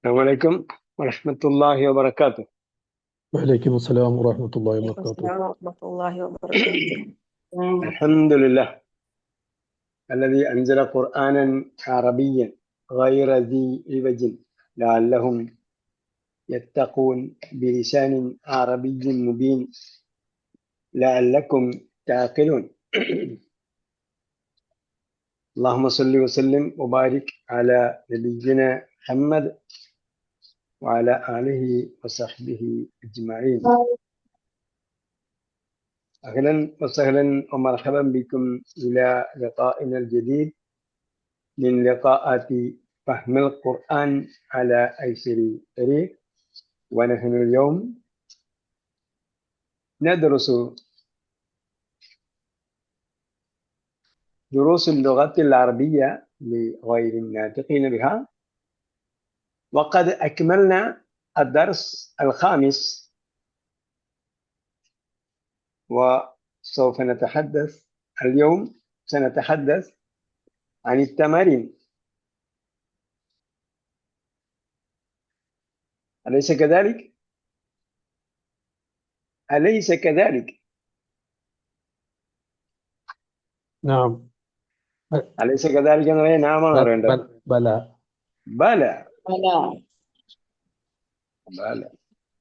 Assalamualaikum warahmatullahi wabarakatuh. وعليكم السلام ورحمة الله عليكم وبركاته. السلام ورحمة الله وبركاته. الحمد لله الذي أنزل قرآنا عربيا غير ذي عوج لعلهم يتقون بلسان عربي مبين لعلكم تعقلون. اللهم صل وسلم وبارك على نبينا محمد وعلى آله وصحبه أجمعين. أهلا وسهلا ومرحبا بكم إلى لقائنا الجديد من لقاءات فهم القرآن على أيسر طريق. ونحن اليوم ندرس دروس اللغة العربية لغير الناطقين بها، وقد أكملنا الدرس الخامس، وسوف نتحدث اليوم سنتحدث عن التمارين. أليس كذلك؟ أليس كذلك؟ نعم. أليس كذلك؟ نعم بلى. بلى بلى. بلى،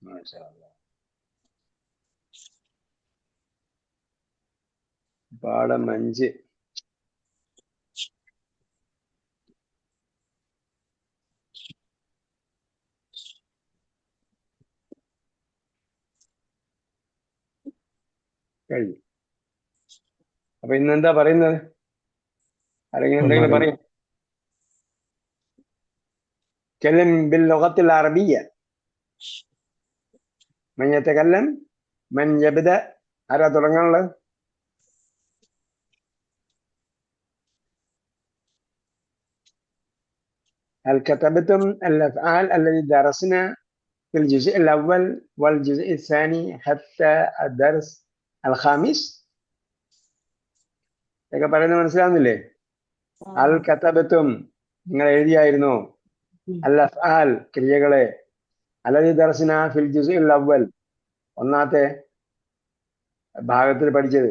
ما شاء الله. പാഠം 5. കഴിഞ്ഞു. അപ്പൊ ഇന്നെന്താ പറയുന്നത്? ആരെങ്കിലും എന്തെങ്കിലും പറയും? كلم باللغة العربية. من يتكلم؟ من يبدأ؟ ആരാ തുടങ്ങാനുള്ളത്? هل كتبتم الأفعال التي درسنا في الجزء الأول والجزء الثاني حتى الدرس الخامس؟ ഇതൊക്കെ പറയുന്നത് മനസ്സിലാവുന്നില്ലേ? അൽ കതബത്തും, നിങ്ങൾ എഴുതിയായിരുന്നോ? അൽ അഫ്ആൽ, ക്രിയകളെ, അല്ലദീ ദർസ്നാ ഫിൽ ജുസ്ഇൽ അവ്വൽ, ഒന്നാമത്തെ ഭാഗത്തിൽ പഠിച്ചത്,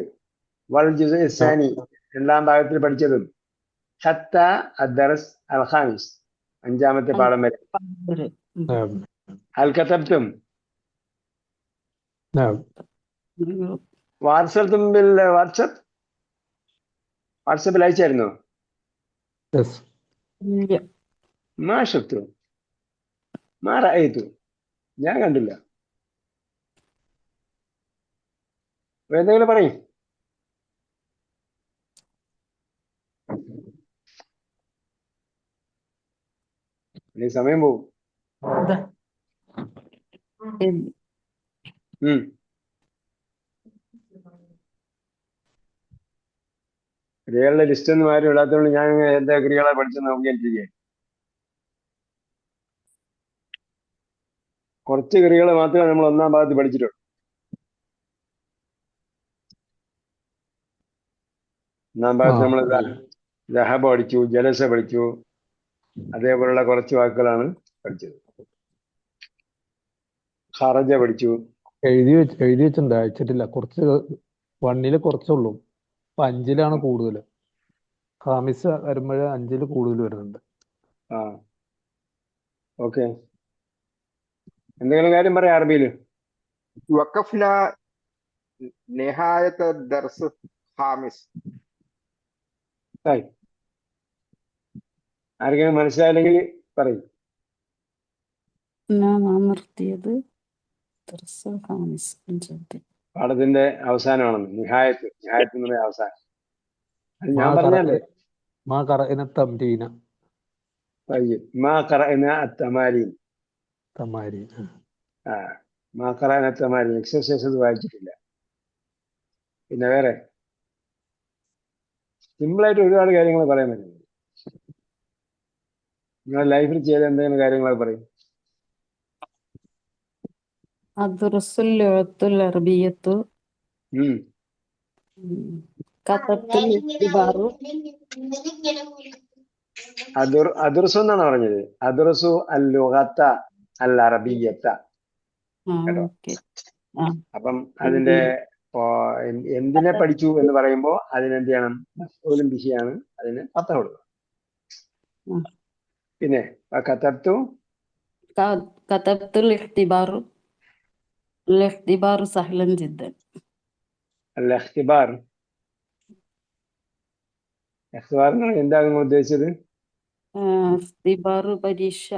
വൽ ജുസ്ഇ സാനി, രണ്ടാം ഭാഗത്തിൽ പഠിച്ചതും, ഹത്ത അദ്ദർസ് അൽ ഖാമിസ്, അഞ്ചാമത്തെ പാഠം വരെ. അൽ കതബ്തും വാട്സപ്പും വാട്സപ്പിൽ അയച്ചായിരുന്നോ? മാ ശഫ്തു മാ റഅയ്തു, ഞാൻ കണ്ടില്ല. എന്തെങ്കിലും പറയും? ഈ സമയം പോകും. ക്രിയകളുടെ ലിസ്റ്റ് ഒന്നും ആരും ഇടാത്തതുകൊണ്ട് ഞാൻ എന്താ ക്രിയകളെ പഠിച്ച് നോക്കിയിരിക്കുകയാണ്. കുറച്ച് ക്രിയകൾ മാത്രമേ നമ്മൾ ഒന്നാം ഭാഗത്ത് പഠിച്ചിട്ടുള്ളൂ. ഒന്നാം ഭാഗത്ത് നമ്മൾ ദഹബ പഠിച്ചു, ജലസ പഠിച്ചു, അതേപോലുള്ള കുറച്ച് വാക്കുകളാണ് പഠിച്ചത്. ഖറജ പഠിച്ചു. എഴുതി വെച്ചിട്ടുണ്ട്, അയച്ചിട്ടില്ല. കുറച്ച് 1 കുറച്ചുള്ളൂ. ഇപ്പൊ 5 കൂടുതൽ. ഖാമിസ് വരുമ്പോഴേ 5 കൂടുതൽ വരുന്നുണ്ട്. ഓക്കെ, എന്തെങ്കിലും കാര്യം പറയാം അറബിയിൽ? വഖഫ്ന നിഹായത ദർസ് ഖാമിസ്. ആർക്കെങ്കിലും മനസ്സിലായില്ലെങ്കിൽ പറയും. നിർത്തിയത് പാഠത്തിന്റെ അവസാനമാണെന്ന്. നിഹായത്ത് എന്ന് പറയുന്ന അവസാനം. ഞാൻ പറഞ്ഞല്ലേ? മാ ഖറഅന തംരീന. മാ ഖറഅന അത്തമാരീൻ. മാ ഖറഅന അത്തമാരീൻ, എക്സർസൈസ് വായിച്ചിട്ടില്ല. പിന്നെ വേറെ സിമ്പിളായിട്ട് ഒരുപാട് കാര്യങ്ങൾ പറയാൻ പറ്റും. നിങ്ങൾ ലൈഫിൽ ചെയ്ത എന്തെങ്കിലും കാര്യങ്ങളൊക്കെ പറയും. അറബിയത്തു അദുർസു എന്നാണ് പറഞ്ഞത്. അദുർസു അൽ ലുഗത്ത അൽ അറബിയ്യത്ത. കേട്ടോ? ഓക്കെ. ആ അപ്പം അതിന്റെ എന്തിനെ പഠിച്ചു എന്ന് പറയുമ്പോൾ അതിനെന്ത് ചെയ്യണം? മഫ്ഊലുൻ ബിഹിയാണ്, അതിന് ഫത്ഹ കൊടുക്കണം. ഉം. പിന്നെ കതബ്തു كتبت الاختبار سهلا جدا. അൽ ഇഖ്തിബാർ. ഇഖ്തിബാർ എന്ന് പറഞ്ഞാൽ എന്താ നിങ്ങൾ ഉദ്ദേശിച്ചത്? اختبار പരീക്ഷ ആ,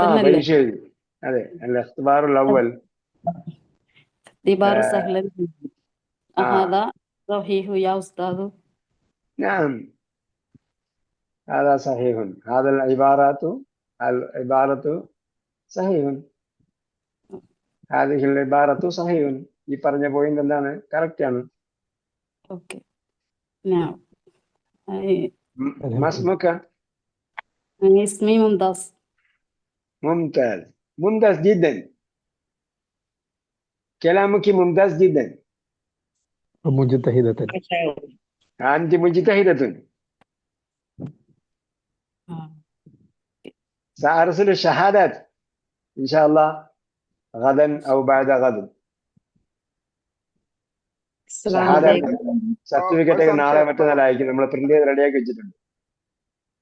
എന്നല്ലേ? പരീക്ഷ എഴുതി. അതെ, അൽ ഇഖ്തിബാറുൽ അവ്വൽ. اختبار سهلا جدا. ആ, هذا صحيح يا أستاذ. نعم هذا صحيح. هذا العبارة صحيح. هذه العبارة صحيح. ഈ പറഞ്ഞ പോയിന്റ് എന്താണ്? കറക്റ്റ് ആണ്. اوكي. نعم. ما اسمك؟ اسمي ممتاز. ممتاز، ممتاز جدا. كلامك ممتاز جدا. മുജ്തഹിദത്തൻ. أنت مجتهدة. سأرسل الشهادات إن شاء الله غدا أو بعد غد. السلام ഷഹാദത്ത് عليكم. സർട്ടിഫിക്കറ്റ് ഒക്കെ നാളെ മറ്റന്നാൾ അയക്കും. നമ്മൾ പ്രിന്റ് ചെയ്ത് റെഡിയാക്കി വെച്ചിട്ടുണ്ട്.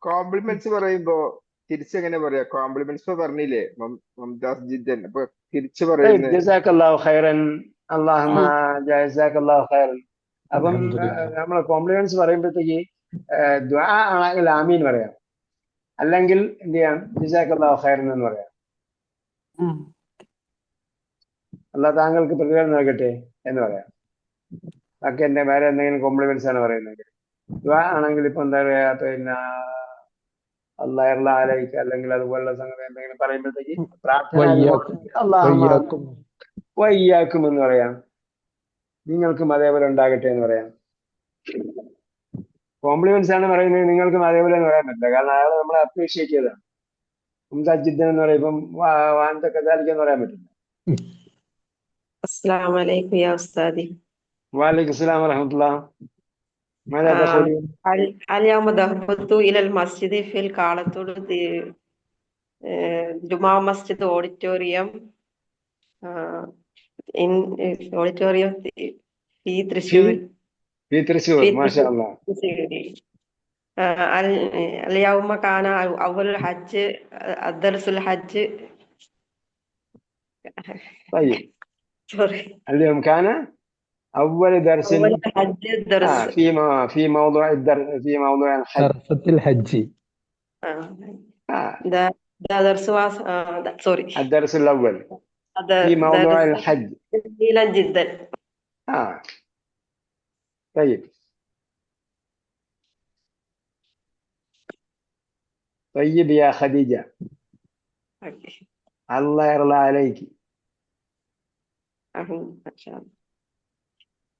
കോംപ്ലിമെന്റ്സ് പറയുമ്പോ തിരിച്ചെങ്ങനെ പറയാ? കോംപ്ലിമെന്റ്സ് പറഞ്ഞില്ലേ മുംതാസ് ജിദ്ദൻ, അപ്പൊ തിരിച്ചു طيب പറയുന്നത് جزاك الله خيرا. اللهم جزاك الله خيرا. അപ്പം അൽഹംദുലില്ലാ. നമ്മൾ കോംപ്ലിമെന്റ്സ് പറയുമ്പോഴത്തേക്ക് ദുആ ആണെങ്കിൽ ആമീൻ പറയാം, അല്ലെങ്കിൽ എന്ത് ചെയ്യാം? ജസാക്കല്ലാഹു ഖൈറൻ എന്ന് പറയാം. അല്ലാഹ് താങ്കൾക്ക് പ്രതിഫലം നൽകട്ടെ എന്ന് പറയാം. ബാക്കി എന്റെ വേറെ എന്തെങ്കിലും കോംപ്ലിമെന്റ്സ് ആണ് പറയുന്നത്. ദുആ ആണെങ്കിൽ ഇപ്പൊ എന്താ പറയാ, പിന്നെ അല്ലാഹ് അലൈക്ക് അല്ലെങ്കിൽ അതുപോലുള്ള സംഗതി എന്തെങ്കിലും പറയുമ്പോഴത്തേക്ക് പ്രാർത്ഥന വയ്യാക്കും. വയ്യാക്കും എന്ന് പറയാം. നിങ്ങൾക്കും അതേപോലെ ഉണ്ടാകട്ടെ എന്ന് പറയാം. കോംപ്ലിമെന്റ്സ് ആണ് പറയുന്നത്, നിങ്ങൾക്കും അതേപോലെ എന്ന് പറയാൻ പറ്റില്ല. കാരണം അയാൾ നമ്മളെ അപ്രീഷിയേറ്റ് ചെയ്തതാണ്. മുംതാസ് ജിദ്ദൻ എന്ന് പറയുമ്പം വാനത്തൊക്കെ എന്ന് പറയാൻ പറ്റില്ല. السلام عليكم يا أستاذي. وعليكم السلام ورحمة الله. ماذا تقولين؟ اليوم ذهبت إلى المسجد في القاعة جمعة مسجد أوديتوريوم in auditorium في ترشور. في ترشور ما شاء الله. اليوم كان أول الحج الدرس الحج. طيب سوري. اليوم كان أول درس أول الحج درس في موضوع في موضوع الحج. درسة الحج. ده درس سوري. الدرس الأول في موضوع الحج. جميلا جدا. طيب طيب يا خديجة. الله يرضى عليك. ما شاء الله.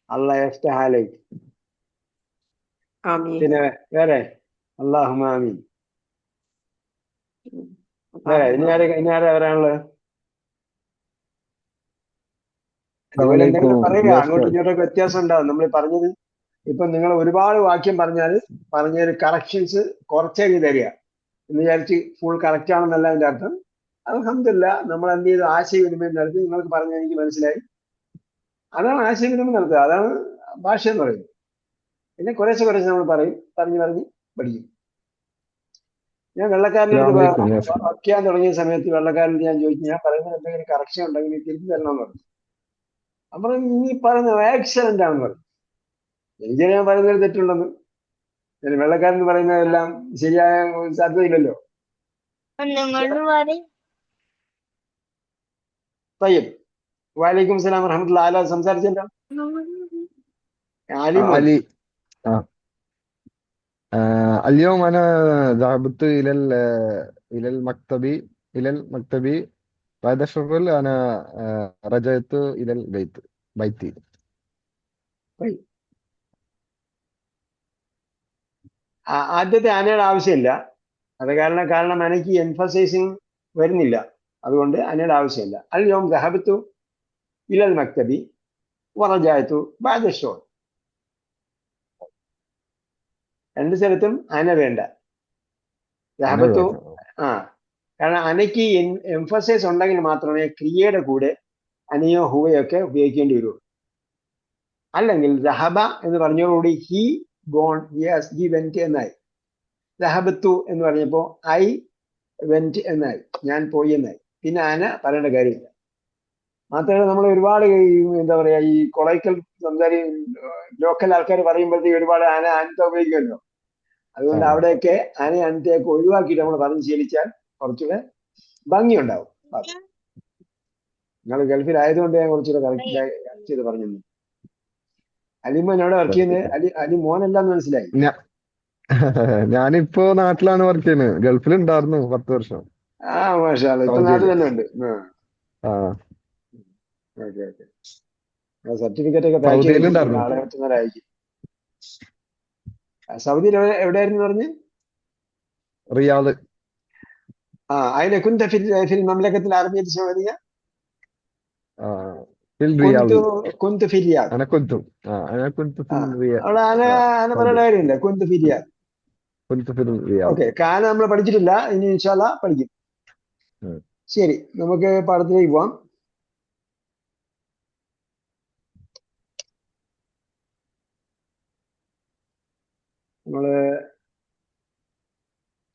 الله يفتح عليك. آمين. اللهم آمين. ഇനി ആരാ വരാനുള്ളത്? അതുപോലെ എന്തെങ്കിലും പറയുക. അങ്ങോട്ടും ഇങ്ങോട്ടൊക്കെ വ്യത്യാസം ഉണ്ടാവും. നമ്മൾ പറഞ്ഞത് ഇപ്പൊ നിങ്ങൾ ഒരുപാട് വാക്യം പറഞ്ഞൊരു കറക്ഷൻസ് കുറച്ചേക്ക് തരിക എന്ന് വിചാരിച്ച് ഫുൾ കറക്റ്റ് ആണെന്നല്ല അതിന്റെ അർത്ഥം. അൽഹംദുലില്ലാ നമ്മൾ എന്ത് ചെയ്തു? ആശയവിനിമയം നടത്തി. നിങ്ങൾക്ക് പറഞ്ഞ എനിക്ക് മനസ്സിലായി. അതാണ് ആശയവിനിമയം നടത്തുക. അതാണ് ഭാഷ എന്ന് പറയുന്നത്. പിന്നെ കുറേശ്ശെ നമ്മൾ പറഞ്ഞ് പഠിക്കും. ഞാൻ വെള്ളക്കാരൻ്റെ വയ്ക്കാൻ തുടങ്ങിയ സമയത്ത് വെള്ളക്കാരൻ്റെ ഞാൻ ചോദിച്ചു, ഞാൻ പറയുന്നത് എന്തെങ്കിലും കറക്ഷൻ ഉണ്ടെങ്കിൽ തിരിച്ചു തരണമെന്ന് പറഞ്ഞു. അപ്പോൾ നീ പറയുന്നത് എക്സലന്റ് ആണെന്ന് പറഞ്ഞു. എനിക്ക് ഞാൻ പറയുന്നത് തെറ്റുണ്ടെന്ന്. വെള്ളക്കാരൻ പറയുന്നതെല്ലാം ശരിയായ സാധ്യതയില്ലല്ലോ. طيب وعليكم السلام ورحمة الله. ആരാ സംസാരിച്ചല്ലോ? علي. اليوم أنا ذهبت إلى المكتب بعد الشغل. أنا رجعت إلى بيتي. ആദ്യത്തെ അനയുടെ ആവശ്യമില്ല. അത് കാരണം എനിക്ക് എംഫസൈസിങ് വരുന്നില്ല. അതുകൊണ്ട് അനയുടെ ആവശ്യമില്ല. اليوم ذهبت إلى المكتب ورجعت بعد الشغل. രണ്ട് സ്ഥലത്തും അന വേണ്ട. ദഹബത്തു ഒഴിവാക്കണം. ആ കാരണം അനയ്ക്ക് എംഫസൈസ് ഉണ്ടെങ്കിൽ മാത്രമേ ക്രിയയുടെ കൂടെ അനയോ ഹുവയൊക്കെ ഉപയോഗിക്കേണ്ടി വരുള്ളൂ. അല്ലെങ്കിൽ ദഹബ എന്ന് പറഞ്ഞതോടുകൂടി he gone yes he went എന്നായി. ദഹബത്തു എന്ന് പറഞ്ഞപ്പോ ഐ വെന്റ് എന്നായി, ഞാൻ പോയി എന്നായി. പിന്നെ അന പറയേണ്ട കാര്യമില്ല. മാത്രമല്ല നമ്മൾ ഒരുപാട് എന്താ പറയാ ഈ കൊളൈക്കൽ ലോക്കൽ ആൾക്കാർ പറയുമ്പോഴത്തേക്ക് ഒരുപാട് അന അനത്ത ഉപയോഗിക്കുമല്ലോ. അതുകൊണ്ട് ആ. അവിടെയൊക്കെ അന അനത്തെയൊക്കെ ഒഴിവാക്കിയിട്ട് നമ്മൾ പറഞ്ഞ് ശീലിച്ചാൽ കുറച്ചുകൂടെ ഭംഗിയുണ്ടാവും. നിങ്ങൾ ഗൾഫിലായതുകൊണ്ട് ഞാൻ കുറച്ചുകൂടെ കറക്റ്റ് ചെയ്ത് പറഞ്ഞു. അലിമോൻ എവിടെ വർക്ക് ചെയ്യുന്നത്? അലി മോനല്ലാന്ന് മനസ്സിലായി. ഞാനിപ്പോ നാട്ടിലാണ് വർക്ക് ചെയ്യുന്നത്. ഗൾഫിലുണ്ടായിരുന്നു 10 വർഷം. ആ മാഷാ അല്ലാ, ഇപ്പൊ നാട്ടിൽ തന്നെ ഉണ്ട്. ആ ഓക്കെ ഓക്കെ. സർട്ടിഫിക്കറ്റ് ഒക്കെ പാക്ക് ചെയ്ത് സൗദിയിലുണ്ടായിരുന്നു. നാളെ മറ്റന്നാളായിരിക്കും. സൗദിയിൽ എവിടെയായിരുന്നു പറഞ്ഞ്? റിയാദ്. അതിനെ കുന്ത ഫിൽ മംലക്കത്തിൽ അറബിയത്ത് സൗദിയ ഫിൽ റിയാദ്. കുന്ത് ഫിരിയാദ്. അന കുന്തു ഫിൽ റിയാദ്. അവിടെ ആന പറയേണ്ട കാര്യമില്ല. കുന്ത് ഫിരിയാദ്. കുന്തു ഫിൽ റിയാദ്. ഓക്കെ. കാന നമ്മൾ പഠിച്ചിട്ടില്ല, ഇനി ഇൻഷാല്ലാ പഠിക്കും. ശരി, നമുക്ക് പാഠത്തിലേക്ക് പോവാം. നമ്മള്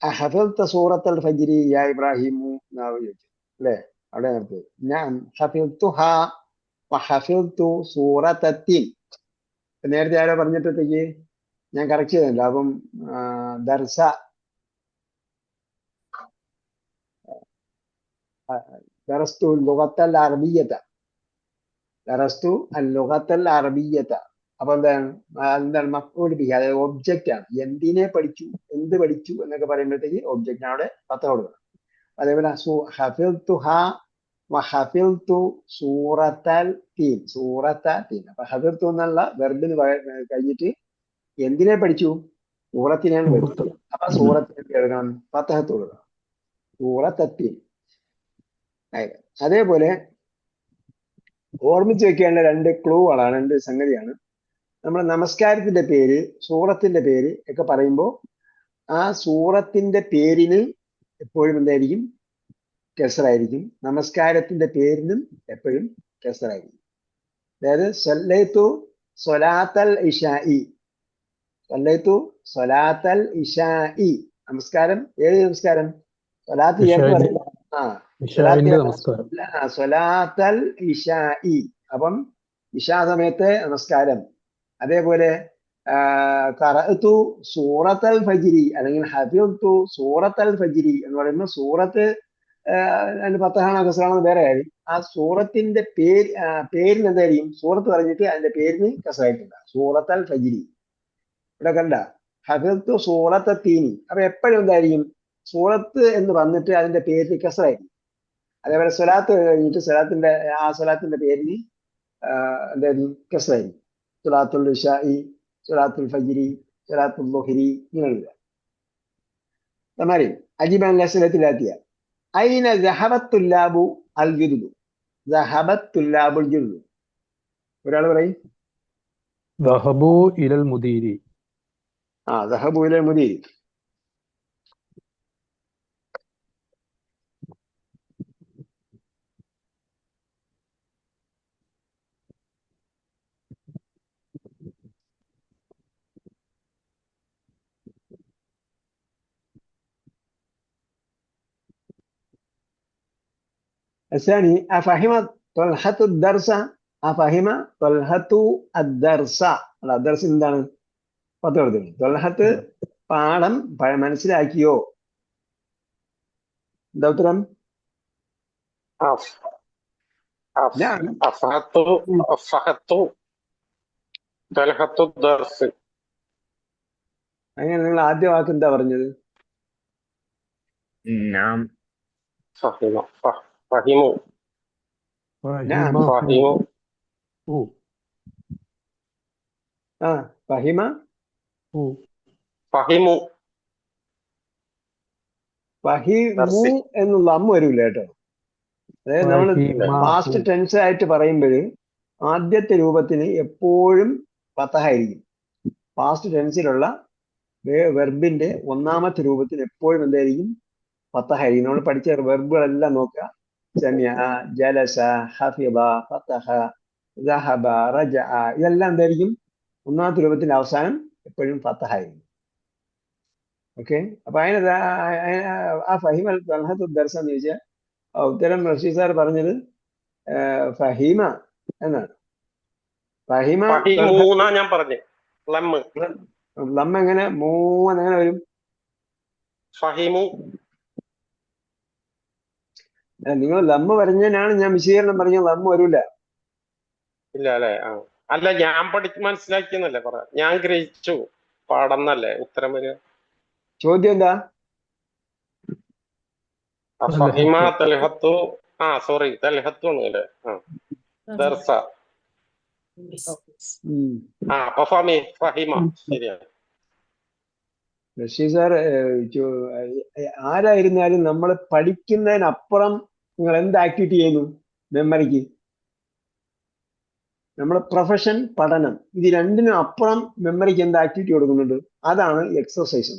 ഹഫിൽത സൂറത്തുൽ ഫജ്രി യാ ഇബ്രാഹിമു എന്നാണ് ചോദിച്ചത് അല്ലേ? അവിടെ നിർത്തി. ഞാൻ ഹഫിൽതുഹ വഹഫിൽതു സൂറത്തീൻ. നേരത്തെ ആരോ പറഞ്ഞിട്ടത്തേക്ക് ഞാൻ കറക്റ്റ് ചെയ്തല്ലോ. അപ്പം ദർസ ദറസ്തു ലുഗത്തൽ അറബിയ്യത. ദറസ്തു അൽ ലുഗത്തൽ അറബിയ്യത. അപ്പൊ എന്താണ് മഫ്ഊൽ ബിഹി, അതായത് ഒബ്ജക്റ്റ് ആണ്. എന്തിനെ പഠിച്ചു, എന്ത് പഠിച്ചു എന്നൊക്കെ പറയുമ്പോഴത്തേക്ക് ഒബ്ജക്റ്റ് അവിടെ പത്ത കൊടുക്കണം. അതേപോലെ ഹഫിൽതുഹ വഹഫിൽതു സൂറത്തൽ തീൻ. സൂറത്ത തീൻ. അപ്പൊ ഹഫിൽതു എന്നുള്ള വെർബിന് കഴിഞ്ഞിട്ട് എന്തിനെ പഠിച്ചു? സൂറത്തിനെയാണ് പഠിച്ചത്. അപ്പൊ സൂറത്തിന് എടുക്കണം, ഫതഹത്ത് കൊടുക്കണം. സൂറത്തീൻ. അതേപോലെ ഓർമ്മിച്ച് വെക്കേണ്ട രണ്ട് ക്ലൂകളാണ്, രണ്ട് സംഗതിയാണ്. നമ്മുടെ നമസ്കാരത്തിന്റെ പേര്, സൂറത്തിന്റെ പേര് ഒക്കെ പറയുമ്പോൾ ആ സൂറത്തിന്റെ പേരിന് എപ്പോഴും എന്തായിരിക്കും? കെസറായിരിക്കും. നമസ്കാരത്തിന്റെ പേരിനും എപ്പോഴും കെസറായിരിക്കും. അതായത് സല്ലൈതു സ്വലാത്തൽ ഇശാഇ. സല്ലൈതു സ്വലാത്തൽ ഇശാഇ. നമസ്കാരം, ഏത് നമസ്കാരം? സ്വലാത്ത് ചേർത്ത് പറയുന്നത് സ്വലാത്തൽ ഇശാഇ. അപ്പം ഇശാ സമയത്തെ നമസ്കാരം. അതേപോലെ ഖറഅതു സൂറത്തൽ ഫജ്രി അല്ലെങ്കിൽ ഹഫിൾതു സൂറത്തൽ ഫജ്രി എന്ന് പറയുമ്പോൾ സൂറത്ത് അതിന് ഫതഹാണോ കസറാണോ വേറെ കാര്യം. ആ സൂറത്തിന്റെ പേരിന് എന്തായിരിക്കും? സൂറത്ത് പറഞ്ഞിട്ട് അതിന്റെ പേരിന് കസറായിട്ടുണ്ട്. സൂറത്തൽ ഫജ്രി. ഇവിടെ കണ്ട ഹഫിൾതു സൂറത്തീനി. അപ്പൊ എപ്പോഴും എന്തായിരിക്കും? സൂറത്ത് എന്ന് വന്നിട്ട് അതിന്റെ പേരിന് കസറായിരിക്കും. അതേപോലെ സ്വലാത്ത് കഴിഞ്ഞിട്ട് സ്വലാത്തിന്റെ പേരിന് എന്തായിരിക്കും? കസറായിരിക്കും. സ്വലാത്തുൽ ഇശാഇ, സ്വലാത്തുൽ ഫജ്രി, സ്വലാത്തുൽ ളുഹ്രി, ഇങ്ങനെയുള്ള തമാരി. അജിബൻ ലസ്ലത്തിലാത്തിയ ഐന ദഹബത്തുല്ലാബു അൽ ജുദുദു. ദഹബത്തുല്ലാബുൽ ജുദുദു. ഒരാൾ പറയും. ദഹബു ഇലൽ മുദീരി. ദഹബു ഇലൽ മുദീരി. الثاني أفهم طلحة الدرس. أفهم طلحة الدرس. الدرس എന്താണ്? പത്ത്. തൊൽഹത്ത് പാഠം മനസ്സിലാക്കിയോ? എന്താ ഉത്തരം? അങ്ങനെ നിങ്ങൾ ആദ്യ വാക്ക് എന്താ പറഞ്ഞത്? ഫഹിമു എന്നുള്ള അമ്മ വരൂല കേട്ടോ. അതായത് നമ്മൾ പാസ്റ്റ് ടെൻസ് ആയിട്ട് പറയുമ്പോൾ ആദ്യത്തെ രൂപത്തിന് എപ്പോഴും ഫതഹ ആയിരിക്കും. പാസ്റ്റ് ടെൻസിലുള്ള വെർബിന്റെ ഒന്നാമത്തെ രൂപത്തിൽ എപ്പോഴും എന്തായിരിക്കും? ഫത്തഹായിരിക്കും. നമ്മൾ പഠിച്ച വെർബുകളെല്ലാം നോക്കുക. ജമിഅ, ജലസ, ഹഫിള, ഫതഹ, ദഹബ, റജഅ, ഇതെല്ലാം എന്തായിരിക്കും? ഒന്നാമത്തെ രൂപത്തിന്റെ അവസാനം എപ്പോഴും ഫത്തഹായിരിക്കും. ഓക്കെ, അപ്പൊ ആ ഫഹിമ തൽഹത്തു ദർസ എന്ന് ചോദിച്ചാൽ ഉത്തരം റഷീദ് സാർ പറഞ്ഞത് ഫഹീമ എന്നാണ്. ഫഹിമ ഫഹീമൂന്നാ ഞാൻ പറഞ്ഞു. ലമ്മ് ലമ്മ എങ്ങനെ എങ്ങനെ വരും? ഫഹീമു. നിങ്ങൾ ലമ്മ പറഞ്ഞതിനാണ് ഞാൻ വിശദീകരണം പറഞ്ഞത്. ലമ്മ വരൂല. ഇല്ല അല്ലെ? ആ അല്ല, ഞാൻ മനസ്സിലാക്കിയെന്നല്ലേ പറയാം. ഞാൻ ഗ്രഹിച്ചു പാടന്നല്ലേ ഉത്തരം വരിക. ചോദ്യം എന്താ? ഫഹിമ തൽഹത്തു. സോറി, തൽഹത്തു ആണ് അല്ലേ? ദർസ. അപ്പൊ ഫഹിമ ശരിയാണ്. റഷീദ് സാർ ആരായിരുന്നാലും നമ്മൾ പഠിക്കുന്നതിനപ്പുറം നിങ്ങൾ എന്ത് ആക്ടിവിറ്റി ചെയ്യുന്നു? മെമ്മറിക്ക് നമ്മുടെ പ്രൊഫഷൻ, പഠനം, ഇത് രണ്ടിനും അപ്പുറം മെമ്മറിക്ക് എന്ത് ആക്ടിവിറ്റി കൊടുക്കുന്നുണ്ട്? അതാണ് എക്സർസൈസ്.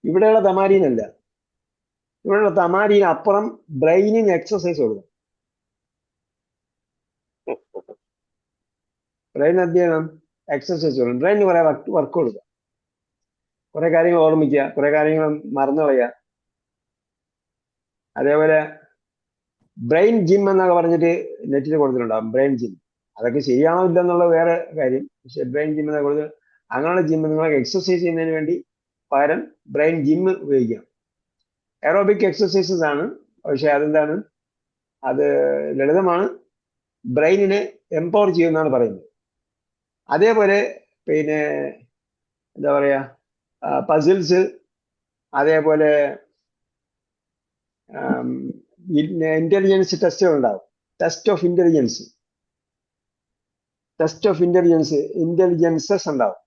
ഇവിടെയുള്ള തമാരീനല്ല. ഇവിടെയുള്ള തമാരീന് അപ്പുറം ബ്രെയിനിന് എക്സർസൈസ് കൊടുക്കണം. ബ്രെയിൻ എന്ത് ചെയ്യണം? എക്സർസൈസ് കൊടുക്കണം. ബ്രെയിനിന് കുറെ വർക്ക് കൊടുക്കുക. കുറെ കാര്യങ്ങൾ ഓർമ്മിക്കുക, കുറെ കാര്യങ്ങൾ മറന്നു കളയുക. അതേപോലെ ബ്രെയിൻ ജിം എന്നൊക്കെ പറഞ്ഞിട്ട് നെറ്റിൽ കൊടുത്തിട്ടുണ്ടാകും. ബ്രെയിൻ ജിം, അതൊക്കെ ശരിയാണോ ഇല്ലെന്നുള്ള വേറെ കാര്യം. പക്ഷെ ബ്രെയിൻ ജിം എന്നൊക്കെ കൊടുത്ത് അങ്ങനെയുള്ള ജിം നിങ്ങൾക്ക് എക്സർസൈസ് ചെയ്യുന്നതിന് വേണ്ടി പകരം ബ്രെയിൻ ജിം ഉപയോഗിക്കാം. എറോബിക് എക്സർസൈസസ് ആണ്. പക്ഷെ അതെന്താണ്? അത് ലളിതമാണ്, ബ്രെയിനിനെ എംപവർ ചെയ്യുമെന്നാണ് പറയുന്നത്. അതേപോലെ പിന്നെ എന്താ പറയാ, പസിൽസ്, അതേപോലെ ഇന്റലിജൻസ് ടെസ്റ്റുകൾ ഉണ്ടാവും. ടെസ്റ്റ് ഓഫ് ഇന്റലിജൻസസ് ഉണ്ടാവും.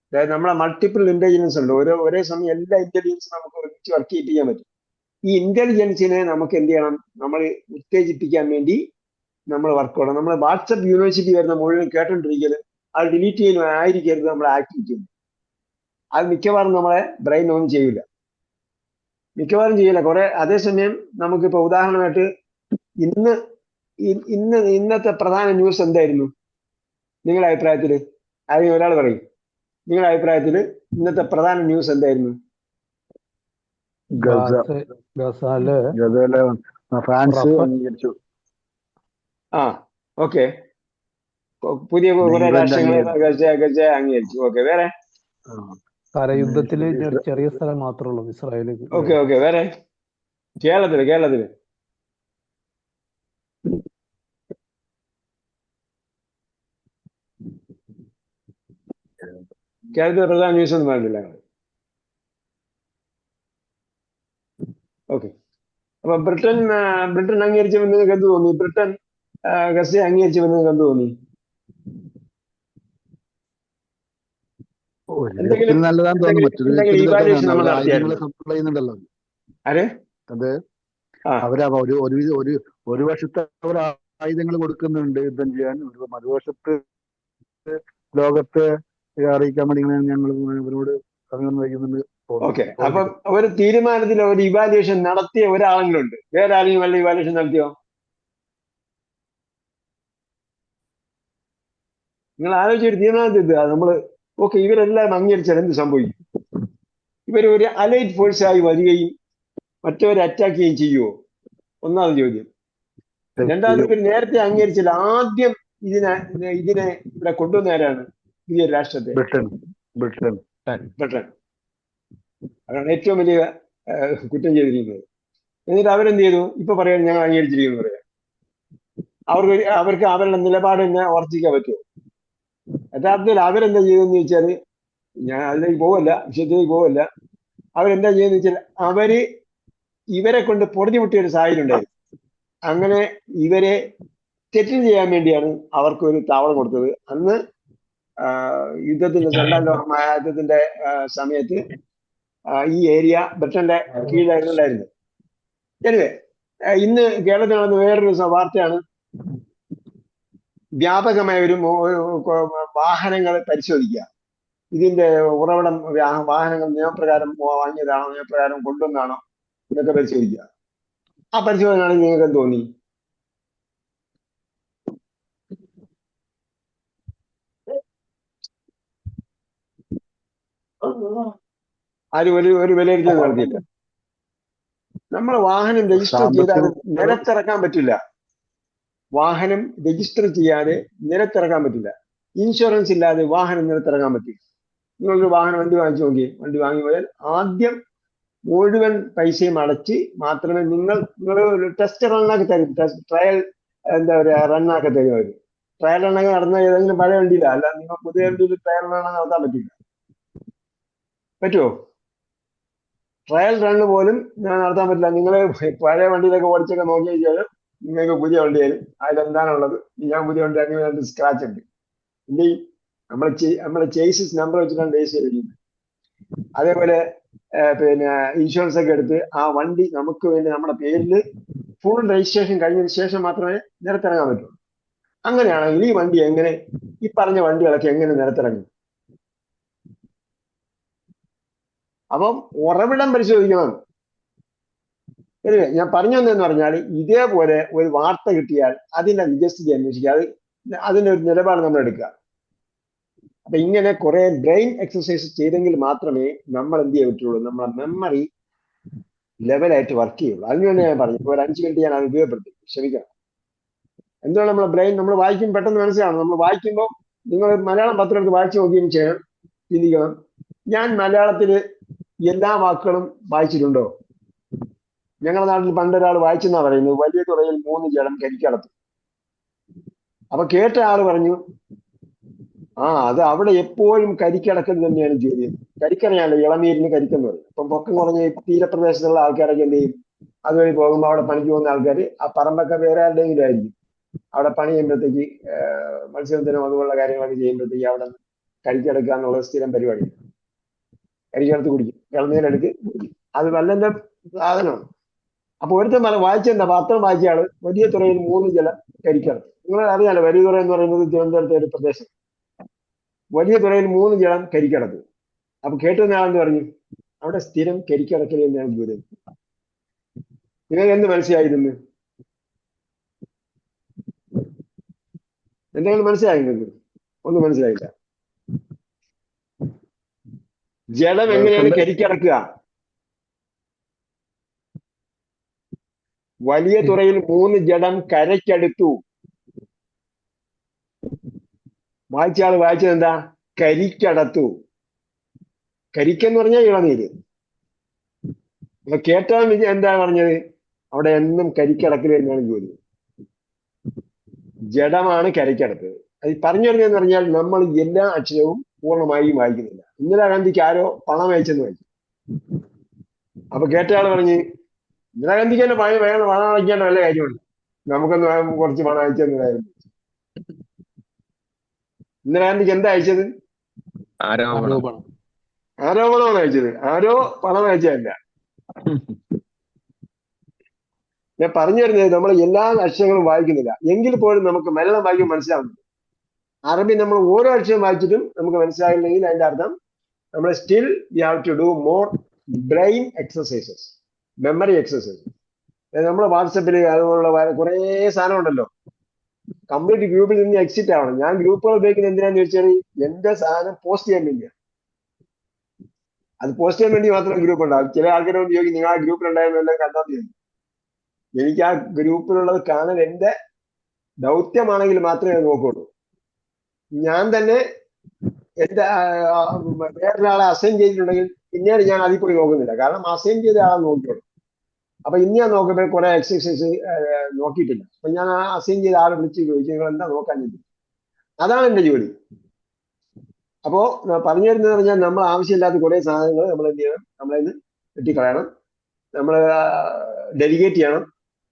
അതായത് നമ്മളെ മൾട്ടിപ്പിൾ ഇന്റലിജൻസ് ഉണ്ട്. ഒരേ സമയം എല്ലാ ഇന്റലിജൻസും നമുക്ക് ഒരുമിച്ച് വർക്ക് ചെയ്യിപ്പിക്കാൻ പറ്റും. ഈ ഇന്റലിജൻസിനെ നമുക്ക് എന്ത് ചെയ്യണം? നമ്മൾ ഉത്തേജിപ്പിക്കാൻ വേണ്ടി നമ്മൾ വർക്ക് ചെയ്യണം. നമ്മൾ വാട്സപ്പ് യൂണിവേഴ്സിറ്റി വരുന്ന മുഴുവൻ കേട്ടോണ്ടിരിക്കലും അത് ഡിലീറ്റ് ചെയ്യുന്നതായിരിക്കരുത് നമ്മളെ ആക്ടിവിറ്റി. അത് മിക്കവാറും നമ്മളെ ബ്രെയിൻ ഒന്നും ചെയ്യില്ല. കുറെ. അതേസമയം നമുക്കിപ്പോ ഉദാഹരണമായിട്ട് ഇന്നത്തെ പ്രധാന ന്യൂസ് എന്തായിരുന്നു നിങ്ങളുടെ അഭിപ്രായത്തില്? ആരെങ്കിലും ഒരാൾ പറയും, നിങ്ങളുടെ അഭിപ്രായത്തില് ഇന്നത്തെ പ്രധാന ന്യൂസ് എന്തായിരുന്നു? ഫ്രാൻസ് അംഗീകരിച്ചു. ഓക്കെ, പുതിയ കുറെ രാഷ്ട്രങ്ങൾ ഗസ അംഗീകരിച്ചു. ഓക്കെ, വേറെ? കരയുദ്ധത്തില് ചെറിയ സ്ഥലം മാത്രമേ ഉള്ളൂ ഇസ്രായേല്. ഓക്കെ, വേറെ? കേരളത്തില് പ്രധാന ന്യൂസ് ഒന്നും വേണ്ടില്ല. ഓക്കെ, അപ്പൊ ബ്രിട്ടൻ അംഗീകരിച്ചപ്പോൾ നിങ്ങൾക്ക് എന്ത് തോന്നി? ബ്രിട്ടൻ ഗസയെ അംഗീകരിച്ചപ്പോൾ നിങ്ങൾക്ക് എന്ത് തോന്നി? നല്ലതാന്ന് തോന്നുന്നു. ഇവാലുവേഷൻ നമ്മൾ നടത്തിയായിരുന്നു. സപ്ലൈ ചെയ്യുന്നുണ്ടല്ലോ. ആരെ? അത് അവരാ ഒരു വശത്ത് അവർ ആയുധങ്ങൾ കൊടുക്കുന്നുണ്ട് യുദ്ധം ചെയ്യാൻ, മറുവശത്ത് ലോകത്തെ അറിയിക്കാൻ വേണ്ടി ഞങ്ങൾ ഇവരോട് സമയം വയ്ക്കുന്നുണ്ട്. ഓക്കെ, അപ്പൊ ഒരു തീരുമാനത്തിൽ ഒരു ഇവാലുവേഷൻ നടത്തിയ ഒരാളെങ്കിലും ഉണ്ട്. വേറെ ആരെങ്കിലും വല്ല ഇവാലുവേഷൻ നടത്തിയോ? നിങ്ങൾ ആലോചിച്ചൊരു തീരുമാനത്തിൽ നമ്മള് ഓക്കെ ഇവരെല്ലാം അംഗീകരിച്ചാൽ എന്ത് സംഭവിക്കും? ഇവരൊരു അലൈറ്റ് ഫോഴ്സായി വരികയും മറ്റവരെ അറ്റാക്ക് ചെയ്യുകയും ചെയ്യുമോ? ഒന്നാമത് ചോദ്യം. രണ്ടാമത്, ഇവർ നേരത്തെ അംഗീകരിച്ചില്ല. ആദ്യം ഇതിനെ ഇവിടെ കൊണ്ടുവന്ന ആരാണ്? ഈ ഒരു രാഷ്ട്രത്തെ? ബ്രിട്ടൻ. അതാണ് ഏറ്റവും വലിയ കുറ്റം ചെയ്തിരിക്കുന്നത്. എന്നിട്ട് അവരെന്ത് ചെയ്തു? ഇപ്പൊ പറയാൻ ഞങ്ങൾ അംഗീകരിച്ചിരിക്കുന്നു പറയാം. അവർക്ക് അവരുടെ നിലപാട് തന്നെ ഉറച്ചിക്കാൻ പറ്റുമോ? യഥാർത്ഥത്തിൽ അവരെന്താ ചെയ്തെന്ന് ചോദിച്ചാല്, ഞാൻ അതിലേക്ക് വിഷയത്തിലേക്ക് പോവല്ല. അവരെന്താ ചെയ്യുന്ന വെച്ചാൽ ഇവരെ കൊണ്ട് പൊറുതി മുട്ടിയ ഒരു സാഹചര്യം ഉണ്ടായിരുന്നു. അങ്ങനെ ഇവരെ സെറ്റിൽ ചെയ്യാൻ വേണ്ടിയാണ് അവർക്ക് ഒരു താവളം കൊടുത്തത്. അന്ന് രണ്ടാം ലോക മഹായുദ്ധത്തിന്റെ സമയത്ത് ഈ ഏരിയ ബ്രിട്ടന്റെ കീഴിലായിരുന്നു ഉണ്ടായിരുന്നത്. എനിവേ, ഇന്ന് കേരളത്തിൽ നടന്ന വേറൊരു വാർത്തയാണ്. വ്യാപകമായ ഒരു വാഹനങ്ങൾ പരിശോധിക്കുക. ഇതിന്റെ ഉറവിടം വാഹനങ്ങൾ നിയമപ്രകാരം വാങ്ങിയതാണോ, നിയമപ്രകാരം കൊണ്ടുവന്നാണോ ഇതൊക്കെ പരിശോധിക്കുക. ആ പരിശോധനയാണെങ്കിൽ നിങ്ങൾക്ക് എന്ത് തോന്നി? ആരും ഒരു വിലയിരുത്തൽ നടത്തിയില്ല. നമ്മൾ വാഹനം രജിസ്റ്റർ ചെയ്താൽ നിരത്തിറക്കാൻ പറ്റില്ല. വാഹനം രജിസ്റ്റർ ചെയ്യാതെ നിരത്തിറക്കാൻ പറ്റില്ല. ഇൻഷുറൻസ് ഇല്ലാതെ വാഹനം നിരത്തിറക്കാൻ പറ്റില്ല. നിങ്ങളൊരു വണ്ടി വാങ്ങിച്ചു നോക്കി, വണ്ടി വാങ്ങി പോയാൽ ആദ്യം മുഴുവൻ പൈസയും അടച്ച് മാത്രമേ നിങ്ങൾ ഒരു ടെസ്റ്റ് റണ്ണാക്കി തരും. ട്രയൽ എന്താ പറയുക, റണ്ണാക്കി തരും അവർ. ട്രയൽ റണ്ണൊക്കെ നടന്ന ഏതെങ്കിലും പഴയ വണ്ടിയില്ല, അല്ല നിങ്ങൾ പുതിയ വണ്ടിയിൽ ട്രയൽ റണ്ണ നടത്താൻ പറ്റില്ല. പറ്റുമോ? ട്രയൽ റണ്ണ് പോലും നടത്താൻ പറ്റില്ല. നിങ്ങൾ പഴയ വണ്ടിയിലൊക്കെ ഓടിച്ചൊക്കെ നോക്കി കഴിഞ്ഞാൽ നിങ്ങൾക്ക് പുതിയ വണ്ടി തരും. അതിലെന്താണുള്ളത്? ഞാൻ പുതിയ വണ്ടി അങ്ങനെ സ്ക്രാച്ച് ഉണ്ട്. ഇനി നമ്മളെ ചേസിസ് നമ്പർ വെച്ചിട്ടാണ് രജിസ്റ്റർ ചെയ്തിരിക്കുന്നത്. അതേപോലെ പിന്നെ ഇൻഷുറൻസ് ഒക്കെ എടുത്ത് ആ വണ്ടി നമുക്ക് വേണ്ടി നമ്മുടെ പേരിൽ ഫുൾ രജിസ്ട്രേഷൻ കഴിഞ്ഞതിന് ശേഷം മാത്രമേ നിരത്തിറങ്ങാൻ പറ്റുള്ളൂ. അങ്ങനെയാണെങ്കിൽ ഈ വണ്ടി എങ്ങനെ, ഈ പറഞ്ഞ വണ്ടികളൊക്കെ എങ്ങനെ നിരത്തിറങ്ങും? അപ്പം ഉറവിടം പരിശോധിക്കണം. ഞാൻ പറഞ്ഞു വന്നതെന്ന് പറഞ്ഞാൽ, ഇതേപോലെ ഒരു വാർത്ത കിട്ടിയാൽ അതിന്റെ നിജസ്ഥിതി അന്വേഷിക്കുക, അതിന്റെ ഒരു നിലപാട് നമ്മൾ എടുക്കുക. അപ്പൊ ഇങ്ങനെ കുറെ ബ്രെയിൻ എക്സസൈസ് ചെയ്തെങ്കിൽ മാത്രമേ നമ്മൾ എന്ത് ചെയ്യാൻ പറ്റുള്ളൂ, നമ്മളെ മെമ്മറി ലെവലായിട്ട് വർക്ക് ചെയ്യുള്ളൂ. അതിനുവേണ്ടി ഞാൻ പറഞ്ഞു, ഇപ്പോൾ ഒരു 5 മിനിറ്റ് ഞാൻ അത് ഉപയോഗപ്പെടുത്തി. ക്ഷമിക്കണം. എന്തുകൊണ്ട് നമ്മളെ ബ്രെയിൻ നമ്മൾ വായിക്കും പെട്ടെന്ന് മനസ്സിലാവണം. നമ്മൾ വായിക്കുമ്പോൾ നിങ്ങൾ മലയാളം പത്രം എടുത്ത് വായിച്ചു നോക്കിയതിന് ശേഷം ചിന്തിക്കണം, ഞാൻ മലയാളത്തില് എല്ലാ വാക്കുകളും വായിച്ചിട്ടുണ്ടോ? ഞങ്ങളുടെ നാട്ടിൽ പണ്ടൊരാൾ വായിച്ചെന്നാ പറയുന്നത്, വലിയ തുറയിൽ 3 ജലം കരിക്കടത്തും. അപ്പൊ കേട്ട ആള് പറഞ്ഞു, അത് അവിടെ എപ്പോഴും കരിക്കടക്കൽ തന്നെയാണ് ജോലി. കരിക്കറിയാലോ, ഇളനീരിന് കരിക്കെന്ന് പറയും. ഇപ്പം പൊക്കം കുറഞ്ഞ തീരപ്രദേശത്തുള്ള ആൾക്കാരൊക്കെ എന്ത് ചെയ്യും, അതുവഴി പോകുമ്പോൾ അവിടെ പണിക്ക് പോകുന്ന ആൾക്കാർ ആ പറമ്പൊക്കെ വേറെ ആരുടെയെങ്കിലും ആയിരിക്കും. അവിടെ പണി ചെയ്യുമ്പോഴത്തേക്ക് മത്സ്യബന്ധനം അതുപോലുള്ള കാര്യങ്ങളൊക്കെ ചെയ്യുമ്പോഴത്തേക്ക് അവിടെ കരിക്കെടുക്കുക എന്നുള്ള സ്ഥിരം പരിപാടി. കരിക്കെടുത്ത് കുടിക്കും, ഇളനീരെടുത്ത് കുടിക്കും. അത് വല്ലന്റെ സാധനമാണ്. അപ്പൊ ഒരുത്തൻ വായിച്ചെന്താ, പത്രം വായിച്ച ആള് വലിയ തുറയിൽ 3 ജലം കരിക്കടത്തും. നിങ്ങൾ അറിയാലോ, വലിയ തുറ എന്ന് പറയുന്നത് തിരുവനന്തപുരത്തെ ഒരു പ്രദേശം. വലിയ തുറയിൽ 3 ജലം കരിക്കടത്തും. അപ്പൊ കേട്ടുന്ന ആളെന്ന് പറഞ്ഞു, അവിടെ സ്ഥിരം കരിക്കടക്കൽ തന്നെയാണ് ജോലി. നിങ്ങൾക്ക് എന്ത് മനസ്സിലായിരുന്നു? എന്തെങ്കിലും മനസ്സിലായി നിങ്ങൾക്ക്? ഒന്നും മനസ്സിലായില്ല. ജലം എങ്ങനെയാണ് കരിക്കടക്കുക? വലിയ തുറയിൽ 3 ജലം കരയ്ക്കടുത്തു. വായിച്ചയാൾ വായിച്ചത് എന്താ? കരിക്കടത്തു. കരിക്കെന്ന് പറഞ്ഞാൽ ഇളനീര്. അപ്പൊ കേട്ടാൽ എന്താ പറഞ്ഞത്? അവിടെ എന്നും കരിക്കടക്കൽ തന്നെയാണ് ജോലി. ജഡമാണ് കരയ്ക്കടത്തത്. അത് പറഞ്ഞു വരുന്നതെന്ന് പറഞ്ഞാൽ, നമ്മൾ എല്ലാ അക്ഷരവും പൂർണ്ണമായും വായിക്കുന്നില്ല. ഇന്ദിരാഗാന്ധിക്ക് ആരോ പണം അയച്ചെന്ന് വായിച്ചു. അപ്പൊ കേട്ടയാൾ പറഞ്ഞ്, ഇന്ദിരാഗാന്ധിക്ക് തന്നെ പണം അയക്കേണ്ട വല്ല കാര്യമുണ്ട്, നമുക്കൊന്ന് കുറച്ച് പണം അയച്ചെന്നായിരുന്നു. ഇന്ദിരാഗാന്ധിക്ക് എന്താ അയച്ചത്? ആരോപണമാണ് അയച്ചത്. ആരോ പണം അയച്ചതല്ല. ഞാൻ പറഞ്ഞു വരുന്നത്, നമ്മൾ എല്ലാ അക്ഷരങ്ങളും വായിക്കുന്നില്ല. എങ്കിൽ പോലും നമുക്ക് മലയാളം വായിക്കാൻ മനസ്സിലാവുന്നുണ്ട്. അറബി നമ്മൾ ഓരോ അക്ഷരം വായിച്ചിട്ടും നമുക്ക് മനസ്സിലായില്ലെങ്കിൽ അതിന്റെ അർത്ഥം നമ്മൾ still we have to do more brain exercises, memory exercise. നമ്മൾ വാട്സപ്പിൽ അതുപോലുള്ള കുറെ സാധനം ഉണ്ടല്ലോ, കംപ്ലീറ്റ് ഗ്രൂപ്പിൽ നിന്ന് എക്സിറ്റ് ആവണം. ഞാൻ ഗ്രൂപ്പുകൾ ഉപയോഗിക്കുന്നത് എന്തിനാന്ന് ചോദിച്ചാൽ, എന്റെ സാധനം പോസ്റ്റ് ചെയ്യാൻ വേണ്ടിയാണ്. അത് പോസ്റ്റ് ചെയ്യാൻ വേണ്ടി മാത്രം ഗ്രൂപ്പ് ഉണ്ടാവും. ചില ആൾക്കാരോട് ചോദിക്കും, നിങ്ങൾ ആ ഗ്രൂപ്പിൽ ഉണ്ടായിരുന്നെല്ലാം കണ്ടാൽ മതി. എനിക്ക് ആ ഗ്രൂപ്പിലുള്ളത് കാണാൻ എന്റെ ദൗത്യമാണെങ്കിൽ മാത്രമേ അത് നോക്കുള്ളൂ. ഞാൻ തന്നെ എന്റെ വേറൊരാളെ അസൈൻ ചെയ്തിട്ടുണ്ടെങ്കിൽ പിന്നീട് ഞാൻ അതിൽ പോയി നോക്കുന്നില്ല. കാരണം അസൈൻ ചെയ്ത ആളെ നോക്കിയോളൂ. അപ്പൊ ഇനി ഞാൻ നോക്കുമ്പോൾ കുറെ എക്സസൈസ് നോക്കിയിട്ടില്ല. അപ്പൊ ഞാൻ ആ അസൈൻ ചെയ്ത ആളെ വിളിച്ച് ചോദിച്ചു, നിങ്ങൾ എന്താ നോക്കാൻ ചെയ്തു? അതാണ് എന്റെ ജോലി. അപ്പോ പറഞ്ഞു വരുന്നത് പറഞ്ഞാൽ, നമ്മൾ ആവശ്യമില്ലാത്ത കുറെ സാധനങ്ങൾ നമ്മൾ എന്ത് ചെയ്യണം, നമ്മളതിന് വെട്ടിക്കളയണം. നമ്മൾ ഡെലിഗേറ്റ് ചെയ്യണം.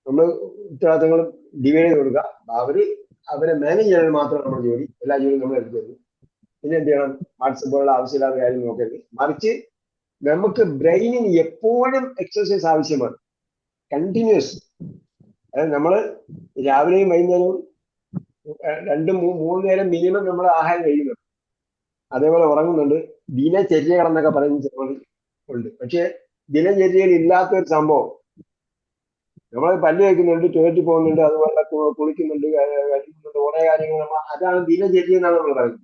നമ്മൾ ഉത്തരവാദിത്തങ്ങൾ ഡിവൈഡ് ചെയ്ത് കൊടുക്കുക. അവരെ മാനേജ് ചെയ്യാൻ മാത്രം നമ്മുടെ ജോലി. എല്ലാ ജോലിയും നമ്മൾ എടുക്കരുത്. പിന്നെ എന്ത് ചെയ്യണം, വാട്സപ്പ് പോലുള്ള ആവശ്യമില്ലാത്ത കാര്യം നോക്കരുത്. മറിച്ച് നമുക്ക് ബ്രെയിനിന് എപ്പോഴും എക്സസൈസ് ആവശ്യമാണ്, കണ്ടിന്യൂസ്. അതായത് നമ്മൾ രാവിലെയും വൈകുന്നേരവും 2-3 നേരം മിനിമം നമ്മൾ ആഹാരം കഴിയുന്നുണ്ട്. അതേപോലെ ഉറങ്ങുന്നുണ്ട്. ദിനചര്യകളെന്നൊക്കെ പറയുന്ന ചിലപ്പോൾ ഉണ്ട്. പക്ഷെ ദിനചര്യയിൽ ഇല്ലാത്ത ഒരു സംഭവം, നമ്മൾ പല്ല് വയ്ക്കുന്നുണ്ട്, ടോയ്ലറ്റിൽ പോകുന്നുണ്ട്, അതുപോലെ കുളിക്കുന്നുണ്ട്, കഴിക്കുന്നുണ്ട്, കുറെ കാര്യങ്ങൾ അതാണ് ദിനചര്യ എന്നാണ് നമ്മൾ പറയുന്നത്.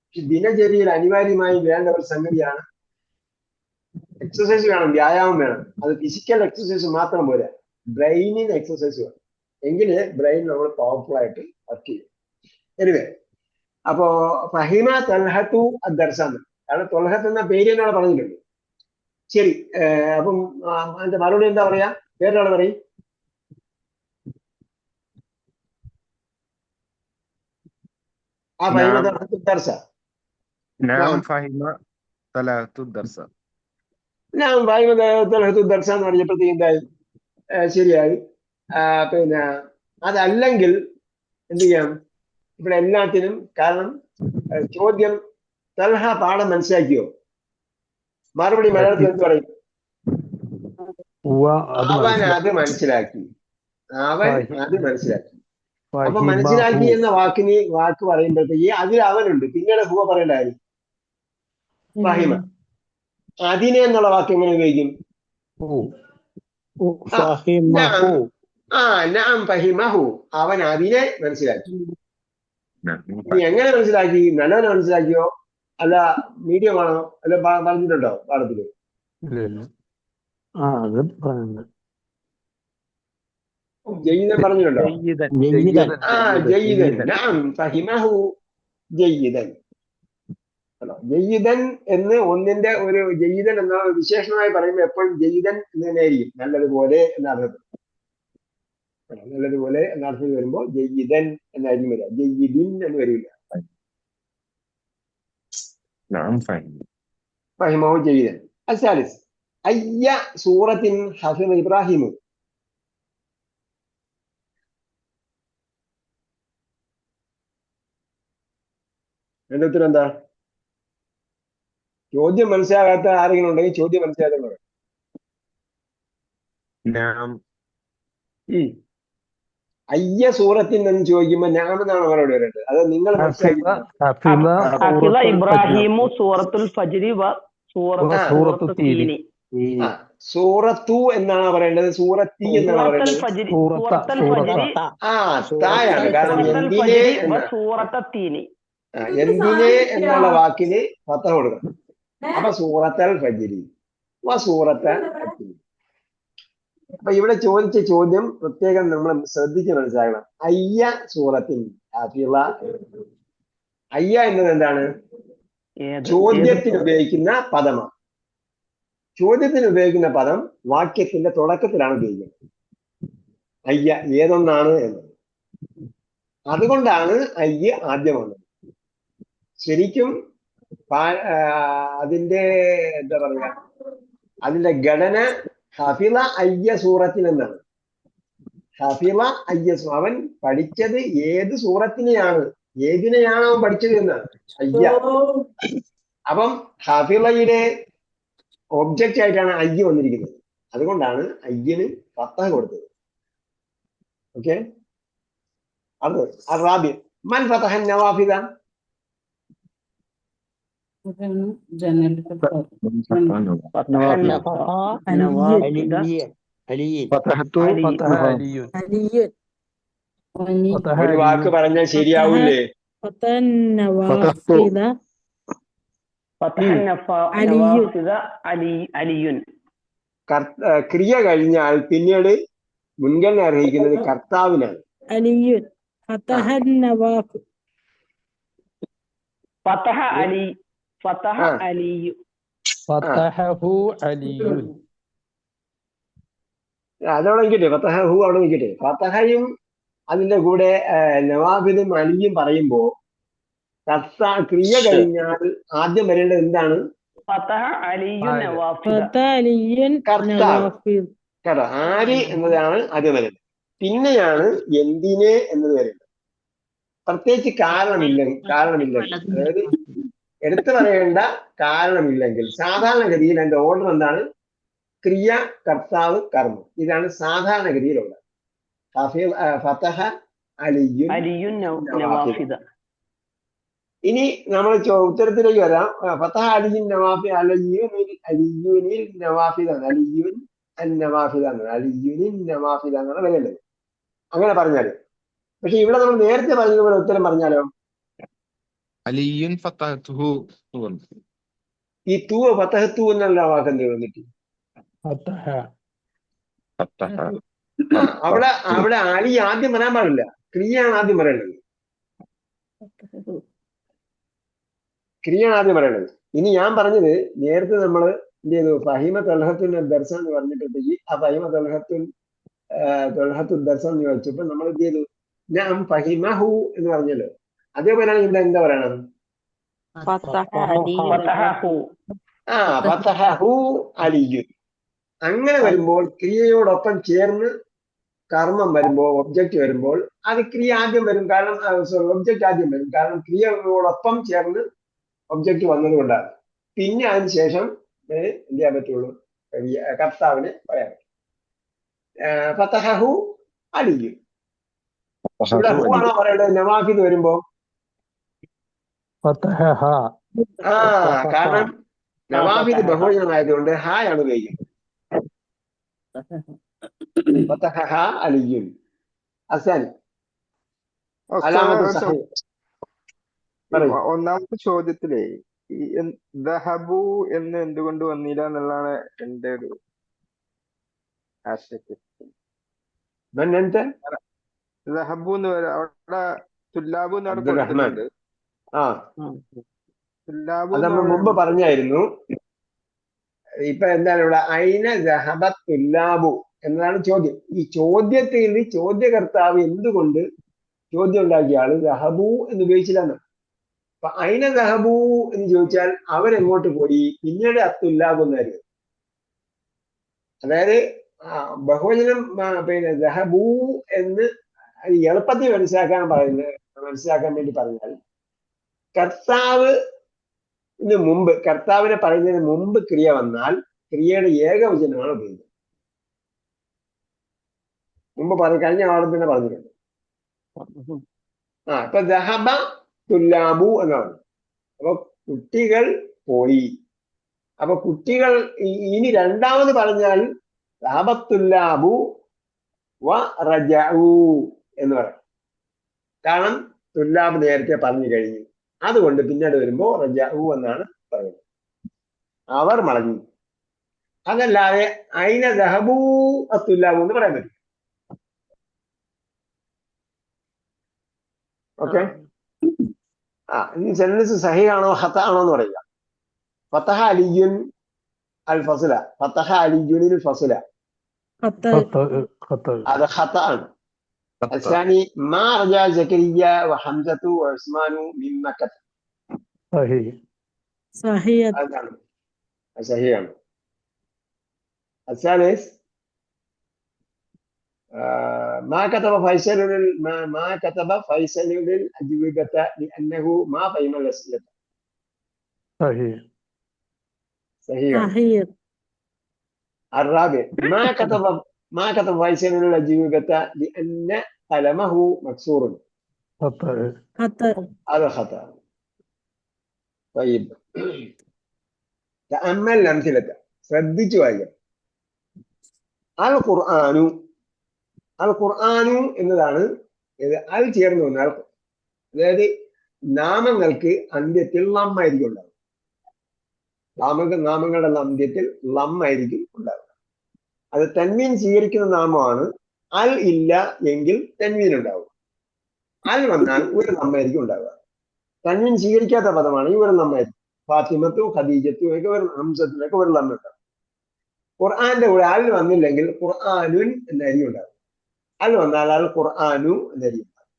പക്ഷെ ദിനചര്യയിൽ അനിവാര്യമായി വേണ്ട ഒരു സംഗതിയാണ് എക്സസൈസ് വേണം, വ്യായാമം വേണം. അത് ഫിസിക്കൽ എക്സസൈസ് മാത്രം പോരാ, ബ്രെയിനിന് എക്സസൈസ് വേണം. എങ്കിലേ ബ്രെയിൻ നമ്മൾ പവർഫുൾ ആയിട്ട് വർക്ക് ചെയ്യും. എനിവേ, അപ്പോ ഫഹിമ തൊൽഹത്തു അദ്ദർസാന്ന്, കാരണം തൊൽഹത്ത് എന്ന പേര് എന്നോട് പറഞ്ഞിട്ടുണ്ട്. ശരി, അപ്പം അതിന്റെ മറുപടി എന്താ പറയാ? വേറൊരാൾ പറയും. ആ ഫഹിമ തൊൽഹത്തു ദർസ. نعم فهم طلعت الدرس. ഞാൻ ഫഹിമ തൊൽഹത്തു ദർസ എന്ന് പറഞ്ഞപ്പോഴത്തേക്ക് എന്തായി? ശരിയായി. പിന്നെ അതല്ലെങ്കിൽ എന്ത് ചെയ്യാം? ഇവിടെ എല്ലാത്തിനും കാരണം ചോദ്യം തൽഹ പാഠം മനസ്സിലാക്കിയോ? മറുപടി മലയാളത്തിൽ എന്ത് പറയും? അവൻ അത് മനസ്സിലാക്കി. അവൻ അത് മനസ്സിലാക്കി. അപ്പൊ മനസ്സിലാക്കി എന്ന വാക്ക് പറയുമ്പോഴത്തേക്ക് അതിൽ അവനുണ്ട്, പിന്നീട് ഹുവ പറയേണ്ട കാര്യം ഫഹിമ. അതിനെ എന്നുള്ള വാക്ക് എങ്ങനെ ഉപയോഗിക്കും? നഅം ഫഹിമഹു, അവൻ അതിനെ മനസ്സിലാക്കി. ഇനി എങ്ങനെ മനസ്സിലാക്കി? നല്ലവനെ മനസ്സിലാക്കിയോ അല്ല മീഡിയം ആണോ? അല്ല പറഞ്ഞിട്ടുണ്ടോ പാഠത്തില്? ജയ്യിദൻ പറഞ്ഞിട്ടുണ്ടോ? ജയ്യിദൻ. നഅം ഫഹിമഹു ജയ്യിദൻ. ജയ്യിദൻ എന്ന് ഒന്നിന്റെ ഒരു ജയ്യിദൻ എന്ന വിശേഷണമായി പറയുമ്പോൾ എപ്പോഴും ജയ്യിദൻ എന്ന് തന്നെയായിരിക്കും, നല്ലതുപോലെ എന്ന അർത്ഥത്തിൽ. നല്ലതുപോലെ എന്ന അർത്ഥത്തിൽ വരുമ്പോൾ ജയ്യിദൻ എന്നായിരിക്കും വരിക, ജയ്യിദിൻ എന്ന് വരില്ല. ഫഹിമഹു ജയ്യിദൻ. അസ്സാലിസ് അയ്യ സൂറത്തിൻ ഹഫിള ഇബ്രാഹിമു. എന്റെ ഉത്തരം എന്താ? ചോദ്യം മനസ്സിലാകാത്ത ആരെങ്കിലും ഉണ്ടെങ്കിൽ ചോദ്യം മനസ്സിലാക്കാൻ പറയും. അയ്യ സൂറത്തിൻ എന്ന് ചോദിക്കുമ്പോ നാം എന്നാണ് മറുപടി വരേണ്ടത്. അത് നിങ്ങൾ മനസ്സിലാക്കി. ഇബ്രാഹിമു സൂറത്തുൽ ഫജ്രി വ സൂറത്തു തീനി. സൂറത്തു എന്നാണ് പറയേണ്ടത്, സൂറത്തി എന്നാണ് പറയേണ്ടത്. തായാണ്, കാരണം എന്തിനെ എന്നുള്ള വാക്കിന് ഫതഹ കൊടുക്കണം. അപ്പൊ സൂറത്തൽ ഫജ്രി വ സൂറത്തൽ ഫജ്രി. അപ്പൊ ഇവിടെ ചോദിച്ച ചോദ്യം പ്രത്യേകം നമ്മൾ ശ്രദ്ധിച്ച് മനസ്സിലാക്കണം. അയ്യ സൂറത്തിൻ ഹഫിള. അയ്യ എന്നത് എന്താണ്? ചോദ്യത്തിന് ഉപയോഗിക്കുന്ന പദമാണ്. ചോദ്യത്തിന് ഉപയോഗിക്കുന്ന പദം വാക്യത്തിന്റെ തുടക്കത്തിലാണ് ഉപയോഗിക്കുന്നത്. അയ്യ ഏതൊന്നാണ് എന്ന്. അതുകൊണ്ടാണ് അയ്യ ആദ്യം വന്നത്. ശരിക്കും അതിന്റെ എന്താ പറയാ, അതിന്റെ ഘടന ഹഫിള അയ്യ സൂറത്തിൻ എന്നാണ്. ഹഫിള അയ്യ, അവൻ പഠിച്ചത് ഏത് സൂറത്തിനെയാണ്, ഏതിനെയാണ് അവൻ പഠിച്ചത് എന്നാണ് അയ്യ. അപ്പം ഹഫിളയുടെ ഒബ്ജക്റ്റ് ആയിട്ടാണ് അയ്യ വന്നിരിക്കുന്നത്. അതുകൊണ്ടാണ് അയ്യന് ഫതഹ കൊടുത്തത്. ഓക്കെ, അത് അറാബി മൻ ഫതഹ നവാഫിദ. ഒരു വാക്ക് പറഞ്ഞാൽ ശരിയാവൂലേ? ക്രിയ കഴിഞ്ഞാൽ പിന്നീട് മുൻഗണന അർഹിക്കുന്നത് കർത്താവിനാണ്. അതവിടെ നിൽക്കട്ടെ, ഫതഹു അവിടെ നിൽക്കട്ടെ. ഫതഹയും അതിന്റെ കൂടെ നവാബിനും അലിയും പറയുമ്പോ ക്രിയ കഴിഞ്ഞാൽ ആദ്യം വരേണ്ടത് എന്താണ്? കർത്താവ്. ആര് എന്നതാണ് ആദ്യം വരുന്നത്. പിന്നെയാണ് എന്തിനെ എന്നത് വരുന്നത്. പ്രത്യേകിച്ച് കാരണമില്ലെങ്കിൽ, അതായത് എടുത്തു പറയേണ്ട കാരണമില്ലെങ്കിൽ സാധാരണഗതിയിൽ അതിന്റെ ഓർഡർ എന്താണ്? ക്രിയ, കർത്താവ്, കർമ്മം. ഇതാണ് സാധാരണഗതിയിലുള്ളത്. ഫതഹ അലിയുൻ നവാഫിദ. ഇനി നമ്മൾ ഉത്തരത്തിലേക്ക് വരാം. ഫതഹ അലിയുൻ നവാഫി അലിയുനിൽ നവാഫിലാണ്, അലിയുൻ നവാഫിലാണ്, അലിയുനിൻ നവാഫിലാണ് വരേണ്ടത്. അങ്ങനെ പറഞ്ഞാല്. പക്ഷെ ഇവിടെ നമ്മൾ നേരത്തെ പറഞ്ഞതുപോലെ ഉത്തരം പറഞ്ഞാലോ, അലിയുൻ ഫതഹ്തുഹു. ഈ തൂ ഫതഹത്തു എന്നുള്ള വാക്ക് എന്ത് വന്നിട്ട് ഫതഹ. അവിടെ അലി ആദ്യം പറയാൻ പാടില്ല, ക്രിയയാണ് ആദ്യം പറയേണ്ടത്. ക്രിയയാണ് ആദ്യം പറയേണ്ടത്. ഇനി ഞാൻ പറഞ്ഞത് നേരത്തെ നമ്മൾ എന്ത് ചെയ്തു, ഫഹിമ തൽഹത്തുൽ ദർസ എന്ന് പറഞ്ഞിട്ടുണ്ടെങ്കിൽ ആ ഫഹിമ തൽഹത്തുൽ ദർസ എന്ന് ചോദിച്ചപ്പോ നമ്മൾ എന്ത് ചെയ്തു, ഞാൻ ഫഹിമഹു എന്ന് പറഞ്ഞല്ലോ. അതേപോലെയാണ് ഇവിടെ എന്താ പറയണം, ഫതഹഹു അലിയുൻ. അങ്ങനെ വരുമ്പോൾ ക്രിയയോടൊപ്പം ചേർന്ന് കർമ്മം വരുമ്പോൾ, ഒബ്ജക്റ്റ് വരുമ്പോൾ അത് ക്രിയ ആദ്യം വരും. കാരണം ഒബ്ജക്റ്റ് ആദ്യം വരും, കാരണം ക്രിയയോടൊപ്പം ചേർന്ന് ഒബ്ജക്റ്റ് വന്നത് കൊണ്ടാണ്. പിന്നെ അതിന് ശേഷം എന്ത് ചെയ്യാൻ പറ്റുള്ളൂ, കർത്താവിനെ പറയാൻ പറ്റും. ഫതഹഹു അലിയുൻ. ഇവിടെ ഹു ആണോ പറയേണ്ടത് നവാഫിദ് വരുമ്പോ? ഫതഹഹ. കാരണം നവാഫിദ് ബഹുവചനമായതുകൊണ്ട് ഹായാണ് ഉപയോഗിക്കുന്നത്. ഫതഹഹ അലിയുൻ. അസാനി ഒന്നാമത്തെ ചോദ്യത്തിലേ ഈ ദഹബു എന്ന് എന്തുകൊണ്ട് വന്നില്ല എന്നുള്ളതാണ് എന്റെ ഒരു ആശയത്തിൽ. ദഹബു എന്ന് അവിടെ തുല്ലാബു എന്ന് അവിടെ കൊടുത്തിട്ടുണ്ട്. തുല്ലാബു നമ്മൾ മുമ്പ് പറഞ്ഞായിരുന്നു. ഇപ്പൊ എന്താണ് ഇവിടെ ഐന ദഹബത് തുല്ലാബു എന്നതാണ് ചോദ്യം. ഈ ചോദ്യത്തിൽ ചോദ്യകർത്താവ് എന്തുകൊണ്ട് ചോദ്യം ഉണ്ടാക്കിയ ആള് ദഹബു എന്ന് ഉപയോഗിച്ചില്ലെന്ന്. അപ്പൊ ഐന ദഹബു എന്ന് ചോദിച്ചാൽ അവരെങ്ങോട്ട് പോയി, പിന്നീട് അത്തുല്ലാബു എന്നായിരുന്നു. അതായത് ബഹുവചനം പിന്നെ ദഹബു എന്ന് എളുപ്പത്തിൽ മനസ്സിലാക്കാൻ വേണ്ടി പറഞ്ഞാൽ, കർത്താവിനെ പറയുന്നതിന് മുമ്പ് ക്രിയ വന്നാൽ ക്രിയയുടെ ഏകവചനമാണ് ഉപയോഗിക്കുന്നത്. മുമ്പ് കഴിഞ്ഞ ആളും തന്നെ പറഞ്ഞിട്ടുണ്ട്. ഇപ്പൊ ദഹബ തുല്ലാബു എന്നാണ്. അപ്പൊ കുട്ടികൾ പോയി. അപ്പൊ കുട്ടികൾ ഇനി രണ്ടാമത് പറഞ്ഞാൽ ദഹബത്തുല്ലാബു വ റജഉ എന്ന് പറയും. കാരണം തുല്ലാബ് നേരത്തെ പറഞ്ഞു കഴിഞ്ഞു. അതുകൊണ്ട് പിന്നീട് വരുമ്പോ റജഉ എന്നാണ് പറയുന്നത്, അവർ മടങ്ങി. അതല്ലാതെ ഐന ദഹബു അത്തുല്ലാബു എന്ന് പറയാൻ പറ്റും. ഓക്കെ. ഇനി സെന്റൻസ് സഹിയാണോ ഹത ആണോ എന്ന് പറയുക. ഫതഹ അലിയുൻ അൽ ഫസ്ല, ഫതഹ അലിയുനിൽ ഫസ്ല, അത് ഹത ആണ്. الثاني ما رجع زكريا وحمزة وعثمان من مكة. صحيح. صحيح. الثالث ما كتب فيصل للأجوبة لأنه ما فهم الأسئلة. صحيح. الرابع ما كتب فيصل للأجوبة لأن قلمه مكسور. هذا خطأ. طيب تأمل الأمثلة. ശ്രദ്ധിച്ചു വായിക്കാം. അൽ ഖുർആനു എന്നതാണ് അൽ ചേർന്ന് വന്നാൽ, അതായത് നാമങ്ങൾക്ക് അന്ത്യത്തിൽ ലമ്മായിരിക്കും ഉണ്ടാവുക. നാമങ്ങളുടെ അന്ത്യത്തിൽ ലമ്മായിരിക്കും ഉണ്ടാവുക. അത് തൻവീൻ സ്വീകരിക്കുന്ന നാമമാണ്. അൽ ഇല്ല എങ്കിൽ തൻവീൻ ഉണ്ടാവും. അൽ വന്നാൽ ഒരു ലമ്മായിരിക്കും ഉണ്ടാവുക. തൻവീൻ സ്വീകരിക്കാത്ത പദമാണ് ഈ ഒരു ലമ്മായിരിക്കും. ഫാത്തിമത്തും ഖദീജത്തും ഒക്കെ ഒരു ഹംസത്തിനൊക്കെ ഒരു ലമ്മ ഉണ്ടാവും. ഖുർആന്റെ കൂടെ അൽ വന്നില്ലെങ്കിൽ ഖുർആനുൻ എന്നായിരിക്കും ഉണ്ടാവുക. അൽ വന്നാൽ അൽ ഖുർആനു എന്നായിരിക്കും ഉണ്ടാവുക.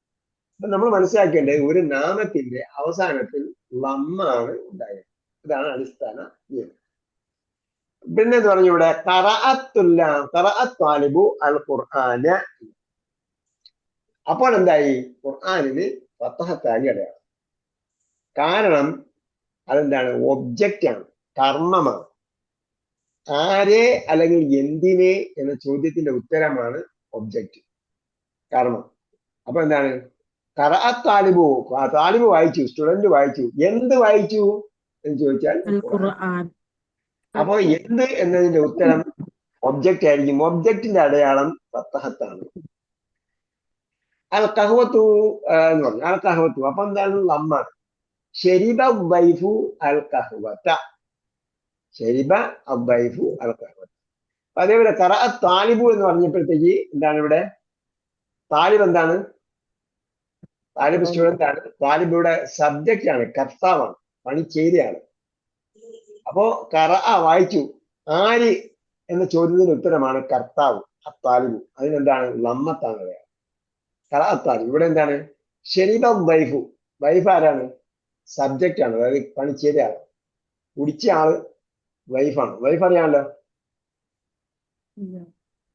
അപ്പൊ നമ്മൾ മനസ്സിലാക്കേണ്ടത് ഒരു നാമത്തിന്റെ അവസാനത്തിൽ ലമ്മാണ് ഉണ്ടായത്. ഇതാണ് അടിസ്ഥാന നിയമം. പിന്നെ എന്ന് പറഞ്ഞു ഇവിടെ ഖറഅത്തു അൽ ഖുർആന. അപ്പോൾ എന്തായി, ഖുർആനിന് ഫതഹത്തായി അടയാളം. കാരണം അതെന്താണ്, ഒബ്ജക്റ്റ് ആണ്, കർമ്മമാണ്. ആരെ അല്ലെങ്കിൽ എന്തിനെ എന്ന ചോദ്യത്തിന്റെ ഉത്തരമാണ് ഒബ്ജക്റ്റ്, കർമ്മം. അപ്പൊ എന്താണ്, ഖറഅ താലിബു, താലിബ് വായിച്ചു, സ്റ്റുഡന്റ് വായിച്ചു. എന്ത് വായിച്ചു എന്ന് ചോദിച്ചാൽ ഖുർആൻ. القرآن. അപ്പൊ എന്ത് എന്നതിന്റെ ഉത്തരം ഒബ്ജക്റ്റ് ആയിരിക്കും. ഒബ്ജക്റ്റിന്റെ അടയാളം ഫത്തഹത്താണ്. അൽ കഹ്വത്തു എന്ന് പറഞ്ഞു. അൽ കഹ്വത്തു അപ്പൊ എന്താണ്? ലമ്മാണ്. ശരിബ വൈഫു അൽ കഹ്വത്ത, ശരിബ വൈഫു അൽ കഹ്വത്ത. അതേപോലെ ഖറഅ താലിബു എന്ന് പറഞ്ഞപ്പോഴത്തേക്ക് എന്താണ് ഇവിടെ? താലിബ് എന്താണ്? താലിബ് സ്റ്റുഡന്റ് ആണ്. താലിബ് ഇവിടെ സബ്ജക്റ്റ് ആണ്, കർത്താവാണ്, പണി ചെയ്തയാണ്. അപ്പോ ഖറഅ വായിച്ചു, ആര് എന്ന ചോദ്യത്തിന് ഉത്തരമാണ് കർത്താവ്, അത്താലിബു. അതിനെന്താണ്? ലമ്മത്താണ് അടയാളം. ഖറഅ താലിബ്. ഇവിടെ എന്താണ്? ശരിബ വൈഫു, വൈഫ് ആരാണ്? സബ്ജക്റ്റ് ആണ്, അതായത് പണി ചെയ്ത ആള്, കുടിച്ച ആള് വൈഫാണ്. വൈഫ് അറിയാമല്ലോ,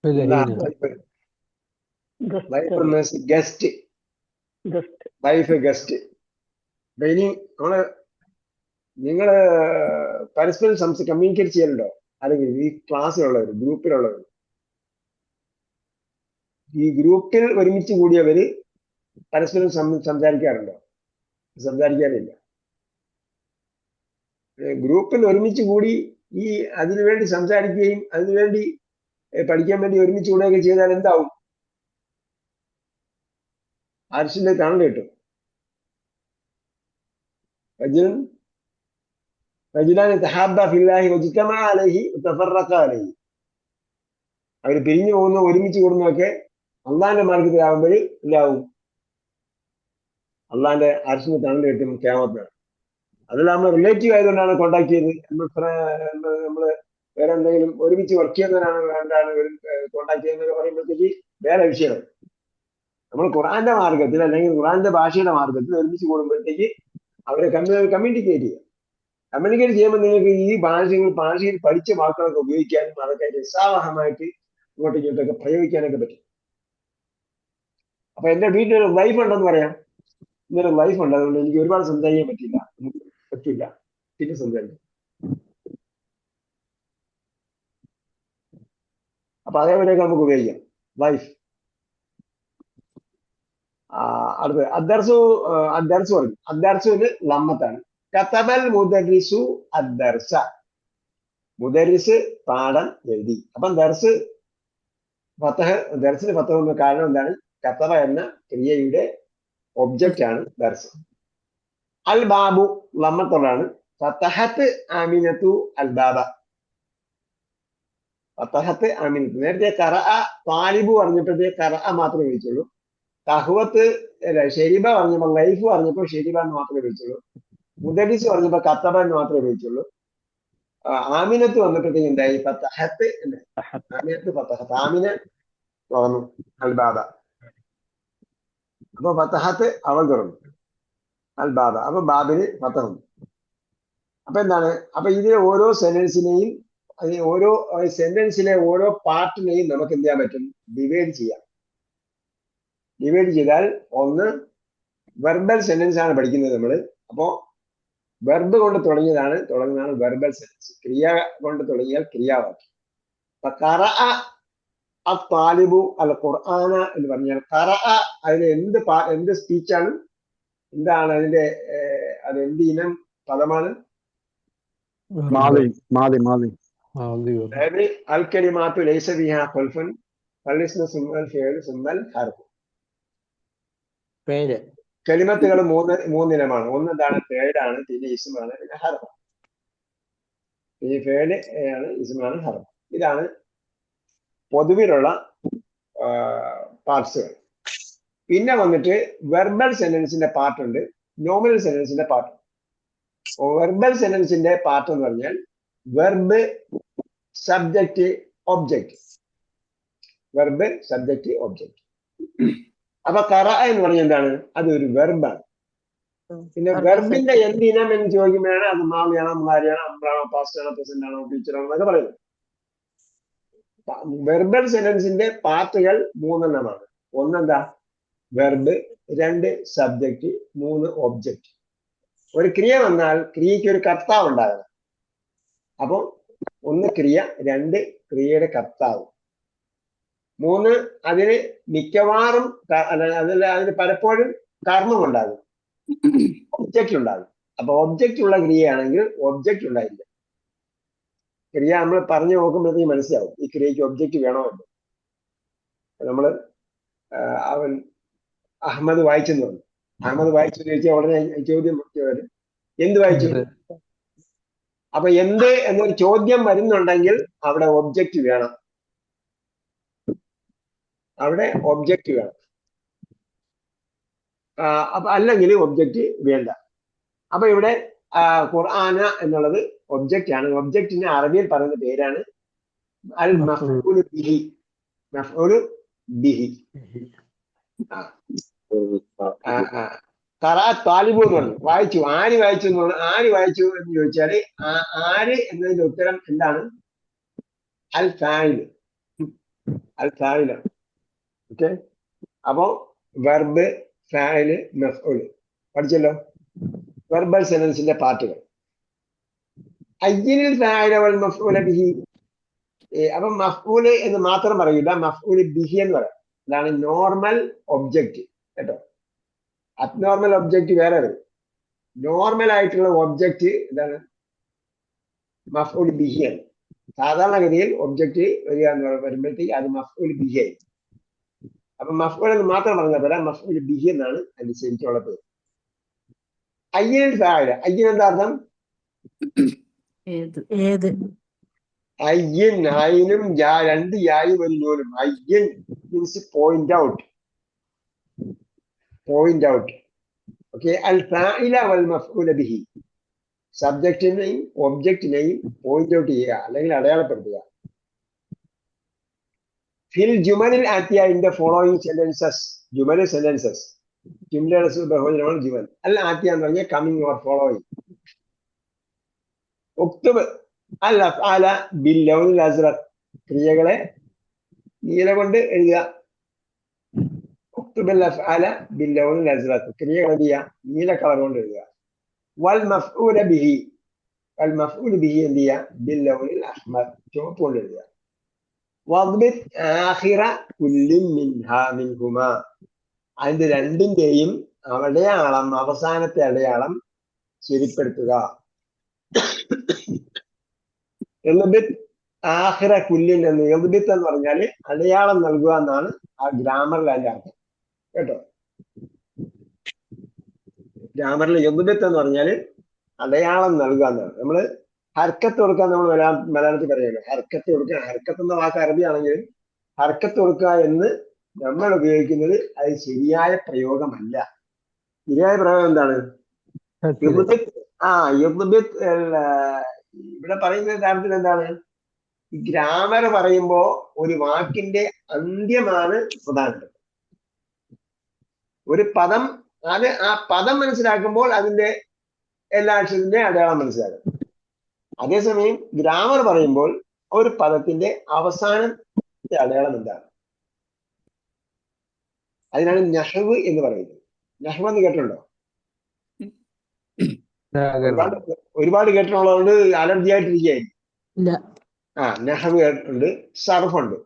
എന്താണ് wife? Wife means guest, wife guest. അപ്പൊ ഇനി നിങ്ങള് പരസ്പരം കമ്മ്യൂണിക്കേറ്റ് ചെയ്യലുണ്ടോ? അല്ലെങ്കിൽ ഈ ക്ലാസ്സിലുള്ളവർ, ഗ്രൂപ്പിലുള്ളവർ, ഈ ഗ്രൂപ്പിൽ ഒരുമിച്ച് കൂടിയവര് പരസ്പരം സംസാരിക്കാറുണ്ടോ? സംസാരിക്കാറില്ല. ഗ്രൂപ്പിൽ ഒരുമിച്ച് കൂടി ഈ അതിനുവേണ്ടി സംസാരിക്കുകയും അതിനുവേണ്ടി പഠിക്കാൻ വേണ്ടി ഒരുമിച്ച് കൂടുകയൊക്കെ ചെയ്താൽ എന്താവും? ആർഷിന്റെ കാണൽ കിട്ടും. റജുലാൻ തഹാബ്ബ ഫില്ലാഹി വജ്തമഅ അലൈഹി വതഫറഖ അലൈഹി. അവർ പിരിഞ്ഞു പോകുന്ന, ഒരുമിച്ച് കൂടുന്നതൊക്കെ അള്ളാന്റെ മാർഗത്തിലാവുമ്പോൾ എന്താവും? അള്ളാന്റെ അർശിന് തണൽ കിട്ടും ഖിയാമത്തിനാണ്. അതിൽ നമ്മൾ റിലേറ്റീവ് ആയതുകൊണ്ടാണ് കോണ്ടാക്ട് ചെയ്തത്. നമ്മള് വേറെ എന്തെങ്കിലും ഒരുമിച്ച് വർക്ക് ചെയ്യുന്നവരാണ് കോണ്ടാക്ട് ചെയ്യുന്നതൊക്കെ പറയുമ്പോഴത്തേക്ക് വേറെ വിഷയമാണ്. നമ്മൾ ഖുർആന്റെ മാർഗത്തിൽ അല്ലെങ്കിൽ ഖുർആന്റെ ഭാഷയുടെ മാർഗത്തിൽ ഒരുമിച്ച് കൂടുമ്പോഴത്തേക്ക് അവരെ കമ്മ്യൂണിക്കേറ്റ് ചെയ്യുക. കമ്മ്യൂണിക്കേറ്റ് ചെയ്യുമ്പോൾ നിങ്ങൾക്ക് ഈ ഭാഷയിൽ പഠിച്ച വാക്കുകളൊക്കെ ഉപയോഗിക്കാനും അതൊക്കെ രസാവഹമായിട്ട് ഇങ്ങോട്ടും ഇങ്ങോട്ടൊക്കെ പ്രയോഗിക്കാനൊക്കെ പറ്റും. അപ്പൊ എന്റെ വീട്ടിലൊരു വൈഫ് ഉണ്ടെന്ന് പറയാം. ഇന്നൊരു വൈഫ് ഉണ്ട്, അതുകൊണ്ട് എനിക്ക് ഒരുപാട് സംസാരിക്കാൻ പറ്റില്ല. പിന്നെ സംസാരിക്കും. അപ്പൊ അതേപോലെയൊക്കെ നമുക്ക് ഉപയോഗിക്കാം വൈഫ്. അടുത്ത് അദ്ദർസു പറഞ്ഞു. അദ്ദർസുവിന് ലമ്മത്താണ്. കതബൽ മുദരിസു അദ്ദർസ, മുദരിസ് പാഠം എഴുതി. അപ്പം ദർസിന് ഫത്തഹ എന്ന കാരണം എന്താണ്? കതബ എന്ന ക്രിയയുടെ ഒബ്ജക്റ്റ് ആണ് ദർസ്. അൽ ബാബു ലമ്മത്തുള്ളതാണ്. ഫതഹത്ത് ആമിനത്തു അൽ ബാബ, ഫതഹത്ത് ആമിനത്തു. നേരത്തെ ഖറഅ താലിബു പറഞ്ഞപ്പോഴത്തേക്ക് ഖറഅ മാത്രമേ വിളിച്ചുള്ളൂ. കഹ്വത്ത് ഷെരിബ പറഞ്ഞപ്പോൾ, ലൈഫ് പറഞ്ഞപ്പോൾ ഷെരിബ എന്ന് മാത്രമേ വിളിച്ചുള്ളൂ. മുദരിസ് പറഞ്ഞപ്പോൾ കത്തബ എന്ന് മാത്രമേ വിളിച്ചുള്ളൂ. ആമിനത്ത് വന്നപ്പോഴത്തേക്ക് എന്തായി? ഫതഹത്ത്. ആമിനത്ത് ഫതഹത്ത്, ആമിന തുറന്നു അൽ ബാബ. അപ്പൊ ഫതഹത്ത് അവൾ തുറന്നു അൽ ബാബ. അപ്പൊ ബാബിന് ഫതഹ വന്നു. അപ്പൊ എന്താണ്? അപ്പൊ ഇതിലെ ഓരോ സെന്റൻസിനെയും, ഓരോ സെന്റൻസിലെ ഓരോ പാർട്ടിനെയും നമുക്ക് എന്ത് ചെയ്യാൻ പറ്റും? ഡിവൈഡ് ചെയ്യാം. ഡിവൈഡ് ചെയ്താൽ ഒന്ന് വെർബൽ സെന്റൻസ് ആണ് പഠിക്കുന്നത് നമ്മൾ. അപ്പോ വെർബ് കൊണ്ട് തുടങ്ങുന്നതാണ് വെർബൽ സെന്റൻസ്. ക്രിയ കൊണ്ട് തുടങ്ങിയാൽ ക്രിയാവാക്യം. അപ്പൊ ഖറഅ അത്താലിബു അൽ ഖുർആന എന്ന് പറഞ്ഞാൽ ഖറഅ അതിന് എന്ത് സ്പീച്ചാണ്? എന്താണ് അതിന്റെ അത് എന്ത് ഇനം പദമാണ്? അതായത് അൽ കലിമാത്തു ലൈസ ഫീഹാ ഖുൽഫുൻ ഫലിസ്മു സുമ്മൽ ഫിഅൽ സുമ്മൽ ഹർഫ്. കലിമത്തുകൾ മൂന്നിനമാണ്. ഒന്ന് എന്താണ്? ഫേലാണ്, പിന്നെ ഇസ്മാണ്, പിന്നെ ഹർഫ്. ഈ ഫേല് ആണ്, ഇസ്മാണ്, ഹർഫ്. ഇതാണ് പൊതുവിലുള്ള പാർട്സുകൾ. പിന്നെ വന്നിട്ട് വെർബൽ സെന്റൻസിന്റെ പാർട്ടുണ്ട്, നോമിനൽ സെന്റൻസിന്റെ പാർട്ട്. വെർബൽ സെന്റൻസിന്റെ പാർട്ട് എന്ന് പറഞ്ഞാൽ verb, subject, object. Verb, subject, object. അപ്പൊ ഖറഅ എന്ന് പറഞ്ഞാൽ എന്താണ്? അതൊരു വെർബാണ്. പിന്നെ വെർബിന്റെ എന്ത് ഇനം എന്ന് ചോദിക്കുമ്പോഴാണ് അത് മാവിയാണോ, മുതാരിയാണോ, അമ്രാണോ, പാസ്റ്റ് ആണോ, പ്രസന്റ് ആണോ, ഫ്യൂച്ചർ ആണോ എന്നൊക്കെ പറയുന്നത്. വെർബൽ സെന്റൻസിന്റെ പാർട്ടുകൾ മൂന്നെണ്ണമാണ്. ഒന്നെന്താ? വെർബ്, രണ്ട് സബ്ജക്റ്റ്, മൂന്ന് ഒബ്ജക്റ്റ്. ഒരു ക്രിയ വന്നാൽ ക്രിയയ്ക്ക് ഒരു കർത്താവ് ഉണ്ടാകണം. അപ്പൊ ഒന്ന് ക്രിയ, രണ്ട് ക്രിയയുടെ കർത്താവ്, മൂന്ന് അതിന് മിക്കവാറും അതിന് പലപ്പോഴും കർമ്മം ഉണ്ടാകും, ഒബ്ജക്റ്റ് ഉണ്ടാകും. അപ്പൊ ഒബ്ജക്റ്റ് ഉള്ള ക്രിയയാണെങ്കിൽ ഒബ്ജക്റ്റ് ഉണ്ടായില്ല. ക്രിയ നമ്മൾ പറഞ്ഞു നോക്കുമ്പോഴത്തേക്ക് മനസ്സിലാവും ഈ ക്രിയക്ക് ഒബ്ജക്റ്റ് വേണോ എന്ന്. നമ്മള് അവൻ അഹമ്മദ് വായിച്ചെന്ന് പറഞ്ഞു. അഹമ്മദ് വായിച്ചു ചോദിച്ചാൽ ഉടനെ ചോദ്യം വരും, എന്ത് വായിച്ചു? അപ്പൊ എന്ത് എന്നൊരു ചോദ്യം വരുന്നുണ്ടെങ്കിൽ അവിടെ ഒബ്ജക്റ്റ് വേണം, അവിടെ ഒബ്ജക്റ്റ് വേണം. അപ്പൊ അല്ലെങ്കിൽ ഒബ്ജക്റ്റ് വേണ്ട. അപ്പൊ ഇവിടെ ഖുർആന എന്നുള്ളത് ഒബ്ജക്റ്റ് ആണ്. ഒബ്ജക്റ്റിന് അറബിയിൽ പറയുന്ന പേരാണ് അൽ മഫ്ഊലു ബിഹി. മഫ്ഊലു ബിഹി. താലിബു എന്ന് പറഞ്ഞു, വായിച്ചു. ആര് വായിച്ചു എന്നുള്ളത്, ആര് വായിച്ചു എന്ന് ചോദിച്ചാല് ആര് എന്നതിന്റെ ഉത്തരം എന്താണ്? അൽ ഫായില്. അൽ ഫായിലാണ്. ഓക്കെ. അപ്പോ വെർബ്, ഫായില്, മഫ്ഊല് പഠിച്ചല്ലോ. വെർബൽ സെന്റൻസിന്റെ പാർട്ടുകൾ. അയ്യിനിൽ ഫായില വൽ മഫ്ഊല ബിഹി. അപ്പൊ മഫ്ഊല് എന്ന് മാത്രം പറയില്ല, മഫ്ഊല് ബിഹി എന്ന് പറയാം. അതാണ് നോർമൽ ഒബ്ജക്റ്റ് കേട്ടോ. അബ്നോർമൽ ഒബ്ജക്റ്റ് വേറെ വരും. നോർമൽ ആയിട്ടുള്ള ഒബ്ജക്റ്റ് എന്താണ്? മഫ്ഊല് ബിഹി ആണ്. സാധാരണഗതിയിൽ ഒബ്ജക്റ്റ് വരിക എന്ന് വരുമ്പോഴത്തേക്ക് അത് മഫ്ഊല് ബിഹി ആയി. അപ്പൊ മഫ്ഊൽ എന്ന് മാത്രം പറഞ്ഞാൽ പോരാ, മഫ്ഊല് ബിഹി എന്നാണ് അതിന് ശരിക്കുള്ള പേര്. അയ്യനിൽ ഫായില. അയ്യൻ എന്താ അർത്ഥം? അയ്യൻ, അയിനും രണ്ട് യായും ഒരു നൂലും. അയ്യൻ means point out, point out. Okay. അൽ ഫായില വൽ മഫ്ഊല ബിഹി, സബ്ജക്റ്റിനെയും ഒബ്ജക്റ്റിനെയും പോയിന്റ് ഔട്ട് ചെയ്യുക അല്ലെങ്കിൽ അടയാളപ്പെടുത്തുക. ഫിൽ ജുമലിൽ ആത്തിയ ഇൻ ദ ഫോളോയിങ് സെന്റൻസസ്. ജുമൽ സെന്റൻസസ്, ജുംലയുടെ ബഹുവചനമാണ് ജുമൽ. അൽ ആത്തിയ എന്ന് പറഞ്ഞാൽ കമ്മിങ് ഓർ ഫോളോയിങ്. ഉക്തുബ് അൽ അഫ്ആല ബിൽ ലൗനിൽ അസ്റഖ്, ക്രിയകളെ നീല കൊണ്ട് എഴുതുക. ഉക്തുബ് അൽ അഫ്ആല ബിൽ ലൗനിൽ അസ്റഖ്, ക്രിയകൾ എന്ത് ചെയ്യുക? നീല കളർ കൊണ്ട് എഴുതുക. വൽ മഫ്ഊല ബിഹി, വൽ മഫ്ഊൽ ബിഹി എന്ത് ചെയ്യുക? ബിൽ ലൗനിൽ അഹ്മർ, ചുവപ്പ് കൊണ്ട് എഴുതുക. വദ്ബിത് ആഖിറ കുല്ലിൻ മിൻഹുമാ, അതിന്റെ രണ്ടിന്റെയും അടയാളം, അവസാനത്തെ അടയാളം ശരിപ്പെടുത്തുക. എൽബിത്ത് ആഖിറ കുല്ലിൻ എന്ന്, എൽബിത്ത് എന്ന് പറഞ്ഞാല് അടയാളം നൽകുക എന്നാണ് ആ ഗ്രാമറിൽ അതിന്റെ അർത്ഥം കേട്ടോ. ഗ്രാമറിൽ എൽബിത്ത് എന്ന് പറഞ്ഞാല് അടയാളം നൽകുക എന്നാണ്. നമ്മള് ഹർക്കത്ത് കൊടുക്കാൻ നമ്മൾ മലയാളത്തിൽ പറയുമല്ലോ, ഹർക്കത്ത് കൊടുക്കുക. ഹർക്കത്ത് എന്ന വാക്ക് അറബിയാണെങ്കിൽ ഹർക്കത്ത് കൊടുക്കുക എന്ന് നമ്മൾ ഉപയോഗിക്കുന്നത് അത് ശരിയായ പ്രയോഗമല്ല. ശരിയായ പ്രയോഗം എന്താണ്? ഇവിടെ പറയുന്ന കാര്യത്തിൽ എന്താണ്? ഗ്രാമർ പറയുമ്പോ ഒരു വാക്കിന്റെ അന്ത്യമാണ് പ്രധാനം. ഒരു പദം, അത് ആ പദം മനസ്സിലാക്കുമ്പോൾ അതിന്റെ എല്ലാ അക്ഷരത്തിന്റെ അടയാളം മനസ്സിലാക്കും. അതേസമയം ഗ്രാമർ പറയുമ്പോൾ ഒരു പദത്തിന്റെ അവസാനത്തെ അടയാളം എന്താണ്? അതിനാണ് നഹ്വ് എന്ന് പറയുന്നത്. നഹ്വ് എന്ന് കേട്ടിട്ടുണ്ടോ? ഒരുപാട് കേട്ടിട്ടുള്ളതുകൊണ്ട് അലർജി ആയിട്ടിരിക്കുകയായിരിക്കും. നഹ്വ് കേട്ടിട്ടുണ്ട്, സർഫുണ്ട്.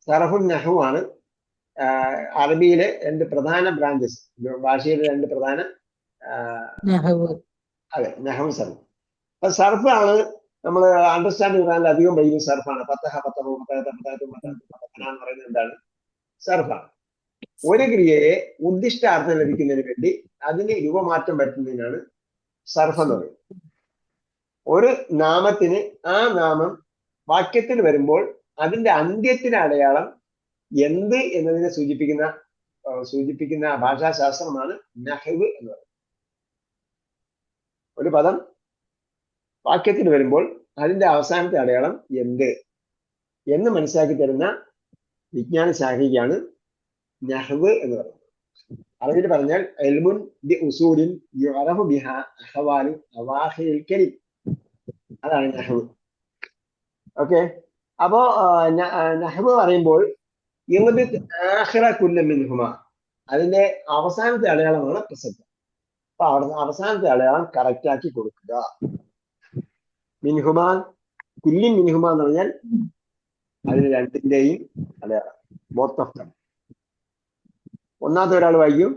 സർഫും നഹ്വുമാണ് അറബിയിലെ രണ്ട് പ്രധാന ബ്രാഞ്ചസ്, ഭാഷയിലെ രണ്ട് പ്രധാന. അതെ, നഹ്വ് സർഫ്. അപ്പൊ സർഫ് ആണ് നമ്മൾ അണ്ടർസ്റ്റാൻഡ് ചെയ്യാൻ അധികം വൈകും. സർഫാണ് എന്ന് പറയുന്നത് എന്താണ്? സർഫാണ്. ഒരു ക്രിയയെ ഉദ്ദിഷ്ടാർത്ഥം ലഭിക്കുന്നതിന് വേണ്ടി അതിന് രൂപമാറ്റം വരുത്തുന്നതിനാണ് സർഫ് എന്ന് പറയുന്നത്. ഒരു നാമത്തിന് ആ നാമം വാക്യത്തിൽ വരുമ്പോൾ അതിന്റെ അന്ത്യത്തിന് അടയാളം എന്ത് എന്നതിനെ സൂചിപ്പിക്കുന്ന ഭാഷാശാസ്ത്രമാണ് നഹ്വ് എന്ന് പറയുന്നത്. ഒരു പദം വാക്യത്തിൽ വരുമ്പോൾ അതിന്റെ അവസാനത്തെ അടയാളം എന്ത് എന്ന് മനസ്സിലാക്കി തരുന്ന വിജ്ഞാന ശാഖയ്ക്കാണ് നഹ്വ് എന്ന് പറയുന്നത്. അറബിയിൽ പറഞ്ഞാൽ ഇൽമുൻ ബി ഉസൂലിൻ യുഅറഫു ബിഹാ അഹ്വാലു അവാഖിരിൽ കലിം, അതാണ് നഹ്വ്. ഓക്കെ. അപ്പോ നഹ്വ് പറയുമ്പോൾ യഗ്ബിത് ആഖിറ കുല്ല മിൻഹുമാ, അതിന്റെ അവസാനത്തെ അടയാളമാണ് പ്രസക്തം. അപ്പൊ അവസാനത്തെ അടയാളം കറക്റ്റ് ആക്കി കൊടുക്കുക. മിൻഹുമാ, കുല്ലി മിൻഹുമാ എന്ന് പറഞ്ഞാൽ അതിന് രണ്ടിന്റെയും അടയാളം, ബോത്ത് ഓഫ് ദം. ഒന്നാമത്തെ ഒരാൾ വായിക്കും,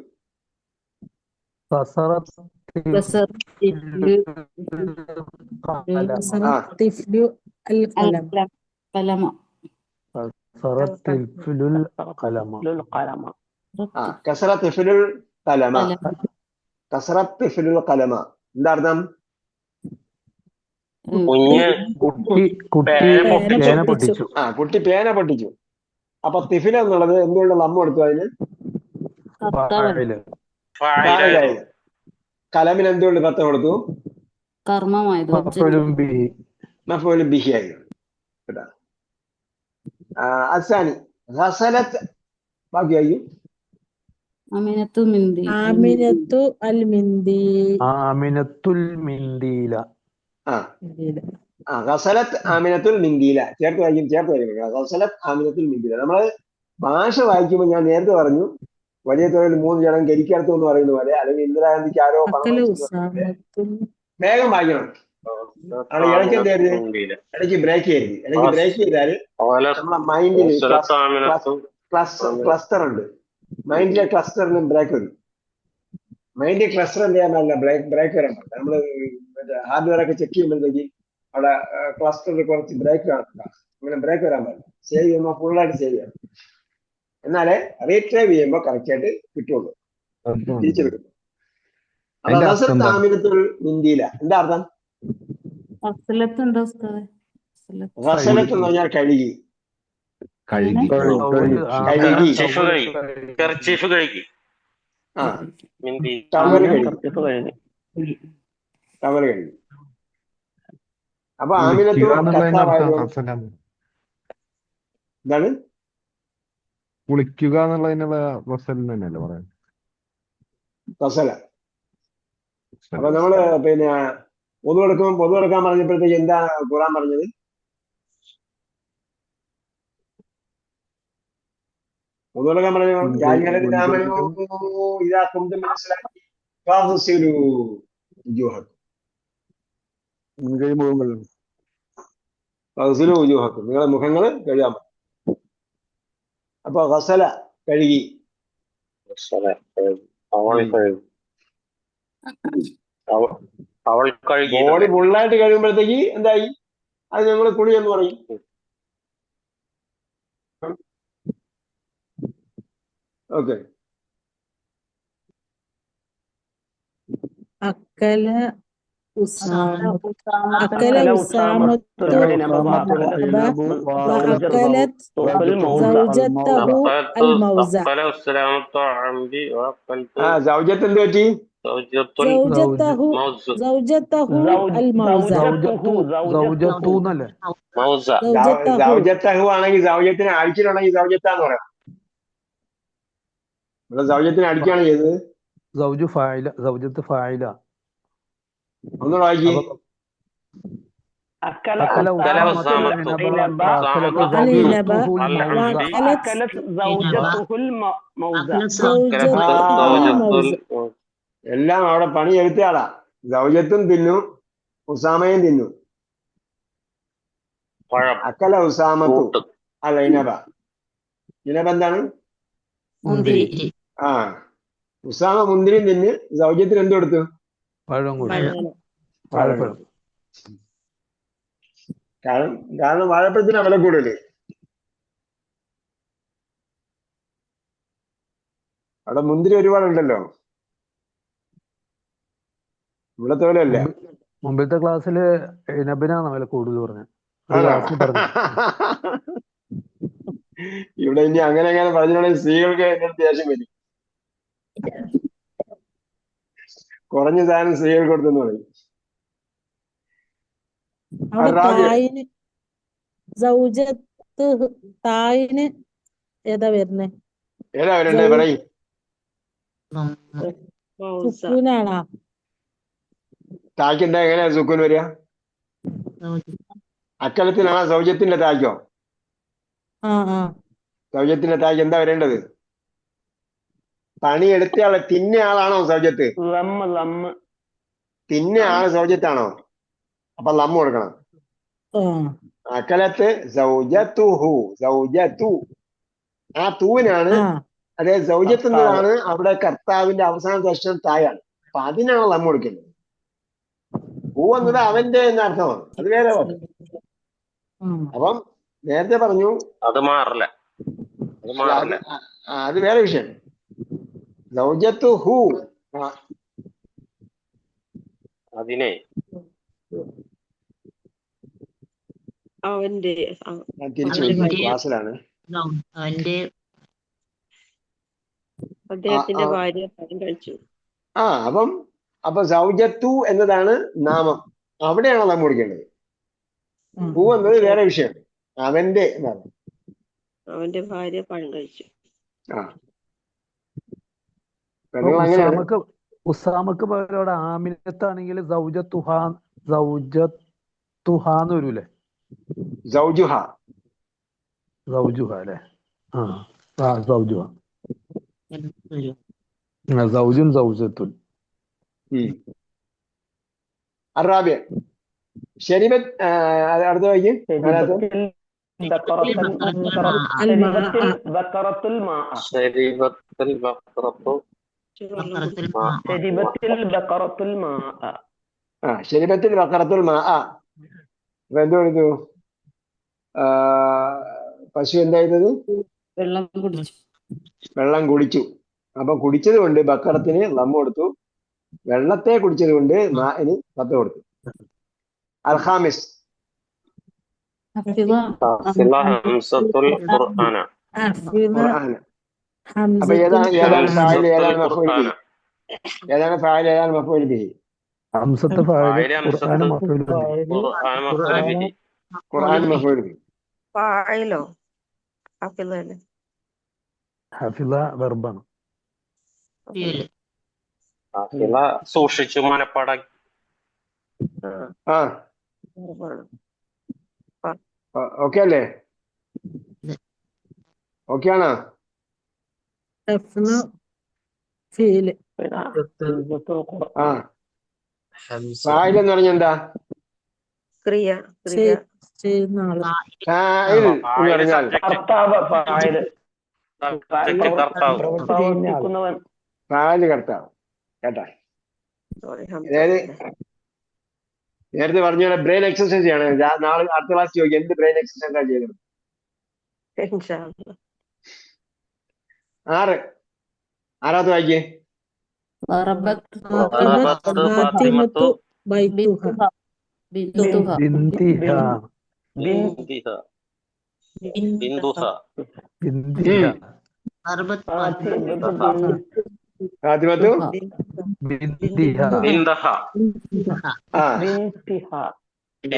കസറത്തിൽ ആ الطفل القلم قلم കസറത്തിൽ ഫിലുൽ കലമ القلم ആ കസറ തിഫിലുൽ കലമ കസറ തിഫിലുൽ കലമ എന്താ അർത്ഥം? കുഞ്ഞ് കുട്ടി പേന പൊട്ടിച്ചു. ആ കുട്ടി പേന പൊട്ടിച്ചു. അപ്പൊ തിഫിൽ എന്നുള്ളത് എന്തുകൊണ്ട് ലമ്മ കൊടുത്തു? അതിന് ഫായില്. ഫായിലായി. കലമിന് എന്തുകൊണ്ട് പത്ത് കൊടുത്തു? കർമ്മമായത് മഫ്ഊലുൻ ബിഹി. മഫ്ഊലുൻ ബിഹി ആയിരുന്നു കേട്ടോ. അസാനി ഗസലത്ത് ബാക്കിയായി. അമിനത്തു മിന്തി ആമിനത്തുൽ മിന്ദീല. ഗസലത്ത് ആമിനത്തുൽ മിന്ദീല. ചേർത്ത് വായിക്കും. ഗസലത്ത് ആമിനത്തുൽ മിന്ദീല. നമ്മള് ഭാഷ വായിക്കുമ്പോൾ ഞാൻ നേരത്തെ പറഞ്ഞു വലിയ തോതിൽ 3 ജനം ഗരിക്കടുത്തു എന്ന് പറയുന്ന പോലെ, അല്ലെങ്കിൽ ഇന്ദിരാഗാന്ധിക്ക് ആരോ വേഗം വായിക്കണം. ഇടയ്ക്ക് എന്തായിരുന്നു? ഇടയ്ക്ക് ബ്രേക്ക് ചെയ്യരുത്. ഇടയ്ക്ക് ബ്രേക്ക് ചെയ്താൽ നമ്മളെ മൈൻഡിൽ ക്ലസ്റ്റർ ഉണ്ട്. മൈൻഡിലെ ക്ലസ്റ്ററിനും ബ്രേക്ക് വരും. മൈൻഡ് ക്ലസ്റ്റർ എന്ത് ചെയ്യാൻ പാടില്ല? ബ്രേക്ക് വരാൻ പാടില്ല. നമ്മള് ഹാർഡ്വെയർ ഒക്കെ ചെക്ക് ചെയ്യുമ്പോഴത്തേക്ക് അവിടെ ക്ലസ്റ്ററിൽ കുറച്ച് ബ്രേക്ക് കാണത്തില്ല. അങ്ങനെ ബ്രേക്ക് വരാൻ പാടില്ല. സേവ് ചെയ്യുമ്പോൾ ഫുള്ളായിട്ട് സേവ് ചെയ്യണം. എന്നാലേ റീട്രൈവ് ചെയ്യുമ്പോൾ കറക്റ്റ് ആയിട്ട് കിട്ടുള്ളൂ, തിരിച്ചെടുക്കും. അപ്പൊ ആമിനത്തുൽ മിന്ദീല എന്താ അർത്ഥം? ഗസലത്ത് എന്താ ഉസ്താദേ? ഗസലത്ത് എന്ന് പറഞ്ഞാൽ കഴുകി. ആ ടവല് കഴുകി. അപ്പൊ ആമിനത്തു എന്താണ്? കുളിക്കുക എന്നുള്ളതിനുള്ള വസൽ തന്നെയല്ലേ പറയാൻ? ഗസല. അപ്പൊ നമ്മള് പിന്നെ പൊതു കൊടുക്കാൻ പറഞ്ഞപ്പോഴത്തേക്ക് എന്താ ഖുർആൻ പറഞ്ഞത്? പൊതു കൊടുക്കാൻ പറഞ്ഞു നിങ്ങളെ മുഖങ്ങൾ കഴുകാൻ പറഞ്ഞു. അപ്പൊ ഗസല കഴുകി. ബോഡി ഫുള്ളായിട്ട് കഴിയുമ്പോഴത്തേക്ക് എന്തായി? അത് ഞങ്ങൾ കുളി എന്ന് പറയും. ഓക്കെ. അക്കല സൗജത്ത് എന്ത് പറ്റി? സൗജത്തഹു ആണെങ്കിൽ സൗജത്തിനെ അടിച്ചിട്ടുണ്ടെങ്കിൽ സൗജത്താന്ന് പറയാം. ഇവിടെ സൗജത്തിനെ അടിക്കുകയാണ് ചെയ്തത്. സൗജത്ത് ഫായില. ഒന്നുകൂടെ വായിക്കി. എല്ലാം അവിടെ പണി എടുത്തയാളാ. സൗജത്തും തിന്നു, ഉസാമയും തിന്നു. അക്കല ഉസാമത്തു അല്ല ഇനബ. ഇനബ എന്താണ്? ആ ഉസാമ മുന്തിരിയും തിന്ന് സൗജത്തിന് എന്ത് കൊടുത്തു? കാരണം വാഴപ്പഴത്തിന് വില കൂടുതല്. അവിടെ മുന്തിരി ഒരുപാടുണ്ടല്ലോ. ഇവിടത്തെ പോലെ അല്ല. മുമ്പത്തെ ക്ലാസ്സില് ഇനബിനാണ് വില കൂടുതൽ പറഞ്ഞത്. ഇവിടെ ഇനി അങ്ങനെ പറഞ്ഞിട്ടുണ്ടെങ്കിൽ സ്ത്രീകൾക്ക് എന്റെ ദേഷ്യം വരും. കുറഞ്ഞ സാധനം സ്ത്രീകൾക്ക് കൊടുത്തെന്ന് പറയും. ഏതാ വരണ്ടേ പറയും? തായ്ക്കെന്താ എങ്ങനെയാ സുക്കൂൻ വരിക? അക്കലത്തിനാണോ സൗജത്തിന്റെ തായ്ക്കോ? സൗജത്തിന്റെ തായ്ക്ക് എന്താ വരേണ്ടത്? പണിയെടുത്തയാളെ തിന്ന ആളാണോ സൗജത്ത്? തിന്ന ആള് സൗജത്താണോ? അപ്പൊ ലമ്മ കൊടുക്കണം. അക്കലത്ത് സൗജത്തുഹു. സൗജത്തു ആ തൂവിനാണ്. അതായത് സൗജത്ത് എന്നതാണ് അവിടെ കർത്താവിന്റെ അവസാനത്തെ അക്ഷരം തായാണ്. അപ്പൊ അതിനാണ് ലം കൊടുക്കേണ്ടത്. ഹു എന്നത് അവന്റെ എന്ന അർത്ഥമാണ്, അത് വേറെ വാക്ക്. അപ്പം നേരത്തെ പറഞ്ഞു അത് മാറില്ല, അത് മാറില്ല. അത് വേറെ വിഷയം. സൗജത്തു ഹു അതിനെ അവന്റെ ഞാൻ തിരിച്ചു വരും, ക്ലാസ്സിലാണ്. അവന്റെ അദ്ദേഹത്തിന്റെ ഭാര്യ പണം കഴിച്ചു. അപ്പൊ സൗജത്തു എന്നതാണ് നാമം, അവിടെയാണ് നാം കൊടുക്കേണ്ടത്. ഹു എന്നത് വേറെ വിഷയം, അവന്റെ എന്നാണ്. അവന്റെ ഭാര്യ പണം കഴിച്ചു. ഉസാമക്ക് പകരം അവിടെ ആമിനത്താണെങ്കിൽ സൗജത്തുഹാന്ന് വരൂലേ? സൗജുഹ അല്ലെ? സൗജുഹ, സൗജുൻ സൗജത്തുൻ. അറാബിയ ശരീബത്ത് അടുത്ത വായിക്കും. ശരീബത്തിൽ ബഖറത്തുൽ മാ. അപ്പൊ എന്ത് കൊടുത്തു? പശു എന്തായിരുന്നത്? വെള്ളം കുടിച്ചു. അപ്പൊ കുടിച്ചത് കൊണ്ട് ബക്കറത്തിന് ലം കൊടുത്തു, വെള്ളത്തെ കുടിച്ചത് കൊണ്ട് മാഇന് പത്ത് കൊടുത്തു. അൽഹാമിസ് അപ്പൊ ഏതാണ് ഫാഇൽ, ഏതാണ് മഫ്ഊൽ ബിഹി? ഏതാണ് ഫാഇൽ, ഏതാണ് മഫ്ഊൽ ബിഹി? ഖുർആൻ മഫ്ഊൽ ബിഹി. ഫാഇലോ ഹഫിളല്ലേ? ഹഫിള വെർബാണ്. സൂക്ഷിച്ചു മനപ്പാടാക്കി. ഓക്കെ അല്ലേ? ഓക്കെ ആണോ? ഫാഇൽ എന്ന് പറഞ്ഞാൽ എന്താ? ക്രിയ ഫാഇൽ എന്ന് പറഞ്ഞാൽ ഫാഇൽ കർത്താവ്. കേട്ടാ? അതായത് നേരത്തെ പറഞ്ഞ പോലെ ബ്രെയിൻ എക്സസൈസ് ചെയ്യണം. നാളെ അടുത്ത ക്ലാസ് ചോദിക്കും എന്ത് ബ്രെയിൻ എക്സസൈസ് ആണ് ചെയ്തത്. 6 ആറാമത്തെ വായിക്കേ.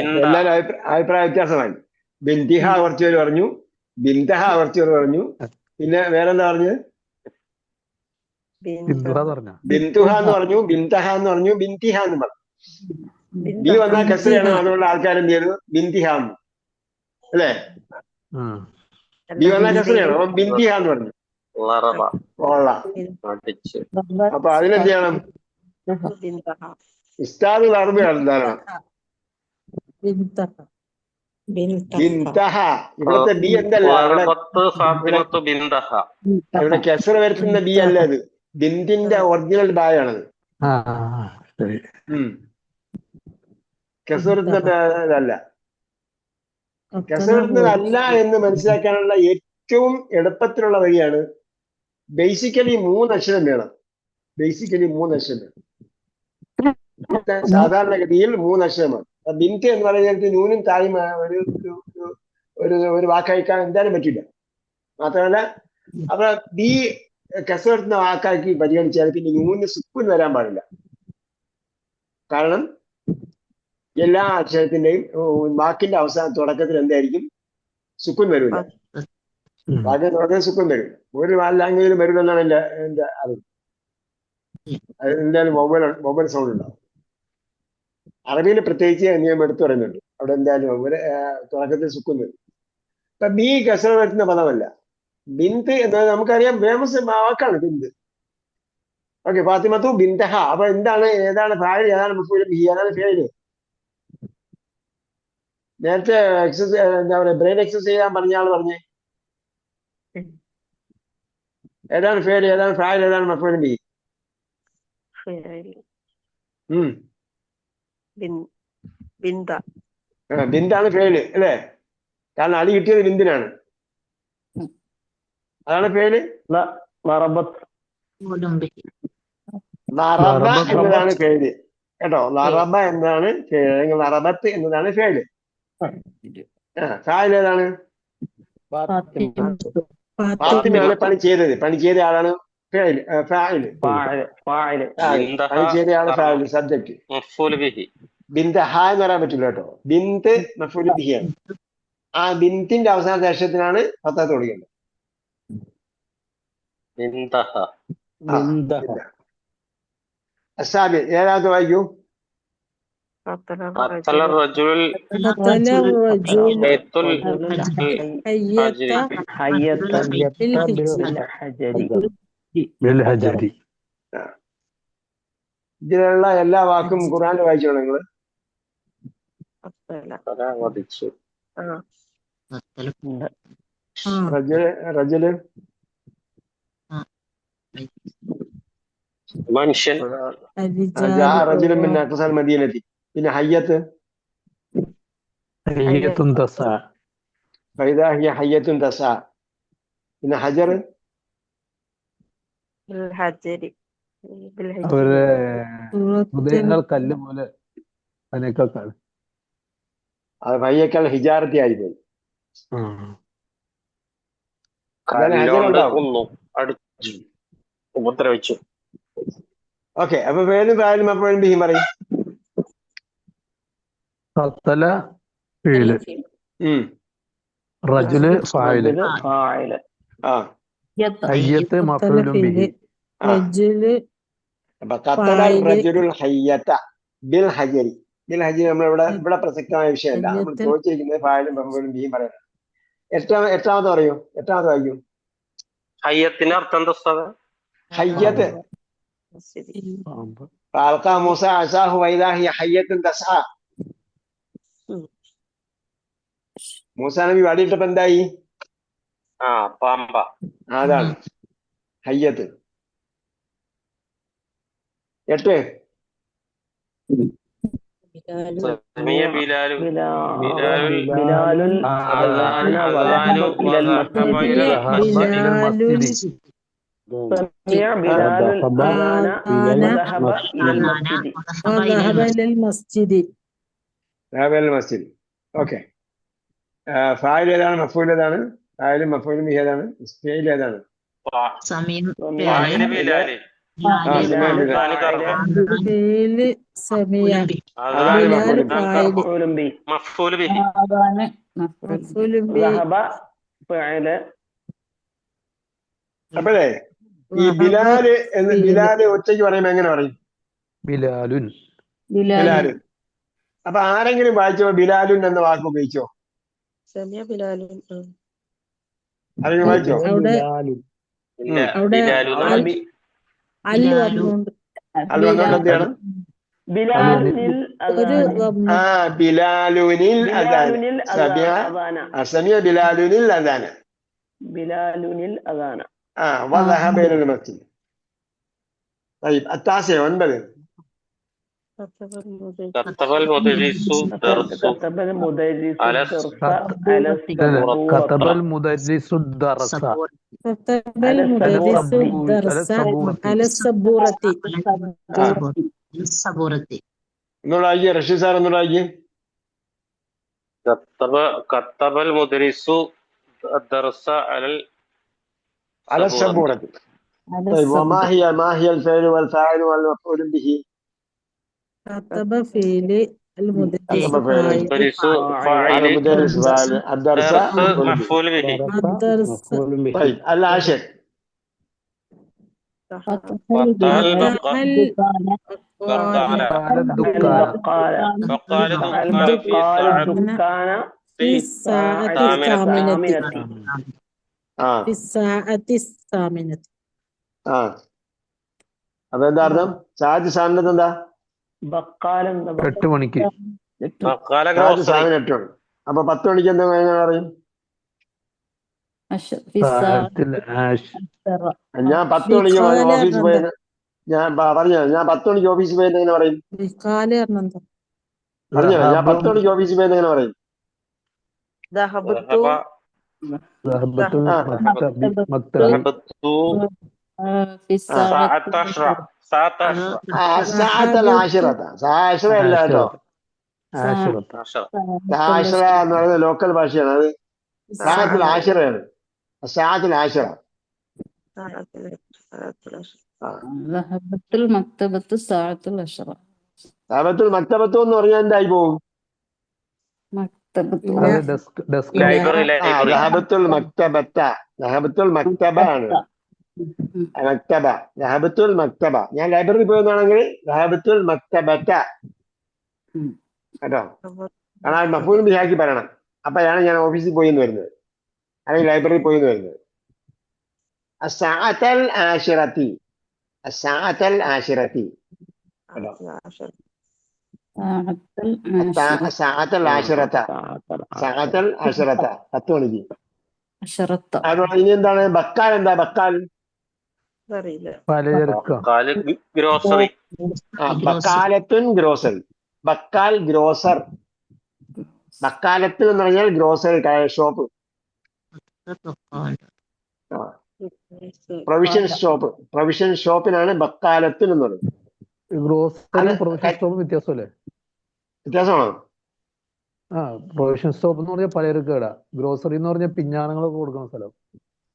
എല്ലാരും അഭിപ്രായ വ്യത്യാസമായി. ബിന്തിഹ കുറച്ചു പേര് പറഞ്ഞു, ബിന്തഹ കുറച്ചു പേര് പറഞ്ഞു, പിന്നെ വേറെന്താ പറഞ്ഞത്? ബിന്തുഹ എന്ന് പറഞ്ഞു, ബിന്തഹ എന്ന് പറഞ്ഞു, ബിന്തിഹ എന്ന് പറഞ്ഞു. ബി വന്നാൽ കസ്രയാണ്, അതുകൊണ്ട് ആൾക്കാർ എന്ത് ചെയ്തു? ബിന്തിഹ എന്ന് അല്ലേ? ബി വന്നാൽ കസ്രയാണ്, അപ്പൊ ബിന്തിഹ എന്ന് പറഞ്ഞു. അപ്പൊ അതിനെന്ത് ചെയ്യണം? ഉസ്താദ് അറബിയാണ് ധാരാളം. ബിന്തഹ. ഇവിടുത്തെ ബി എന്തല്ല, ഇവിടെ കെസർ വരുത്തുന്ന ബി അല്ല, അത് ബിന്ദിന്റെ ഒറിജിനൽ ബായാണത്. കെസർ വരുത്തുന്നതല്ല. കെസർ വരുത്തുന്നതല്ല എന്ന് മനസ്സിലാക്കാനുള്ള ഏറ്റവും എളുപ്പത്തിലുള്ള വഴിയാണ് ബേസിക്കലി 3 അക്ഷരം വേണം. സാധാരണഗതിയിൽ 3 അക്ഷരമാണ്. ബിന്ത് എന്ന് പറയുന്നത് നൂനും തായും ഒരു വാക്കയക്കാൻ എന്തായാലും പറ്റില്ല. മാത്രമല്ല അപ്പൊ ബി കെസർ വരുത്തുന്ന വാക്കാക്കി പരിഗണിച്ചാൽ പിന്നെ നൂന് സുക്കൂൻ വരാൻ പാടില്ല. കാരണം എല്ലാ അക്ഷരത്തിന്റെയും വാക്കിന്റെ അവസാന തുടക്കത്തിൽ എന്തായിരിക്കും? സുക്കൂൻ വരില്ല. വാക്കിന്റെ തുടക്കത്തിൽ സുക്കൂൻ വരും. ഒരു ലാംഗ്വേജിലും വരുമെന്നാണ് എന്റെ അറിവ്. അത് എന്തായാലും മൊബൈൽ സൗണ്ട് ഉണ്ടാവും. അറബിയിൽ പ്രത്യേകിച്ച് നിയമം എടുത്തു പറയുന്നുണ്ട്. അവിടെ എന്തായാലും തുടക്കത്തിൽ സുക്കൂൻ വരും. അപ്പൊ ബി കെസർ വരുത്തുന്ന പദമല്ല. ബിന്ത് എന്നത് നമുക്കറിയാം, ഫേമസ് വാക്കാണ് ബിന്ത്. ഓക്കെ, ഫാത്തിമത്തു ബിന്തഹ. അപ്പൊ ഏതാണ് ഫാഇൽ, ഏതാണ് മഫ്ഊൽ ബിഹി, ഏതാണ് ഫിഅൽ? നേരത്തെ എന്താ പറയുക, ബ്രെയിൻ എക്സസൈസ് ചെയ്യാൻ പറഞ്ഞ ആള് പറഞ്ഞേ ഏതാണ് ഫിഅൽ, ഏതാണ് ഫാഇൽ, ഏതാണ് മഫ്ഊൽ ബിഹി? ഫിഅലി ഉം ബിന്ദ ബിന്ദാണ് ഫേല് അല്ലേ? കാരണം അടി കിട്ടിയത് ബിന്ദിനാണ്. അതാണ് ഫേല്. ലറബത്ത് ലറബ എന്നതാണ് ഫേല് കേട്ടോ. ലറബ എന്നതാണ് ഫേല്, അല്ലെങ്കിൽ ലറബത്ത് എന്നതാണ് ഫേല്. ഫായിൽ ഏതാണ്? ഫാത്തിമയാണ് പണി ചെയ്തത്. പണി ചെയ്ത ആളാണ് ഫായില്. പണി ചെയ്ത ആള് ഫായില്, സബ്ജക്ട്. ബിന്ത് ഹ എന്ന് പറയാൻ പറ്റില്ല കേട്ടോ. ബിന്ത് മഫൂല് ബിഹിയാണ്. ആ ബിന്തിന്റെ അവസാനത്തെ അക്ഷരത്തിനാണ് ഫത്തഹത്ത് കൊടുക്കേണ്ടത്. അസാബി ഏതാമത്തെ വായിക്കൂ. ഇതിലുള്ള എല്ലാ വാക്കും ഖുർആനിൽ വായിച്ചോളൂ നിങ്ങള്. റജുല് മനുഷ്യൻ. റജുലും മിൻ അഖ്സൽ മദീനത്തി. പിന്നെ ഹയ്യത്ത് ഫൈദാ ഹിയ ഹയ്യത്തുൻ തസ്ആ. പിന്നെ ഹജർ അവര് ഹൃദയങ്ങൾ കല്ല് പോലെ അതിനേക്കാൾ അത് ഫയ്യക്കൽ ഹിജാറത്തി ആയിപ്പോയി. ഉപദ്രവിച്ചു. ഓക്കെ, അപ്പൊ ഫേലും ഫായിലും അപ്പോഴും ബിഹിം പറയും. ഖത്തല ഫീല്, റജുല് ഫായില്, ഹയ്യത്ത് മഫൂലും ബിഹി. അപ്പൊ ഖത്തല റജുലുൽ ഹയ്യത ബിൽ ഹജരി. ബിൽ ഹജരി ഇവിടെ പ്രസക്തമായ വിഷയമല്ല. നമ്മൾ ചോദിച്ചിരിക്കുന്നത് ഫായിലും മഫൂലും ബിഹിം പറയുന്നത്. എട്ടാമത്തെ പറയൂ. എട്ടാമത്തെ വായിക്കൂ. ഹയ്യത്തിന്റെ അർത്ഥം എന്താ? ഹയ്യത്ത് فألقى موسى عصاه وإذا هي حية تسعى. മൂസ നബി വടിയിട്ടപ്പോ എന്തായി? പാമ്പ. അതാണ് ഹയ്യത്ത്. 8 മസ്ജിദ്. ഓക്കെ, ഫായിൽ ഏതാണ്? മഫൂൽ ഏതാണ്? ഫായിലും മഫൂലും ബിഹി ഏതാണ്? ഫീൽ ഏതാണ്? അപ്പോഴേ ഈ ബിലാല് എന്ന് ബിലാല് ഒറ്റയ്ക്ക് പറയുമ്പോ എങ്ങനെ പറയും? ബിലാലുൻ. ബിലാലുൻ. അപ്പൊ ആരെങ്കിലും വായിച്ചോ ബിലാലുൻ എന്ന വാക്ക് ഉപയോഗിച്ചോ? ആരെങ്കിലും വായിച്ചോ? അൽ വന്നോണ്ട് എന്ത് ചെയ്യണം? ബിലാലുനിൽ അദാന. സമിയ ബിലാലുനിൽ അദാന. وذهب إلى المسجد. طيب التاسع 9. كتب المدرس الدرس على السبورة. نراجع رشيد صار نراجع. كتب المدرس الدرس على السبورة. طيب وما هي الفعل والفاعل والمفعول به؟ كتب فعل المدرس فاعل المدرس فاعل الدرس مفعول به. طيب العاشر وقال في الساعة الثامنة. في الساعة الثامنة. അപ്പൊ എന്താ അർത്ഥം? സാജ് സാധനം എന്താ? 8 മണിക്ക്. സാജ് സാധനം 8 മണി. അപ്പൊ 10 മണിക്ക് എന്താ പറയും? ഞാൻ 10 മണിക്ക് ഓഫീസിൽ പോയത് ഞാൻ 10 മണിക്ക് ഓഫീസിൽ പോയി എങ്ങനെ പറയും? കാല് കാരണം എന്താ? പറഞ്ഞോ, ഞാൻ ذهب 10 മണിക്ക് ഓഫീസിൽ പോയി എങ്ങനെ പറയും? ذهبت ذهبت ആ المكتب مكتب ذهبت في ആ الساعة ساعة 10 ساعة 10 സാത്തൽ ذهبت ആശിറത്ത. സാശിറ അല്ല കേട്ടോ. عاشرة 10 സാശിറ എന്ന് പറയുന്നത് ലോക്കൽ ഭാഷയാണ്. അത് സാത്തിൽ ആശിറയാണ്. സാത്തിൽ ആശിറ. ആ ذهبت المكتبة الساعة 10. സാബത്തുൽ മക്തബത്തു എന്ന് പറഞ്ഞാൽ എന്തായി പോകും? مكتبة അത് ഡെസ്ക് ലൈബ്രറി ആ ലൈബ്രറി ദഹബത്തുൽ മക്തബത്ത. ദഹബത്തുൽ മക്തബ ആണ്. മക്തബ. ദഹബത്തുൽ മക്തബ. ഞാൻ ലൈബ്രറി പോയെന്നാണെങ്കിൽ ദഹബത്തുൽ മക്തബത്ത കേട്ടോ. കാരണം മഫൂലും ബിഹാക്കി പറയണം. അപ്പോഴാണ് ഞാൻ ഓഫീസിൽ പോയി എന്ന് വരുന്നത്, അല്ലെങ്കിൽ ലൈബ്രറി പോയി എന്ന് വരുന്നത്. അസ്സാഅത്തൽ ആശിറത്തി. അസ്സാഅത്തൽ ആശിറത്തി കേട്ടോ. അസ്സാഅത്തൽ ആശിറത്ത. സഅത്തൽ ആശിറത്ത 10 മണിക്ക്. عشرة. അതുകൊണ്ട് ഇനി എന്താണ് ബക്കാൽ? എന്താ ബക്കാൽ? പലചരക്ക. ഗ്രോസറി. ബക്കാലത്തുൻ ഗ്രോസറി. ബക്കാൽ ഗ്രോസർ. ബക്കാലത്ത് എന്ന് പറഞ്ഞാൽ grocery shop. Provision shop. Provision ഷോപ്പിനാണ് ബക്കാലത്തുൻ എന്ന് പറയുന്നത്. ഗ്രോസറിയും പ്രൊവിഷൻ സ്റ്റോപ്പും വ്യത്യാസമല്ലേ? വ്യത്യാസമാണോ? ആ, പ്രൊവിഷൻ സ്റ്റോപ്പ് എന്ന് പറഞ്ഞാൽ പലചരക്ക് കട, ഗ്രോസറി എന്ന് പറഞ്ഞാൽ പിഞ്ഞാണങ്ങളൊക്കെ കൊടുക്കുന്ന സ്ഥലം.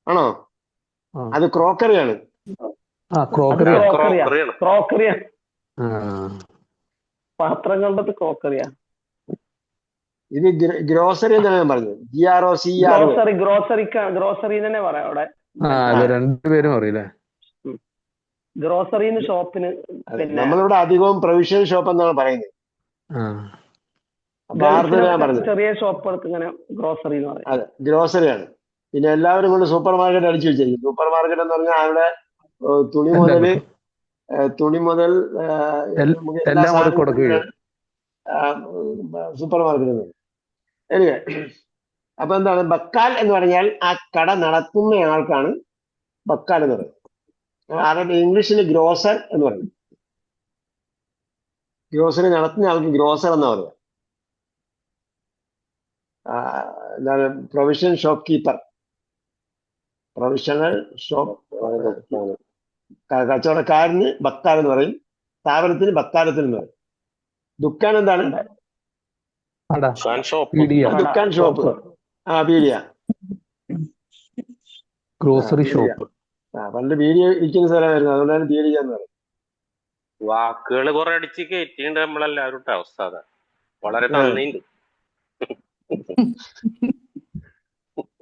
ആണോ? ആ അത് ക്രോക്കറിയാണ്. ആ ക്രോക്കറി. ക്രോക്കറിയാണ്. ക്രോക്കറിയാണ്. ആ പാത്രങ്ങളുടെ ക്രോക്കറിയാ. ഇത് ഗ്രോസറി എന്നാണ് ഞാൻ പറഞ്ഞത്. GROCERY. ഗ്രോസറി തന്നെ പറയാം അവിടെ. ആ അത് രണ്ടുപേരും അറിയില്ലേ? ഗ്രോസറിന്ന് ഷോപ്പിന്. നമ്മളിവിടെ അധികവും പ്രൊവിഷൻ ഷോപ്പ് എന്നാണ് പറയുന്നത്. ആ ഞാൻ പറഞ്ഞത് ചെറിയ ഷോപ്പുകൾക്ക് ഇങ്ങനെ ഗ്രോസറി എന്ന് പറയും. അതെ, ഗ്രോസറിയാണ്. പിന്നെ എല്ലാവരും കൊണ്ട് സൂപ്പർ മാർക്കറ്റ് അടിച്ചു വെച്ചിരിക്കും. സൂപ്പർ മാർക്കറ്റ് എന്ന് പറഞ്ഞാൽ അവിടെ തുണി മുതൽ നമുക്ക് എല്ലാ എല്ലാം കൂടെ കൊടുക്കുകയും സൂപ്പർ മാർക്കറ്റ്. എനിവേ, അപ്പൊ എന്താണ് ബക്കാൽ എന്ന് പറഞ്ഞാൽ ആ കട നടത്തുന്ന ആൾക്കാണ് ബക്കാൽ എന്ന് പറയുന്നത്. ഇംഗ്ലീഷിൽ ഗ്രോസർ എന്ന് പറയും. ഗ്രോസറി നടത്തുന്ന ആൾക്ക് ഗ്രോസർ എന്നാ പറയുക. എന്താണ് provision shop keeper. Provisional shop കച്ചവടക്കാരന് ബക്കാൽ എന്ന് പറയും. സ്ഥാപനത്തിന് ബക്കാലത്തിന് എന്ന് പറയും. ദുക്കാൻ എന്താണ്? ദുക്കാൻ ഷോപ്പ്. ആ പീഡിയ. Grocery shop. പണ്ട് പീഡിയ ഇരിക്കുന്ന സ്ഥലമായിരുന്നു, അതുകൊണ്ടാണ് പീഡിയ എന്ന് പറയുന്നത്. വാക്കുകൾ കുറെ അടിച്ച് കയറ്റിണ്ട് നമ്മളെല്ലാവരും അവസ്ഥ. അതാ വളരെ നന്ദിയുണ്ട്.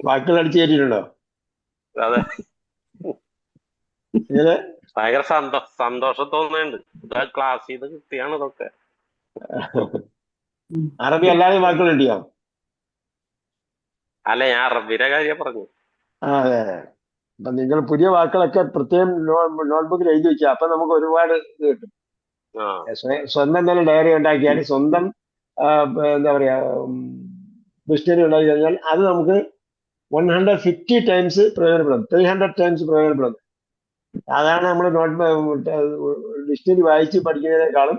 വാക്കുകൾ അടിച്ചു കയറ്റിയിട്ടുണ്ടോ? അതെ, ഇങ്ങനെ ഭയങ്കര സന്തോഷം തോന്നുന്നുണ്ട്. ക്ലാസ് ചെയ്ത് കിട്ടിയാണ് ഇതൊക്കെ. അറബി അല്ലാതെ വാക്കുകൾ കിട്ടിയോ? അല്ല, ഞാൻ അറബിയുടെ കാര്യം പറഞ്ഞു. അതെ. അപ്പൊ നിങ്ങൾ പുതിയ വാക്കുകളൊക്കെ പ്രത്യേകം നോട്ട്ബുക്കിൽ എഴുതി വെക്കുക. അപ്പൊ നമുക്ക് ഒരുപാട് ഇത് കിട്ടും. സ്വന്തം തന്നെ ഡയറി ഉണ്ടാക്കിയാൽ, സ്വന്തം എന്താ പറയാ ഡിക്ഷണറി ഉണ്ടാക്കി കഴിഞ്ഞാൽ അത് നമുക്ക് 150 ടൈംസ് പ്രയോജനപ്പെടും, 300 ടൈംസ് പ്രയോജനപ്പെടും. അതാണ് നമ്മൾ ഡിക്ഷണറി വായിച്ച് പഠിക്കുന്നതിനേക്കാളും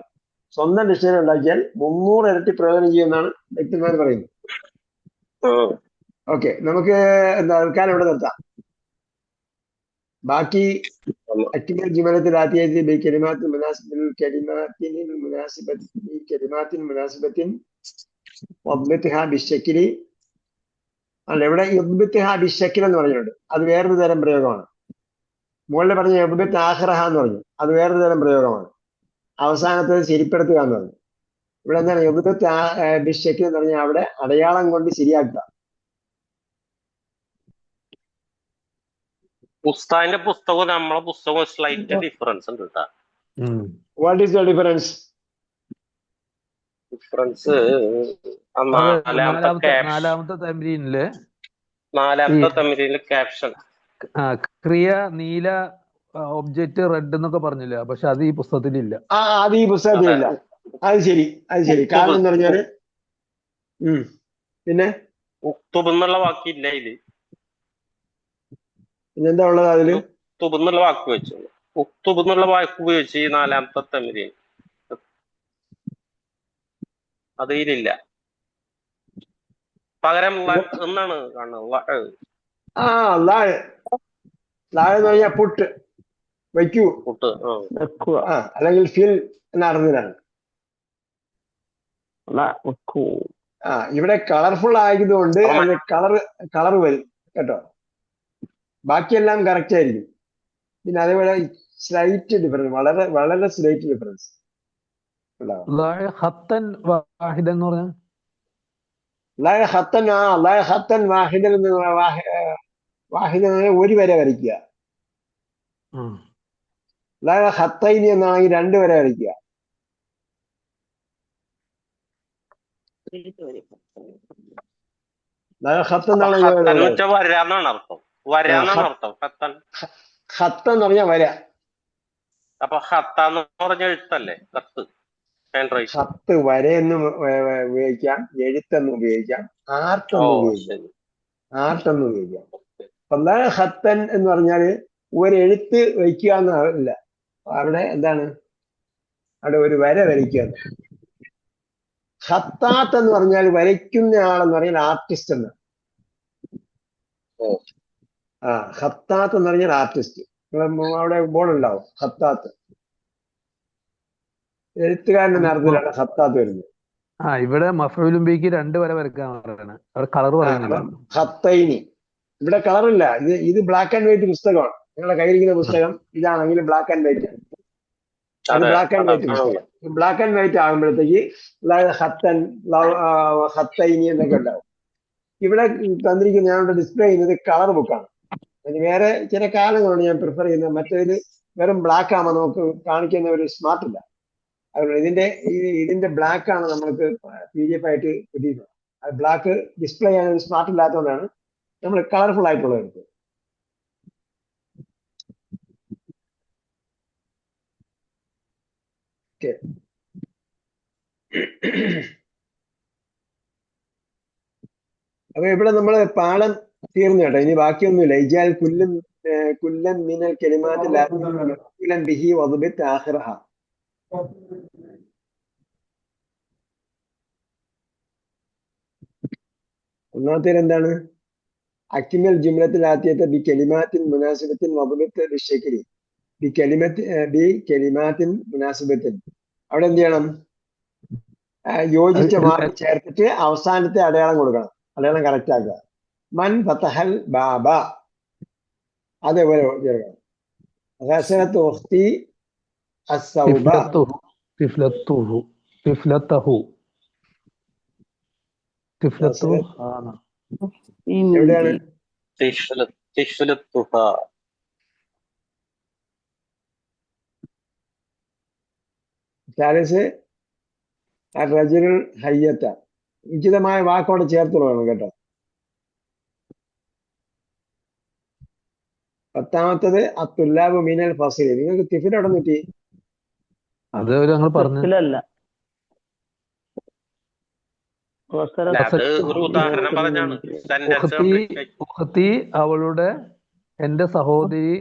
സ്വന്തം ഡിക്ഷണറി ഉണ്ടാക്കിയാൽ 300 ഇരട്ടി പ്രയോജനം ചെയ്യുമെന്നാണ് വ്യക്തിമാർ പറയുന്നത്. ഓക്കെ, നമുക്ക് തൽക്കാലം ഇവിടെ നിർത്താം. ബാക്കി അക്മൽ ജുമലത്തിൽ ആദ്യത്തെ കലിമാത്തിൽ മുനാസിബത്തിൻ വദ്ബിത്ഹാ ബിശ്ശക്കിലി. അല്ല, ഇവിടെ യുദ്ബിത്ഹാ ബിശ്ശക്കിൽ എന്ന് പറഞ്ഞിട്ടുണ്ട്. അത് വേറൊരു തരം പ്രയോഗമാണ്. മുകളിൽ പറഞ്ഞ യുദ്ബിത്ത് ആഖിറഹ എന്ന് പറഞ്ഞു, അത് വേറൊരു തരം പ്രയോഗമാണ്. അവസാനത്തെ ശരിപ്പെടുത്തുക എന്ന് പറഞ്ഞു. ഇവിടെ എന്താണ് യുദ്ബിത്ത് ബിശ്ശക്കിൽ എന്ന് പറഞ്ഞാൽ അവിടെ അടയാളം കൊണ്ട് ശരിയാക്കുക. ഉസ്താദിന്റെ പുസ്തകവും നമ്മളെ പുസ്തകവും സ്ലൈറ്റ് ഡിഫറൻസ് ഉണ്ട് കേട്ടോ. What is the difference? Difference നാലാമത്തെ തമ്മിലില് ക്യാപ്ഷൻ ക്രിയ നീല, ഒബ്ജക്റ്റ് റെഡ് എന്നൊക്കെ പറഞ്ഞില്ല, പക്ഷെ അത് ഈ പുസ്തകത്തിലില്ല. അത് ഈ പുസ്തകത്തിലില്ല. അത് ശരി. കാരണം എന്ന് പറഞ്ഞാല് പിന്നെ തുബെന്നുള്ള വാക്കില്ല ഇതില്. പിന്നെന്താ ഉള്ളത് അതില്? തുബെന്നുള്ള വാക്ക് വെച്ചു. ഉക്തുബ് എന്നുള്ള വാക്ക് ഉപയോഗിച്ച് ഈ നാലാമത്തെ തമിര് അത് ഇതിലില്ല. പകരം എന്നാണ് കാണുന്നത്. ആ ലാഴ് എന്ന് പറഞ്ഞാൽ പുട്ട്, വയ്ക്കൂ, പുട്ട്. വെക്കുക. അല്ലെങ്കിൽ ഫിൽ എന്ന അർത്ഥത്തിലാണ്. ഇവിടെ കളർഫുൾ ആയതുകൊണ്ട് അതിന് കളർ വരും കേട്ടോ. ബാക്കിയെല്ലാം കറക്റ്റ് ആയിരിക്കും. പിന്നെ അതേപോലെ സ്ലൈറ്റ് ഡിഫറൻസ്, വളരെ വളരെ സ്ലൈറ്റ് ഡിഫറൻസ് ഉണ്ടാവും. ഹത്തൻ വാഹിദൻ എന്ന് പറഞ്ഞാൽ ഹത്തൻ വാഹിദൻ ഒരു വര വരയ്ക്കുക. ഹത്തൈനി എന്നാണെങ്കിൽ 2 വര വരയ്ക്കുക. ഹത്ത് എന്നാണ് ഹത്ത് എന്ന് പറഞ്ഞാൽ വര. അപ്പൊ ഹത്താന്ന് പറഞ്ഞ എഴുത്തല്ലേ കത്ത്? ഹത്ത് വരയെന്നും ഉപയോഗിക്കാം, എഴുത്തെന്നും ഉപയോഗിക്കാം, ആർട്ടെന്നും ഉപയോഗിക്കാം. അപ്പൊ ഹത്തൻ എന്ന് പറഞ്ഞാല് ഒരു എഴുത്ത് വയ്ക്കുക എന്നല്ല, അവിടെ എന്താണ്, അവിടെ ഒരു വര വരയ്ക്കുക. ഹത്താത്ത് എന്ന് പറഞ്ഞാൽ വരയ്ക്കുന്ന ആളെന്ന് പറഞ്ഞാൽ ആർട്ടിസ്റ്റ് എന്ന്. ഹത്താത്ത് എന്ന് പറഞ്ഞാൽ ആർട്ടിസ്റ്റ്. അവിടെ ബോർഡ് ഉണ്ടാവും ഹത്താത്ത്. എഴുത്തുകാരന്റെ അർത്ഥത്തിലാണ് ഹത്താത്ത് വരുന്നത്. ഇവിടെ മഫൂലും ബിക്ക് 2 വര വരയ്ക്കാൻ പറയുന്നത്. അവിടെ കളർ പറയുന്നില്ല. ഹത്തൈനി ഇവിടെ കളറില്ല. ഇത് ബ്ലാക്ക് ആൻഡ് വൈറ്റ് പുസ്തകമാണ്. നിങ്ങളുടെ കയ്യിരിക്കുന്ന പുസ്തകം ഇതാണെങ്കിൽ ബ്ലാക്ക് ആൻഡ് വൈറ്റ് ആണ്. അത് ബ്ലാക്ക് ആൻഡ് വൈറ്റ് പുസ്തകം. ബ്ലാക്ക് ആൻഡ് വൈറ്റ് ആകുമ്പോഴത്തേക്ക് ഹത്തൻ, ഹത്തൈനി എന്നൊക്കെ ഉണ്ടാവും. ഇവിടെ തന്നിരിക്കുന്ന ഞാൻ ഡിസ്പ്ലേ ചെയ്യുന്നത് കളർ ബുക്കാണ്. അതിന് വേറെ ചില കാലങ്ങളാണ് ഞാൻ പ്രിഫർ ചെയ്യുന്നത്. മറ്റേതിൽ വെറും ബ്ലാക്ക് ആകുമ്പോൾ നമുക്ക് കാണിക്കുന്ന ഒരു സ്മാർട്ട് ഇല്ല. അതുകൊണ്ട് ഇതിന്റെ ബ്ലാക്ക് ആണ് നമ്മൾക്ക് PDF ആയിട്ട് കിട്ടിയിട്ടുള്ളത്. അത് ബ്ലാക്ക് ഡിസ്പ്ലേ ചെയ്യാൻ ഒരു സ്മാർട്ട് ഇല്ലാത്തതുകൊണ്ടാണ് നമ്മൾ കളർഫുൾ ആയിട്ടുള്ളത് എടുത്തത്. ഓക്കെ, അപ്പൊ ഇവിടെ നമ്മള് പാഠം തീർന്നു കേട്ടോ. ഇനി ബാക്കിയൊന്നുമില്ല. ഇജാൽ കുല്ലൻ മിനൽ കലിമാത്തിൽ ബിഹി വദ്ബിത് ആഖിറഹ. ഒന്നാമത്തേത് എന്താണ്? അക്മിൽ ജുംലത്തിൽ ആദ്യത്തെ ബി കലിമാത്തിൻ മുനാസിബത്തിൻ വദ്ബിത് ബിശക്രി ബി കലിമാത്തിൻ മുനാസിബത്തിൻ. അവിടെ എന്ത് ചെയ്യണം? യോജിച്ച വാക്ക് ചേർത്തിട്ട് അവസാനത്തെ അടയാളം കൊടുക്കണം. അടയാളം കറക്റ്റ് ആക്കുക. മൻ ഫതഹൽ ബാബ അതേപോലെ ചേർക്കണം. ഗസലത്ത് ഉഖ്തി അസ്സൗബ. എവിടെയാണ്? റജുലുൽ ഹയ്യത്ത. ഉചിതമായ വാക്കോടെ ചേർത്ത് വേണം കേട്ടോ. 10ാമത്തത് അത്തുല്ലാബു മിനൽ ഫസിൽ. നിങ്ങൾക്ക് തിഫിൽ എവിടെ കിട്ടി? അത് ഞങ്ങൾ പറഞ്ഞു. അവളുടെ എന്റെ സഹോദരി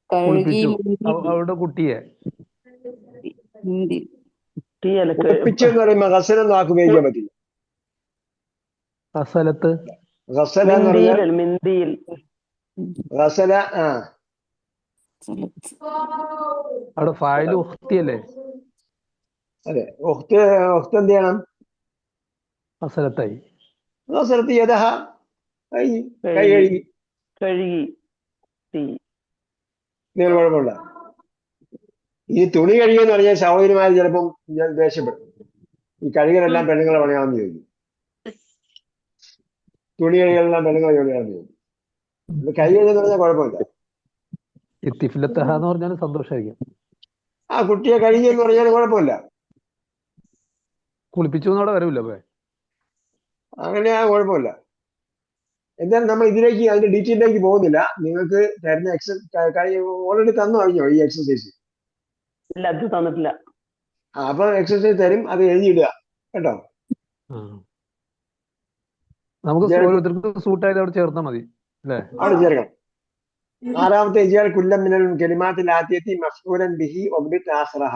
കുളിപ്പിച്ചു അവളുടെ കുട്ടിയെ. കുളിപ്പിച്ചെന്ന് പറയുമ്പോ ഗസലെന്ന് വാക്ക് ഉപയോഗിക്കാൻ പറ്റില്ല. ഗസലത്ത് ഗസല എന്ന് പറഞ്ഞാൽ ഗസല. അവിടെ ഫായില് ഉഖ്തി അല്ലേ? അതെ, ഉഖ്ത് എന്ത് ചെയ്യണം? ഗസലത്തായി. ഗസലത്ത് യദഹ, കൈ കഴുകി. കുഴപ്പമില്ല. ഈ തുണി കഴുകിയെന്ന് പറഞ്ഞാൽ സഹോദരിമാർ ചിലപ്പം ദേഷ്യപ്പെടും. ഈ കഴുകലെല്ലാം പെണ്ണുങ്ങളെ പണിയാണെന്ന് ചോദിക്കും. തുണി കഴുകലെല്ലാം പെണ്ണുങ്ങളെ ജോലിയാണെന്ന് ചോദിക്കും. ഇത് കഴുകിയെന്ന് പറഞ്ഞാൽ കുഴപ്പമില്ല. എന്ന് പറഞ്ഞാൽ സന്തോഷമായിരിക്കും. കുട്ടിയെ കഴുകിയെന്ന് പറഞ്ഞാൽ കുഴപ്പമില്ല. കുളിപ്പിച്ചു എന്നവിടെ വരവില്ല. അങ്ങനെയാ കുഴപ്പമില്ല. എന്തായാലും നമ്മൾ ഇതിലേക്ക് അതിന്റെ ഡീറ്റെയിലേക്ക് പോകുന്നില്ല. നിങ്ങൾക്ക് തരുന്ന ഓൾറെഡി തന്നു കഴിഞ്ഞോ ഈ എക്സസൈസ്? തന്നിട്ടില്ല. അപ്പൊ എക്സസൈസ് തരും, അത് എഴുതിയിടുക കേട്ടോ. നമുക്ക് ഓരോരുത്തർക്ക് സൂട്ടായത് അവിടെ ചേർത്താൽ മതി അല്ലേ? അവിടെ ചേർക്കണം. ആറാമത്തെ ഇജാൽ കുല്ലം മിനൽ കലിമാത്തിൽ ആദ്യത്തി മഫ്ഊലൻ ബിഹി ഒബ്ബിത് ആഖിറഹ.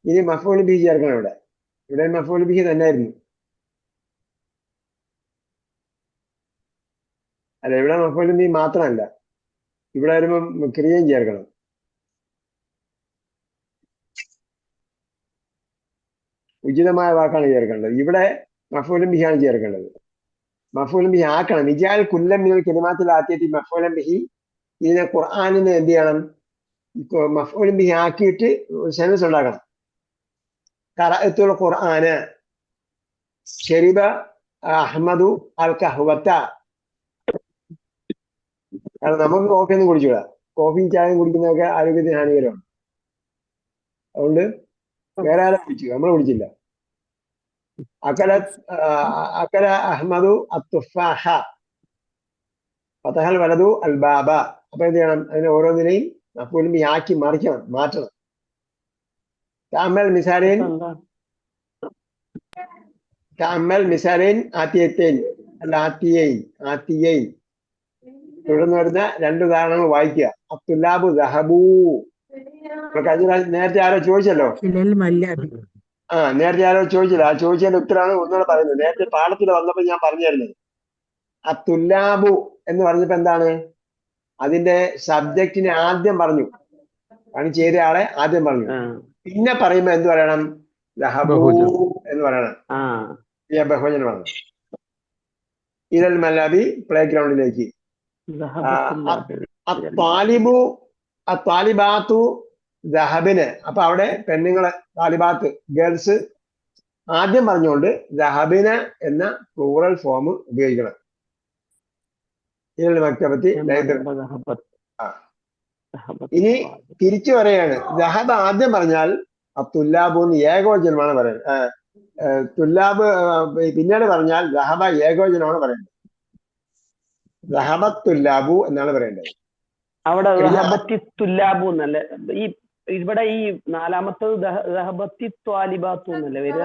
ഇനി മഫ്ഊൽ ബിഹി ചേർക്കണം ഇവിടെ. ഇവിടെ മഫ്ഊൽ ബിഹി തന്നെയായിരുന്നു. അല്ല, ഇവിടെ മഫ്ഊൽ ബിഹി മാത്രമല്ല, ഇവിടെ വരുമ്പോ ക്രിയയും ചേർക്കണം. ഉചിതമായ വാക്കാണ് ചേർക്കേണ്ടത്. ഇവിടെ മഫ്ഊലും ബിഹിയാണ് ചേർക്കേണ്ടത്. മഫ്ഊലും ബിഹി ആക്കണം. ഇജാൽ കുല്ലം മിനൽ കലിമാത്തിൽ ആദ്യത്തി മഫ്ഊലൻ ബിഹി. ഇതിനെ ഖുർആനിനെ എന്ത് ചെയ്യണം? മഫ്ഊലും ബിഹി ആക്കിയിട്ട് സെൻസ് ഉണ്ടാക്കണം. ഖറഅത്തുൽ ഖുർആന ശരിബ അഹ്മദു അൽ കഹ്വത്ത. കാരണം നമുക്ക് കോഫി ഒന്നും കുടിച്ചൂടാ. കോഫിയും ചായയും കുടിക്കുന്നതൊക്കെ ആരോഗ്യത്തിന് ഹാനികരമാണ്. അതുകൊണ്ട് വേറെ ആരും കുടിച്ചു, നമ്മൾ കുടിച്ചില്ല. അക്കല അഹ്മദു അത്തുഫാഹ ഫതഹൽ വലതു അൽ ബാബ. അപ്പൊ എന്ത് ചെയ്യണം? അതിനെ ഓരോന്നിനെയും മഫ്ഊലും ബിഹി ആക്കി മാറ്റണം. തഅമ്മൽ മിസാലൈൻ ആത്തിയത്തൈൻ അല്ല ആത്തിയൈൻ. തുടർന്ന് വരുന്ന രണ്ട് ഉദാഹരണങ്ങൾ വായിക്കുക. അത്തുല്ലാബു ദഹബൂ. നേരത്തെ ആരോ ചോദിച്ചല്ലോ. നേരത്തെ ആരോ ചോദിച്ചില്ല. ആ ചോദിച്ചതിന്റെ ഉത്തരമാണ് ഒന്നുകൂടെ പറയുന്നത്. നേരത്തെ പാഠത്തിൽ വന്നപ്പോൾ ഞാൻ പറഞ്ഞായിരുന്നത് അത്തുല്ലാബു എന്ന് പറഞ്ഞപ്പോ എന്താണ്? അതിന്റെ സബ്ജക്റ്റിനെ ആദ്യം പറഞ്ഞു, പണി ചെയ്ത ആളെ ആദ്യം പറഞ്ഞു. പിന്നെ പറയുമ്പോ എന്ത് പറയണം? ദഹബൂ എന്ന് പറയണം. ബഹുവചനമാണ്. ഇതൽ മലാബി പ്ലേ ഗ്രൗണ്ടിലേക്ക്. താലിബാത്തു ദഹബിന്. അപ്പൊ അവിടെ പെണ്ണുങ്ങളെ താലിബാത്ത് ഗേൾസ് ആദ്യം പറഞ്ഞുകൊണ്ട് ദഹബിന് എന്ന പ്ലൂറൽ ഫോം ഉപയോഗിക്കണം. ഇതിൽ മക്തബത്തി ലൈബ്രറി. ഇനി തിരിച്ചു പറയാണ്. ദഹബ് ആദ്യം പറഞ്ഞാൽ തുല്ലാബു എന്ന് ഏകവചനമാണ് പറയുന്നത്. തുല്ലാബ് പിന്നീട് പറഞ്ഞാൽ ദഹബ ഏകവചനമാണ് പറയേണ്ടത്. ദഹബത്തുല്ലാബു എന്നാണ് പറയേണ്ടത്. അവിടെ തുല്ലാബു എന്നല്ലേ? ഈ ഇവിടെ ഈ നാലാമത്തത് ദഹബത്തി ത്വാലിബാത്തു എന്നല്ലേ വരിക?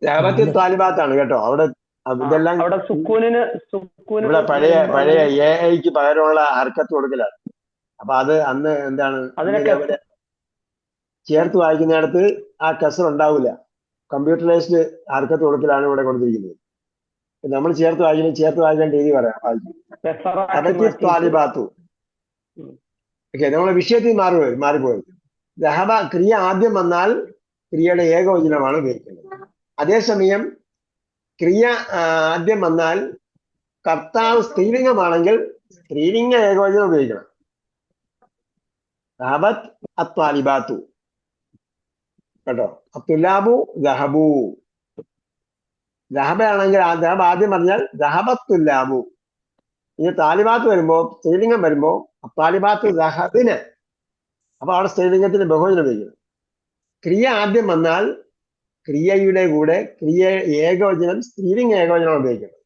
ദഹബത്തി ത്വാലിബാത്താണ് കേട്ടോ. അവിടെ ഇതെല്ലാം അവിടെ സുക്കൂനിന് ഇവിടെ പഴയ എഐക്ക് പകരമുള്ള ഹർക്കത്ത് കൊടുക്കലാണ്. അപ്പൊ അത് അന്ന് എന്താണ് ചേർത്ത് വായിക്കുന്നിടത്ത് ആ കസർ ഉണ്ടാവില്ല. കമ്പ്യൂട്ടറൈസ്ഡ് ഹർക്കത്ത് കൊടുക്കലാണ് ഇവിടെ കൊടുത്തിരിക്കുന്നത്. നമ്മൾ ചേർത്ത് വായിക്കാൻ രീതി പറയാം. താലിബാത്തു. ഓക്കെ, നമ്മളെ വിഷയത്തിൽ മാറിപ്പോയത്. ദഹബ ക്രിയ ആദ്യം വന്നാൽ ക്രിയയുടെ ഏകവചനമാണ് ഉപയോഗിക്കേണ്ടത്. അതേസമയം ക്രിയ ആദ്യം വന്നാൽ കർത്താവ് സ്ത്രീലിംഗമാണെങ്കിൽ സ്ത്രീലിംഗ ഏകവചനം ഉപയോഗിക്കണം. ദഹബത് അത്വാലിബാത്തു കേട്ടോ. അത്തുല്ലാബു ദഹബു. ദഹബ ആണെങ്കിൽ ദഹബ ആദ്യം പറഞ്ഞാൽ ദഹബത്തുല്ലാബു. ഇനി താലിബാത്ത് വരുമ്പോ സ്ത്രീലിംഗം വരുമ്പോ താലിബാത്ത് ദഹബിന്. അപ്പൊ അവിടെ സ്ത്രീലിംഗത്തിന് ബഹുവചനം ഉപയോഗിക്കണം. ക്രിയ ആദ്യം വന്നാൽ ക്രിയയുടെ കൂടെ ക്രിയ ഏകവചനം സ്ത്രീലിംഗ ഏകവചനമാണ് ഉപയോഗിക്കുന്നത്.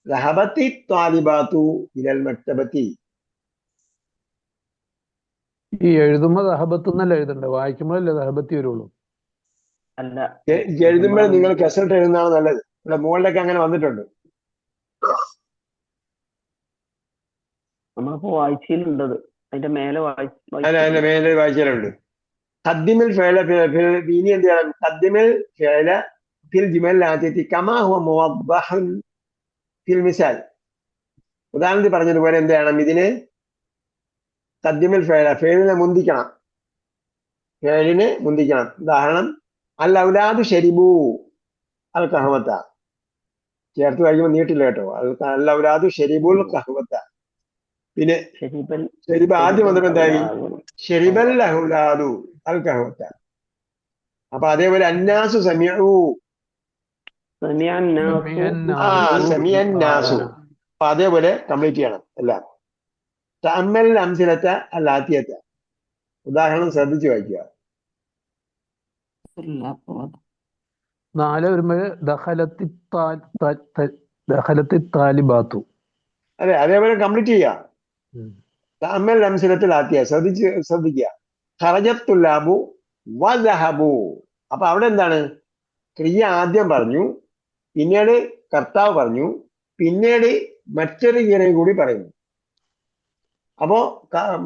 ദഹബത്തി താലിബാത്തു ഇലൽ മക്തബത്തി. ഈ എഴുതുമ്പോ ദഹബത്ത് എന്നല്ല എഴുതണ്ടേ? വായിക്കുമ്പോഴല്ലേ ദഹബത്തി വരുള്ളൂ. അല്ല, എഴുതുമ്പോൾ നിങ്ങൾ കസർട്ട് എഴുതുന്നതാണ് നല്ലത്. ഇവിടെ മുകളിലൊക്കെ അങ്ങനെ വന്നിട്ടുണ്ട്. നമ്മളിപ്പോ വായിച്ചിലുണ്ടത് അതിന്റെ മേലെ അതിന്റെ മേലെ വായിച്ചാലുണ്ട്. ഖദ്ദിമിൽ ഫിഅല ഇനി എന്ത് ചെയ്യണം? ഖദ്ദിമിൽ ഫിഅല ഫിൽ ജുമൽ ആതിയത്തി കമാ ഹുവ മുവദ്ദഹുൻ ഫിൽ മിസാൽ. ഉദാഹരണത്തിൽ പറഞ്ഞതുപോലെ എന്ത് ചെയ്യണം? ഇതിന് ഖദ്ദിമിൽ ഫിഅല ഫിഅലിനെ മുന്തിക്കണം. ഉദാഹരണം അൽ ഔലാദു ശരിബു അൽ കഹ്വത്ത. ചേർത്ത് വായിക്കുമ്പോൾ നീട്ടില്ല കേട്ടോ. അൽ ഔലാദു ശരിബുൽ കഹ്വത്ത. പിന്നെ ശരിബ ആദ്യം വന്നപ്പോ എന്തായി? ശരിബൽ ഔലാദു അൽ കഹ്വത്ത. അപ്പൊ അതേപോലെ അന്നാസു സമിഉ. സമിഅന്നാസു. അപ്പൊ അതേപോലെ കംപ്ലീറ്റ് ചെയ്യണം എല്ലാം. തഅമ്മൽ അംസിലത അൽ ആതിയത. ഉദാഹരണം ശ്രദ്ധിച്ചു വായിക്കുക. 4 വരുമ്പോ ദഖലത്തി താലിബാത്തു. അതെ, അതേപോലെ കംപ്ലീറ്റ് ചെയ്യുക. തഅമ്മൽ അംസിലത്തിൽ ആതിയ. ശ്രദ്ധിക്കുക. ഖറജത്തുല്ലാബു വദഹബു. അപ്പൊ അവിടെ എന്താണ്? ക്രിയ ആദ്യം പറഞ്ഞു, പിന്നീട് കർത്താവ് പറഞ്ഞു, പിന്നീട് മറ്റൊരു ക്രിയയും കൂടി പറയുന്നു. അപ്പോ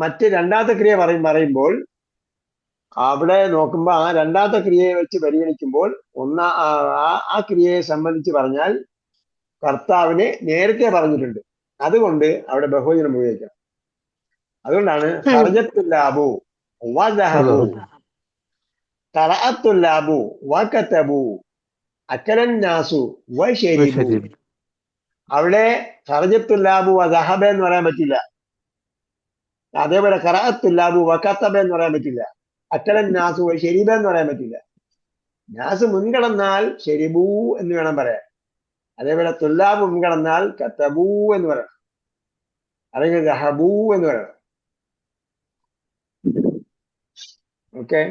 മറ്റ് രണ്ടാമത്തെ ക്രിയ പറയുമ്പോൾ അവിടെ നോക്കുമ്പോൾ ആ രണ്ടാമത്തെ ക്രിയയെ വെച്ച് പരിഗണിക്കുമ്പോൾ ആ ക്രിയയെ സംബന്ധിച്ച് പറഞ്ഞാൽ കർത്താവിനെ നേരത്തെ പറഞ്ഞിട്ടുണ്ട്. അതുകൊണ്ട് അവിടെ ബഹുവചനം ഉപയോഗിക്കണം. അതുകൊണ്ടാണ് ഖറജത്തുല്ലാബു വദഹബു ഖറഅത്തുല്ലാബു വകതബു അക്കലന്നാസു വശരിബു. അവിടെ ഖറജത്തുല്ലാബു വദഹബ എന്ന് പറയാൻ പറ്റില്ല. അതേപോലെ ഖറഅത്തുല്ലാബു വകതബ എന്ന് പറയാൻ പറ്റില്ല. അക്കലന്നാസു വശരിബ എന്ന് പറയാൻ പറ്റില്ല. നാസ് മുൻകടന്നാൽ ശരിബു എന്ന് വേണം പറയാൻ. അതേപോലെ തുല്ലാബ് മുൻകടന്നാൽ കതബു എന്ന് പറയണം, അല്ലെങ്കിൽ ദഹബു എന്ന് പറയണം. ഓക്കെ.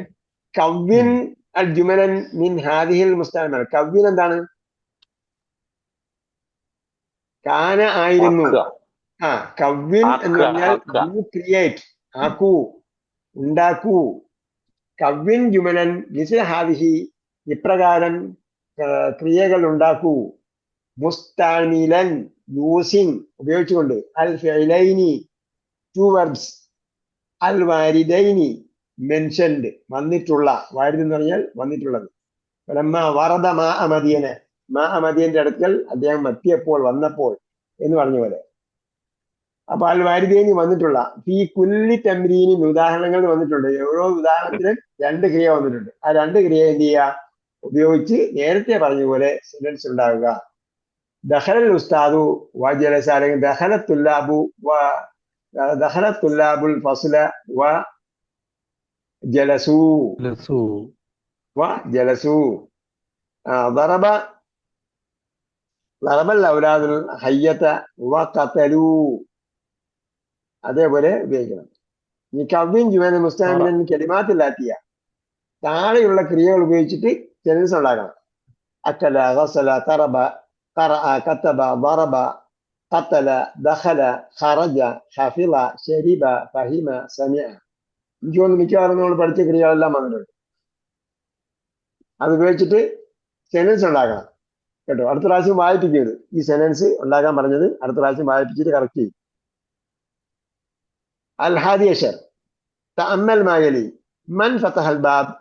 കവ്വിൻ അൽ ജുമലൻ മിൻ ഹാദിഹിൽ മുസ്തഅമൽ. കവ്വിൻ എന്താണ്? കാന ആയിരുന്നു. കവ്വിൻ എന്ന് പറഞ്ഞാൽ ക്രിയേറ്റ്, ആക്കൂ, ഉണ്ടാക്കൂ. കവ്വിൻ ജുമലൻ മിസ്ല ഹാദിഹി, ഇപ്രകാരം ക്രിയകൾ ഉണ്ടാക്കൂ. മുസ്തഅമിലൻ, യൂസിങ്, ഉപയോഗിച്ചുകൊണ്ട്. അൽ ഫിഅലൈനി, ടു വെർബ്സ്. അൽ വാരിദൈനി, മെൻഷൻഡ്, വന്നിട്ടുള്ള. വാരിദ് എന്ന് പറഞ്ഞാൽ വന്നിട്ടുള്ളത്. വറദ മാ അമദിയനെ, മാ അമദിയന്റെ അടുക്കൽ അദ്ദേഹം എത്തിയപ്പോൾ, വന്നപ്പോൾ എന്ന് പറഞ്ഞ പോലെ. അപ്പൊ അൽ വാരിദൈനി വന്നിട്ടുള്ള. ഈ കുല്ലി തംരീനിൻ ഉദാഹരണങ്ങൾ വന്നിട്ടുണ്ട്. ഓരോ ഉദാഹരണത്തിലും രണ്ട് ക്രിയ വന്നിട്ടുണ്ട്. ആ രണ്ട് ക്രിയ എന്ത് ചെയ്യുക? ഉപയോഗിച്ച് നേരത്തെ പറഞ്ഞ പോലെ സെന്റൻസ് ഉണ്ടാവുക. ദഖലൽ ഉസ്താദു വ ജലസ, അല്ലെങ്കിൽ ദഖലത്തുല്ലാബുൽ ഫസ്ല വ ജലസു ദറബൽ ഔലാദുൽ ഹയ്യത വ ഖതലു. അതേപോലെ ഉപയോഗിക്കണം. ഈ കവ്വിൻ ജുമല മുസ്തഅമിലൻ കലിമാത്തില്ലാത്തിയ താഴെയുള്ള ക്രിയകൾ ഉപയോഗിച്ചിട്ട് സെന്റൻസ് ഉണ്ടാക്കണം. അക്കല, ഗസല, തറബ, ഖറഅ, കതബ, ദറബ, ഖതല, ദഖല, ഖറജ, ഹഫിള, ശരിബ, ഫഹിമ, സമിഅ. എനിക്ക് തോന്നുന്നു മിക്കവാറും നമ്മൾ പഠിച്ച ക്രിയകളെല്ലാം വന്നിട്ടുണ്ട്. അത് ഉപയോഗിച്ചിട്ട് സെന്റൻസ് ഉണ്ടാക്കണം കേട്ടോ. അടുത്ത പ്രാവശ്യം വായിപ്പിക്കരുത്. ഈ സെന്റൻസ് ഉണ്ടാക്കാൻ പറഞ്ഞത് അടുത്ത പ്രാവശ്യം വായിപ്പിച്ചിട്ട് കറക്റ്റ് ചെയ്യും. അൽ ഹാദി അശർ തഅമ്മൽ മാ യലി. മൻ ഫതഹൽ ബാബ്?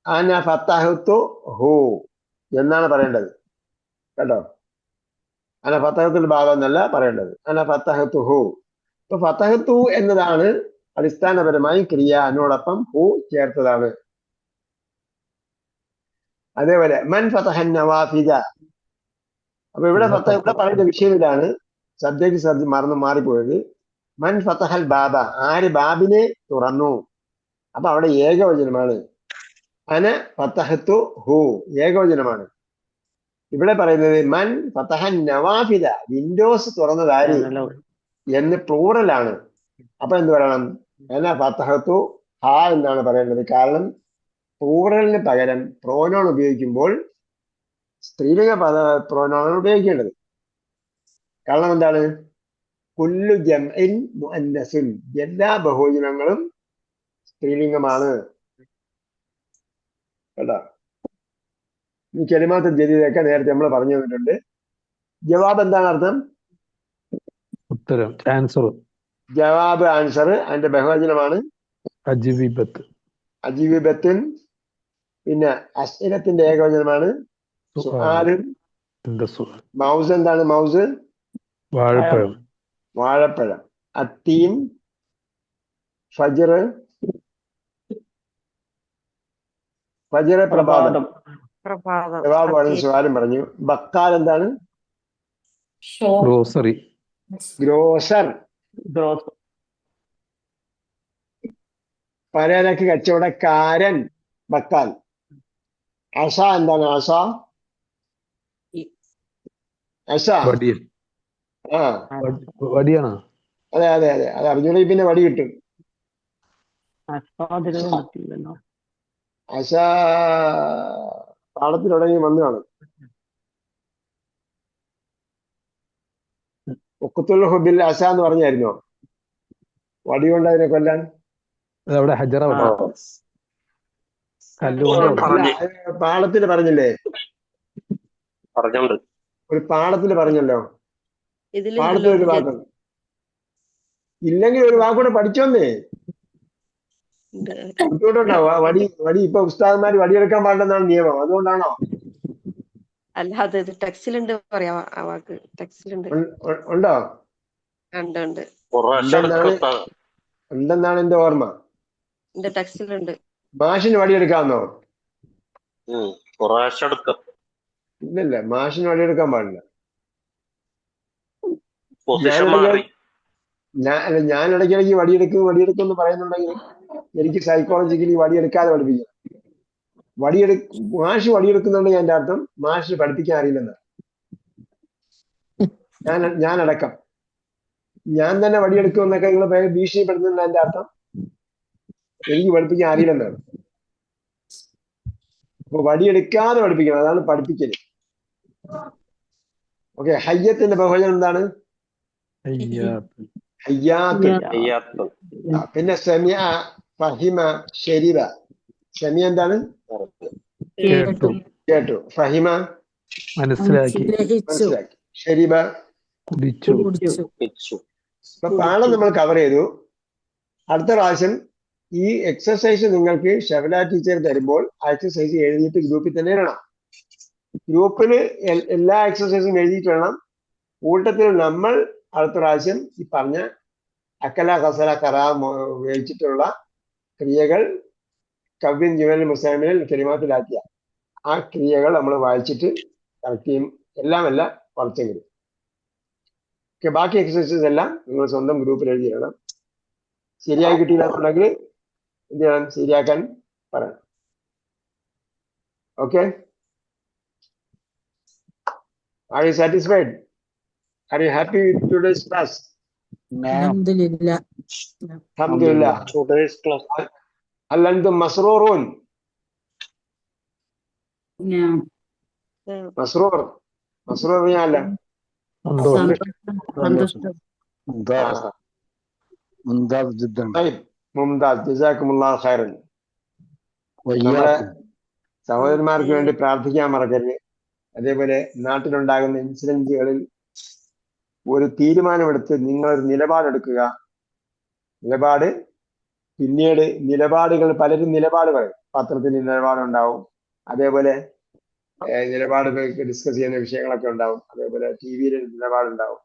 അന ഫതഹതു ഹു എന്നാണ് പറയേണ്ടത് കേട്ടോ. അന ഫതഹത്തുൽ ബാബ് എന്നല്ല പറയേണ്ടത്, അന ഫതഹതു ഹു. അപ്പൊ ഫതഹതു എന്നതാണ് അടിസ്ഥാനപരമായി ക്രിയ, അതിനോടൊപ്പം ഹു ചേർത്തതാണ്. അതേപോലെ മൻ ഫതഹൻ നവാഫിദ. അപ്പൊ ഇവിടെ പറയുന്ന വിഷയം ഇതാണ്. സബ്ജക്ട് മാറിപ്പോയത്. മൻ ഫതഹൽ ബാബ, ആര് ബാബിനെ തുറന്നു. അപ്പൊ അവിടെ ഏകവചനമാണ്. അന ഫതഹത്തു ഹു, ഏകവചനമാണ്. ഇവിടെ പറയുന്നത് മൻ ഫതഹൻ നവാഫിദ, വിൻഡോസ് തുറന്നതാര് എന്ന് പ്ലൂറലാണ്. അപ്പൊ എന്ത് പറയണം? അന ഫതഹത്തു ഹ എന്നാണ് പറയേണ്ടത്. കാരണം പ്ലൂറലിന് പകരം പ്രോനോൺ ഉപയോഗിക്കുമ്പോൾ സ്ത്രീലിംഗ പ്രോനോണാണ് ഉപയോഗിക്കേണ്ടത്. കാരണം എന്താണ്? കുല്ലു ജംഇൻ മുഅന്നസുൻ, എല്ലാ ബഹുവചനങ്ങളും സ്ത്രീലിംഗമാണ് കേട്ടോ. ഈ കലിമാത്ത് ജദീദൊക്കെ നേരത്തെ നമ്മൾ പറഞ്ഞു തന്നിട്ടുണ്ട്. ജവാബ് എന്താണ് അർത്ഥം? ഉത്തരം, ആൻസർ. ജവാബ്, ആൻസർ. അതിന്റെ ബഹുവചനമാണ് അജീബത്തിൻ. പിന്നെ അസ്ഇലത്തിന്റെ ഏകവചനമാണ് സുആലുൻ. മൗസ് എന്താണ്? മൗസ് വാഴപ്പഴം. അത്തീൻ, ഫജ്ർ പ്രഭാതം. ജവാബ് പറഞ്ഞു, സുആലും പറഞ്ഞു. ബക്കാൽ എന്താണ്? ഗ്രോസർ. പലചരക്ക് കച്ചവടക്കാരൻ, ബക്കാൽ. അസ എന്താണ്? അസ വടിയാണ്. അതെ അതെ അതെ, അത് അറിഞ്ഞൂടെ പിന്നെ വടി കിട്ടും. അസ പാടത്തിൽ തുടങ്ങി വന്നു കാണും. ഒക്കത്തുൽ ഹുബിൽ അസ എന്ന് പറഞ്ഞായിരുന്നോ? വടി കൊണ്ട് അതിനെ കൊല്ലാൻ. പാളത്തില് പറഞ്ഞില്ലേ? പറഞ്ഞോണ്ട് ഒരു പാളത്തില് പറഞ്ഞല്ലോ. ഇതിലുണ്ടല്ലോ ഒരു വാക്ക് ഇല്ലെങ്കിൽ ഒരു വാക്കൂടെ പഠിച്ചോന്നേ. ബുദ്ധിമുട്ടുണ്ടാവും. വടി ഇപ്പൊ ഉസ്താദന്മാര് വടിയെടുക്കാൻ പാടില്ലെന്നാണ് നിയമം. അതുകൊണ്ടാണോ? അല്ല, അത് ടെക്സ്റ്റിലുണ്ട് പറയാ ആ വാക്ക്. ടെക്സ്റ്റിലുണ്ട്. ഉണ്ടോ? ഉണ്ട്. ഉണ്ടെന്നാണ് എന്റെ ഓർമ്മ. ടെക്സ്റ്റിലുണ്ട്. മാഷിന് വടിയെടുക്കാമെന്നോ? ഇല്ലല്ല, മാഷിന് വടിയെടുക്കാൻ പാടില്ല. ഞാൻ ഇടയ്ക്കിടയ്ക്ക് വടിയെടുക്കും എന്ന് പറയുന്നുണ്ടെങ്കിൽ എനിക്ക് സൈക്കോളജിക്കലി വടിയെടുക്കാതെ പഠിപ്പിക്കാം. മാഷ് വടിയെടുക്കുന്നുണ്ടെങ്കിൽ എന്റെ അർത്ഥം മാഷ് പഠിപ്പിക്കാൻ അറിയില്ലെന്നാണ്. ഞാനടക്കം ഞാൻ തന്നെ വടിയെടുക്കും എന്നൊക്കെ നിങ്ങൾ ഭീഷണിപ്പെടുത്തുന്ന എന്റെ അർത്ഥം എനിക്ക് പഠിപ്പിക്കാൻ അറിയില്ലെന്നാണ്. അപ്പൊ വടിയെടുക്കാതെ പഠിപ്പിക്കണം, അതാണ് പഠിപ്പിക്കല്. ഓക്കെ. ഹയ്യത്തിന്റെ ബഹുവചനം എന്താണ്? ഹയ്യാത്ത്. പിന്നെ സമിഅ, ഫഹിമ, ശരിബ. സമിഅ എന്താണ്? കേട്ടു. ഫഹിമ മനസ്സിലാക്കി. ശരിബ കുടിച്ചു. അപ്പൊ പാഠം നമ്മൾ കവർ ചെയ്തു. അടുത്ത പ്രാവശ്യം ഈ എക്സസൈസ് നിങ്ങൾക്ക് ഷെവല ടീച്ചർ തരുമ്പോൾ ആ എക്സസൈസ് എഴുതിയിട്ട് ഗ്രൂപ്പിൽ തന്നെ ഇടണം. ഗ്രൂപ്പിൽ എല്ലാ എക്സസൈസും എഴുതിയിട്ട് വേണം. കൂട്ടത്തിൽ നമ്മൾ അടുത്ത പ്രാവശ്യം ഈ പറഞ്ഞ അക്കല, കസല, കറ ഉപയോഗിച്ചിട്ടുള്ള ക്രിയകൾ കവ്യൻ ജീവനിൽ മുസ്ലിമിൽ കെലിമാത്തിലാക്കിയ ആ ക്രിയകൾ നമ്മൾ വായിച്ചിട്ട് കറക്റ്റ് ചെയ്യും. എല്ലാമല്ല, കുറച്ചെങ്കിലും. ബാക്കി എക്സസൈസസ് എല്ലാം നിങ്ങൾ സ്വന്തം ഗ്രൂപ്പിൽ എഴുതിയിടണം. ശരിയായി കിട്ടിയില്ലെന്നുണ്ടെങ്കിൽ എന്ത് ചെയ്യണം? ശരിയാക്കാൻ പറയണം. Okay. Are you satisfied? Are you happy with today's class? Alhamdulillah. Alhamdulillah. Today's class. Hal antum masrurun? Yeah. Masrur يعلى. ممتاز جدا. طيب ممتاز. جزاكم الله خيرا. നമ്മളെ സഹോദരന്മാർക്ക് വേണ്ടി പ്രാർത്ഥിക്കാൻ മറക്കരുത്. അതേപോലെ നാട്ടിലുണ്ടാകുന്ന ഇൻസിഡൻസുകളിൽ ഒരു തീരുമാനമെടുത്ത് നിങ്ങളൊരു നിലപാടെടുക്കുക. നിലപാട് പിന്നീട് പലരും നിലപാട് പറയും. പത്രത്തിൽ നിലപാടുണ്ടാവും, അതേപോലെ നിലപാട് ഡിസ്കസ് ചെയ്യുന്ന വിഷയങ്ങളൊക്കെ ഉണ്ടാവും, അതേപോലെ TV-യിൽ നിലപാടുണ്ടാവും.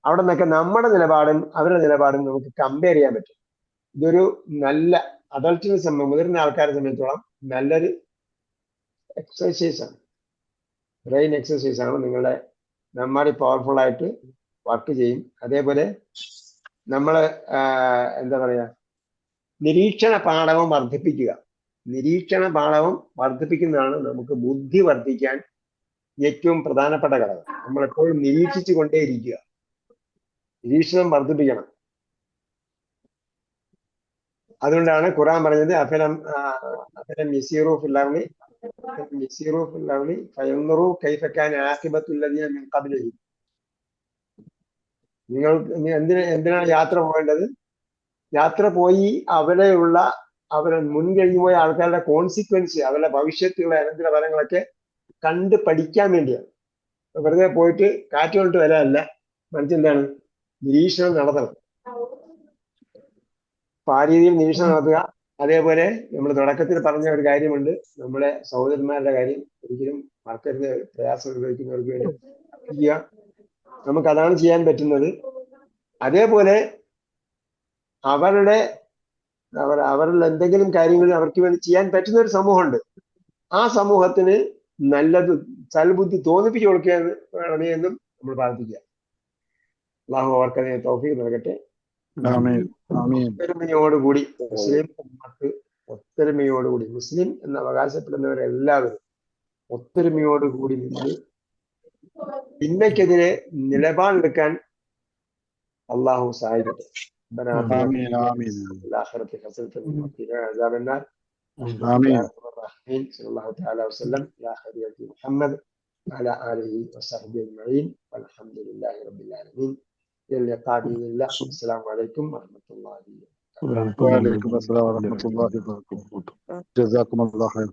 അവിടെ നിന്നൊക്കെ നമ്മുടെ നിലപാടും അവരുടെ നിലപാടും നമുക്ക് കമ്പയർ ചെയ്യാൻ പറ്റും. ഇതൊരു നല്ല അഡൾട്ടിനെ മുതിർന്ന ആൾക്കാരെ സംബന്ധിച്ചോളം നല്ലൊരു എക്സസൈസ് ആണ്, ബ്രെയിൻ എക്സസൈസ് ആണ്. നിങ്ങളുടെ മെമ്മറി പവർഫുൾ ആയിട്ട് വർക്ക് ചെയ്യും. അതേപോലെ നമ്മൾ എന്താ പറയാ, നിരീക്ഷണ പാഠവും വർദ്ധിപ്പിക്കുന്നതാണ് നമുക്ക് ബുദ്ധി വർദ്ധിക്കാൻ ഏറ്റവും പ്രധാനപ്പെട്ട ഘടകം. നമ്മളെപ്പോഴും നിരീക്ഷിച്ചു കൊണ്ടേയിരിക്കുക, നിരീക്ഷണം വർദ്ധിപ്പിക്കണം. അതുകൊണ്ടാണ് ഖുർആൻ പറഞ്ഞത് അഫലം യസീറു ഫിൽ അർളി ഫയൻദുറു കൈഫ കാന ആഖിബത്തുൽ ലദീന മിൻ ഖബ്ലിഹിം. നിങ്ങൾ എന്തിനാണ് യാത്ര പോകേണ്ടത്? യാത്ര പോയി അവരെ മുൻകഴിഞ്ഞു പോയ ആൾക്കാരുടെ കോൺസിക്വൻസ്, അവരുടെ ഭവിഷ്യത്തുള്ള അനന്തര ഫലങ്ങളൊക്കെ കണ്ട് പഠിക്കാൻ വേണ്ടിയാണ്. വെറുതെ പോയിട്ട് കാറ്റ് കൊണ്ട് വരാനല്ല, മനസ്സിലാണ് നിരീക്ഷണം നടത്തണം. അപ്പൊ ആ രീതിയിൽ നിരീക്ഷണം നടത്തുക. അതേപോലെ നമ്മൾ തുടക്കത്തിൽ പറഞ്ഞ ഒരു കാര്യമുണ്ട്, നമ്മുടെ സഹോദരന്മാരുടെ കാര്യം ഒരിക്കലും മറക്കരുത്. പ്രയാസം അനുഭവിക്കുന്നവർക്ക് വേണ്ടി ചെയ്യുക. നമുക്കതാണ് ചെയ്യാൻ പറ്റുന്നത്. അതേപോലെ അവരുടെ എന്തെങ്കിലും കാര്യങ്ങൾ അവർക്ക് വേണ്ടി ചെയ്യാൻ പറ്റുന്ന ഒരു സമൂഹമുണ്ട്. ആ സമൂഹത്തിന് നല്ലത് സൽബുദ്ധി തോന്നിപ്പിച്ചു കൊടുക്കുക വേണമേ എന്നും നമ്മൾ പ്രാർത്ഥിക്കുക. അള്ളാഹു അവർക്കതിനെ തൗഫീഖ് നൽകട്ടെ. ഒത്തൊരുമയോടുകൂടി മുസ്ലിം ഉമ്മത്ത്, ഒത്തൊരുമയോടുകൂടി മുസ്ലിം എന്ന് അവകാശപ്പെടുന്നവരെല്ലാവരും ഒത്തൊരുമയോടുകൂടി നിന്ന് തിന്മയ്ക്കെതിരെ നിലപാടെടുക്കാൻ അള്ളാഹു സഹായിക്കട്ടെ. إلى اللقاء بإذن الله. السلام عليكم ورحمة الله وبركاته. وعليكم السلام ورحمة الله وبركاته. جزاكم الله خير.